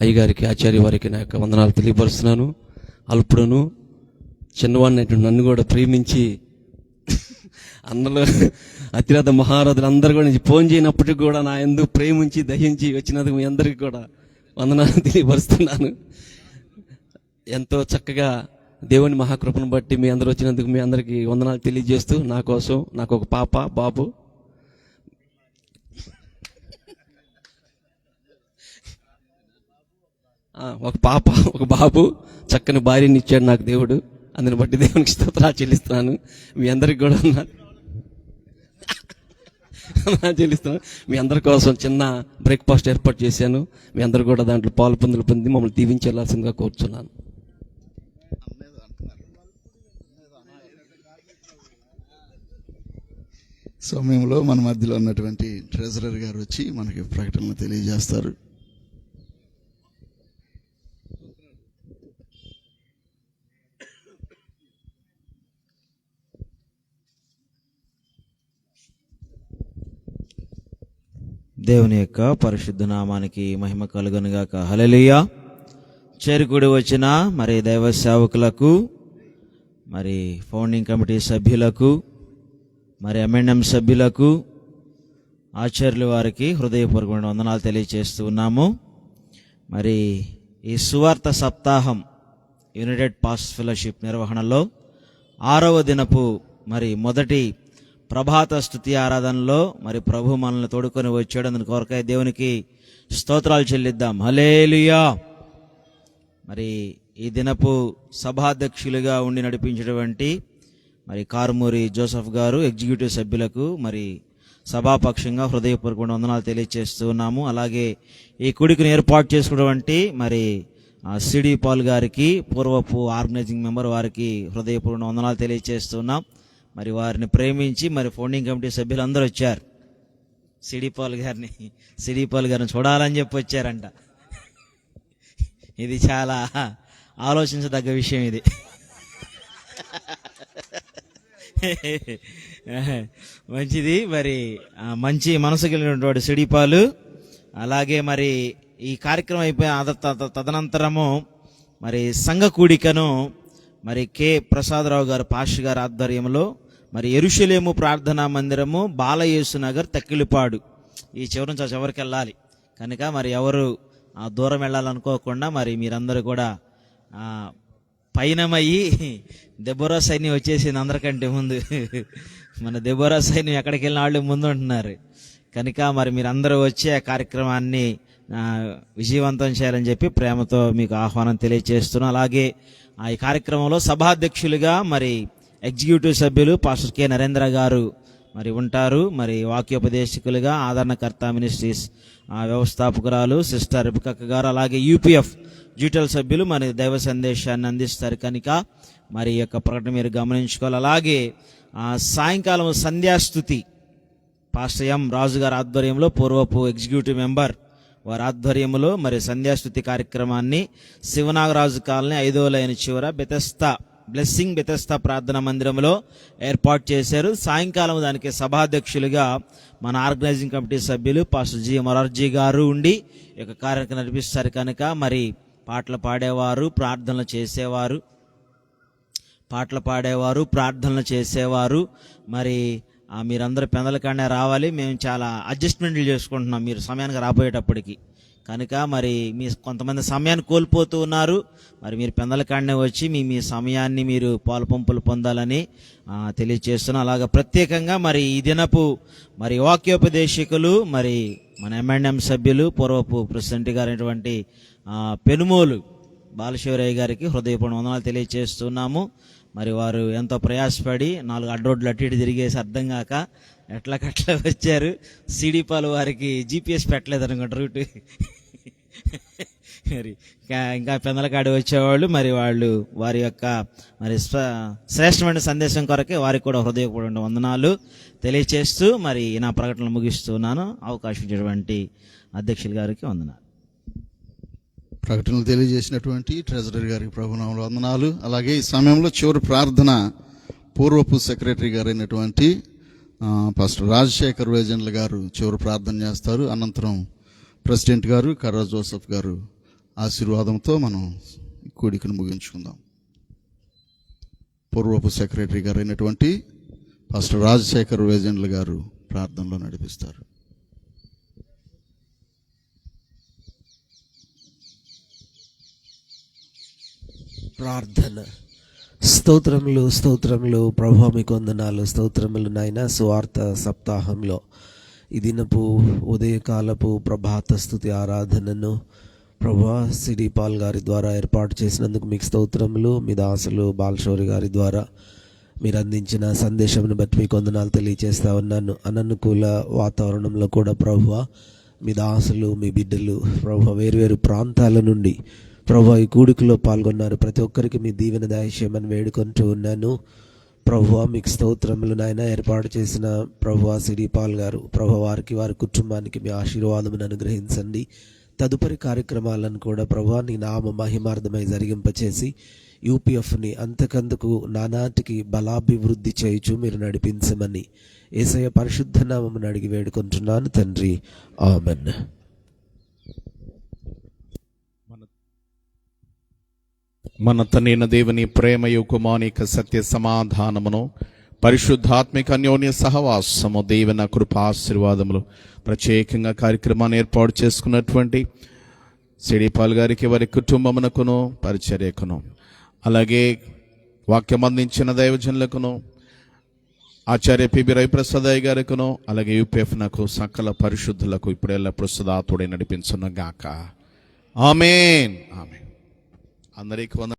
అయ్యగారికి, ఆచార్య వారికి నా యొక్క వందనాలు తెలియపరుస్తున్నాను. అల్పుడును చిన్నవాడిని నన్ను కూడా ప్రేమించి అందులో అతిరథ మహారథులు అందరూ కూడా ఫోన్ చేయనప్పటికీ కూడా నా ఎందుకు ప్రేమించి దహించి వచ్చినందుకు మీ అందరికీ కూడా వందనాలు తెలియపరుస్తున్నాను. ఎంతో చక్కగా దేవుని మహాకృపను బట్టి మీ అందరూ వచ్చినందుకు మీ అందరికీ వందనాలు తెలియజేస్తూ, నా కోసం నాకు ఒక పాప, బాబు, ఒక బాబు, చక్కని భార్యని ఇచ్చాడు నాకు దేవుడు. అందుని బట్టి దేవునికి స్తోత్రాలు చెల్లిస్తున్నాను. మీ అందరికి కూడా చెల్లిస్తున్నాను. మీ అందరి కోసం చిన్న బ్రేక్ఫాస్ట్ ఏర్పాటు చేశాను. మీ అందరు కూడా దాంట్లో పాలు పొందులు పొంది మమ్మల్ని దీవించాల్సిందిగా కోరుచున్నాను. సమయంలో మన మధ్యలో ఉన్నటువంటి ట్రెజరర్ గారు వచ్చి మనకి ప్రకటనలు తెలియజేస్తారు. దేవుని యొక్క పరిశుద్ధ నామానికి మహిమ కలుగునుగాక. హల్లెలూయా. చేరుకుడి వచ్చిన మరి దైవ సేవకులకు, మరి ఫౌండింగ్ కమిటీ సభ్యులకు, మరి M&M సభ్యులకు, ఆచార్యుల వారికి హృదయపూర్వకమైన వందనాలు తెలియజేస్తూ ఉన్నాము. మరి ఈ సువార్త సప్తాహం యునైటెడ్ పాస్టర్ ఫెలోషిప్ నిర్వహణలో 6వ దినపు మరి మొదటి ప్రభాత స్తుతి ఆరాధనలో మరి ప్రభు మనల్ని తోడుకొని వచ్చాడు. అందుని కొరకై దేవునికి స్తోత్రాలు చెల్లిద్దాం. హల్లెలూయా. మరి ఈ దినపు సభాధ్యక్షులుగా ఉండి నడిపించినటువంటి మరి కారుమూరి జోసఫ్ గారు, ఎగ్జిక్యూటివ్ సభ్యులకు మరి సభాపక్షంగా హృదయపూర్వక వందనాలు తెలియజేస్తూ ఉన్నాము. అలాగే ఈ కుడికిని ఏర్పాటు చేసుకున్నటువంటి మరి సిడి పాల్ గారికి, పూర్వపు ఆర్గనైజింగ్ మెంబర్ వారికి హృదయపూర్వక వందనాలు తెలియజేస్తున్నాం. మరి వారిని ప్రేమించి మరి ఫౌండింగ్ కమిటీ సభ్యులు అందరూ వచ్చారు. సిడి పాల్ గారిని చూడాలని చెప్పి వచ్చారంట. ఇది చాలా ఆలోచించదగ్గ విషయం ఇది. మంచిది. మరి మంచి మనసు కలిగినటువంటి సిడిపాలు. అలాగే మరి ఈ కార్యక్రమం అయిపోయిన తదనంతరము మరి సంఘ కూడికను మరి కె ప్రసాదరావు గారు పాస్టర్ గారి ఆధ్వర్యంలో మరి యెరూషలేము ప్రార్థనా మందిరము, బాలయేసు నగర్, తక్కిలిపాడు, ఈ చివరి నుంచి చివరికి వెళ్ళాలి కనుక మరి ఎవరు దూరం వెళ్ళాలనుకోకుండా మరి మీరందరూ కూడా పయనమయ్యి, దెబోరా సైన్యం వచ్చేసింది అందరికంటే ముందు. మన దెబోరా సైన్యం ఎక్కడికి వెళ్ళిన వాళ్ళు ముందు ఉంటున్నారు కనుక మరి మీరందరూ వచ్చి ఆ కార్యక్రమాన్ని విజయవంతం చేయాలని చెప్పి ప్రేమతో మీకు ఆహ్వానం తెలియజేస్తున్నాం. అలాగే ఈ కార్యక్రమంలో సభాధ్యక్షులుగా మరి ఎగ్జిక్యూటివ్ సభ్యులు పాస్టర్ కె నరేంద్ర గారు మరి ఉంటారు. మరి వాక్యోపదేశకులుగా ఆదరణకర్త మినిస్ట్రీస్ వ్యవస్థాపకురాలు సిస్టర్ రిబికక్క గారు, అలాగే యూపీఎఫ్ జ్యూటల్ సభ్యులు మరి దైవ సందేశాన్ని అందిస్తారు కనుక మరి ఈ యొక్క ప్రకటన మీరు గమనించుకోవాలి. అలాగే సాయంకాలం సంధ్యాస్తుతి పాస్టర్ ఎం రాజు గారి ఆధ్వర్యంలో, పూర్వపు ఎగ్జిక్యూటివ్ మెంబర్ వారి ఆధ్వర్యంలో మరి సంధ్యాస్తుతి కార్యక్రమాన్ని శివనాగరాజు కాలనీ 5వ లైన్ చివర బ్లెస్సింగ్ బెతెస్తా ప్రార్థనా మందిరంలో ఏర్పాటు చేశారు. సాయంకాలం దానికి సభాధ్యక్షులుగా మన ఆర్గనైజింగ్ కమిటీ సభ్యులు పాస్టర్ జి మొరార్జీ గారు ఉండి ఈ యొక్క కార్యక్రమం నడిపిస్తారు కనుక మరి పాటలు పాడేవారు, ప్రార్థనలు చేసేవారు మరి మీరందరూ పెందలకాడే రావాలి. మేము చాలా అడ్జస్ట్మెంట్లు చేసుకుంటున్నాం మీరు సమయానికి రాబోయేటప్పటికి కనుక మరి మీ కొంతమంది సమయాన్ని కోల్పోతూ ఉన్నారు. మరి మీరు పెందలకాడనే వచ్చి మీ సమయాన్ని మీరు పాలుపంపులు పొందాలని తెలియజేస్తున్నాం. అలాగే ప్రత్యేకంగా మరి ఈ దినపు మరి వాక్యోపదేశకులు మరి మన M&M సభ్యులు, పూర్వపు ప్రెసిడెంట్ గారైనటువంటి పెనుమోలు బాలశివరయ్య గారికి హృదయపూర్వక వందనాలు తెలియజేస్తున్నాము. మరి వారు ఎంతో ప్రయాసపడి 4 అడ్రోడ్లు అటు ఇటు తిరిగేసి అర్థం కాక ఎట్లకట్లా వచ్చారు. సిడిపాలు వారికి GPS పెట్టలేదు అనుకుంటా రూట్. మరి ఇంకా పెందలకాడి వచ్చేవాళ్ళు మరి వాళ్ళు వారి యొక్క మరి శ్రేష్టమైన సందేశం కొరకే వారికి కూడా హృదయపూర్వక వందనాలు తెలియజేస్తూ మరి నా ప్రకటనలు ముగిస్తున్నాను. అవకాశం ఇచ్చినటువంటి అధ్యక్షుల గారికి వందనాలు. ప్రకటనలు తెలియజేసినటువంటి ట్రెజరర్ గారికి ప్రభునామములో వందనాలు. అలాగే ఈ సమయంలో చివరి ప్రార్థన పూర్వపు సెక్రటరీ గారైనటువంటి పాస్టర్ రాజశేఖర్ వేజన్ల గారు చివరి ప్రార్థన చేస్తారు. అనంతరం ప్రెసిడెంట్ గారు కర్రా జోసెఫ్ గారు ఆశీర్వాదంతో మనం కూడికను ముగించుకుందాం. పూర్వపు సెక్రటరీ గారైనటువంటి పాస్టర్ రాజశేఖర్ వేజన్ల గారు ప్రార్థనలో నడిపిస్తారు. ప్రార్థన. స్తోత్రములు ప్రభు, మీకు వందనాలు, స్తోత్రములు నాయన. సువార్త సప్తాహంలో ఈ దినపు ఉదయకాలపు ప్రభాత స్తుతి ఆరాధనను ప్రభా సిడి పాల్ గారి ద్వారా ఏర్పాటు చేసినందుకు మీకు స్తోత్రములు. మీ దాసులు బాలశౌరి గారి ద్వారా మీరు అందించిన సందేశంను బట్టి మీకు వందనాలు తెలియజేస్తా ఉన్నాను. అననుకూల వాతావరణంలో కూడా ప్రభువా మీ దాసులు, మీ బిడ్డలు ప్రభువా వేరువేరు ప్రాంతాల నుండి ప్రభువా ఈ కూడికలో పాల్గొన్నారు. ప్రతి ఒక్కరికి మీ దీవెన దయచేయమని వేడుకుంటూ ఉన్నాను. ప్రభువా మీకు స్తోత్రములు నాయన. ఏర్పాటు చేసిన ప్రభువా సిడి పాల్ గారు ప్రభు వారికి, వారి కుటుంబానికి మీ ఆశీర్వాదమును అనుగ్రహించండి. తదుపరి కార్యక్రమాలను కూడా ప్రభువా నీ నామ మహిమార్థమై జరిగింపచేసి యూపీఎఫ్ని అంతకందుకు నానాటికి బలాభివృద్ధి చేయుచు మీరు నడిపించమని యేసయ్య పరిశుద్ధ నామమును అడిగి వేడుకుంటున్నాను తండ్రి, ఆమెన్. మన తండ్రైన దేవుని ప్రేమయు కుమానిక సత్య సమాధానమును పరిశుద్ధాత్మిక అన్యోన్య సహవాసము దేవుని కృపాశీర్వాదములు ప్రత్యేకంగా కార్యక్రమాన్ని ఏర్పాటు చేసుకున్నటువంటి సిడిపాల్ గారికి, వారి కుటుంబమునకును పరిచర్యకును, అలాగే వాక్యం అందించిన దైవజనులకును, ఆచార్య పిబి రవిప్రసాదయ్య గారికును, అలాగే యూపీఎఫ్ నాకు సకల పరిశుద్ధులకు ఇప్పుడు ఎల్లప్పుడూ సదాతుడే నడిపించును గాక. ఆమేన్. ఆమేన్. అందరికీ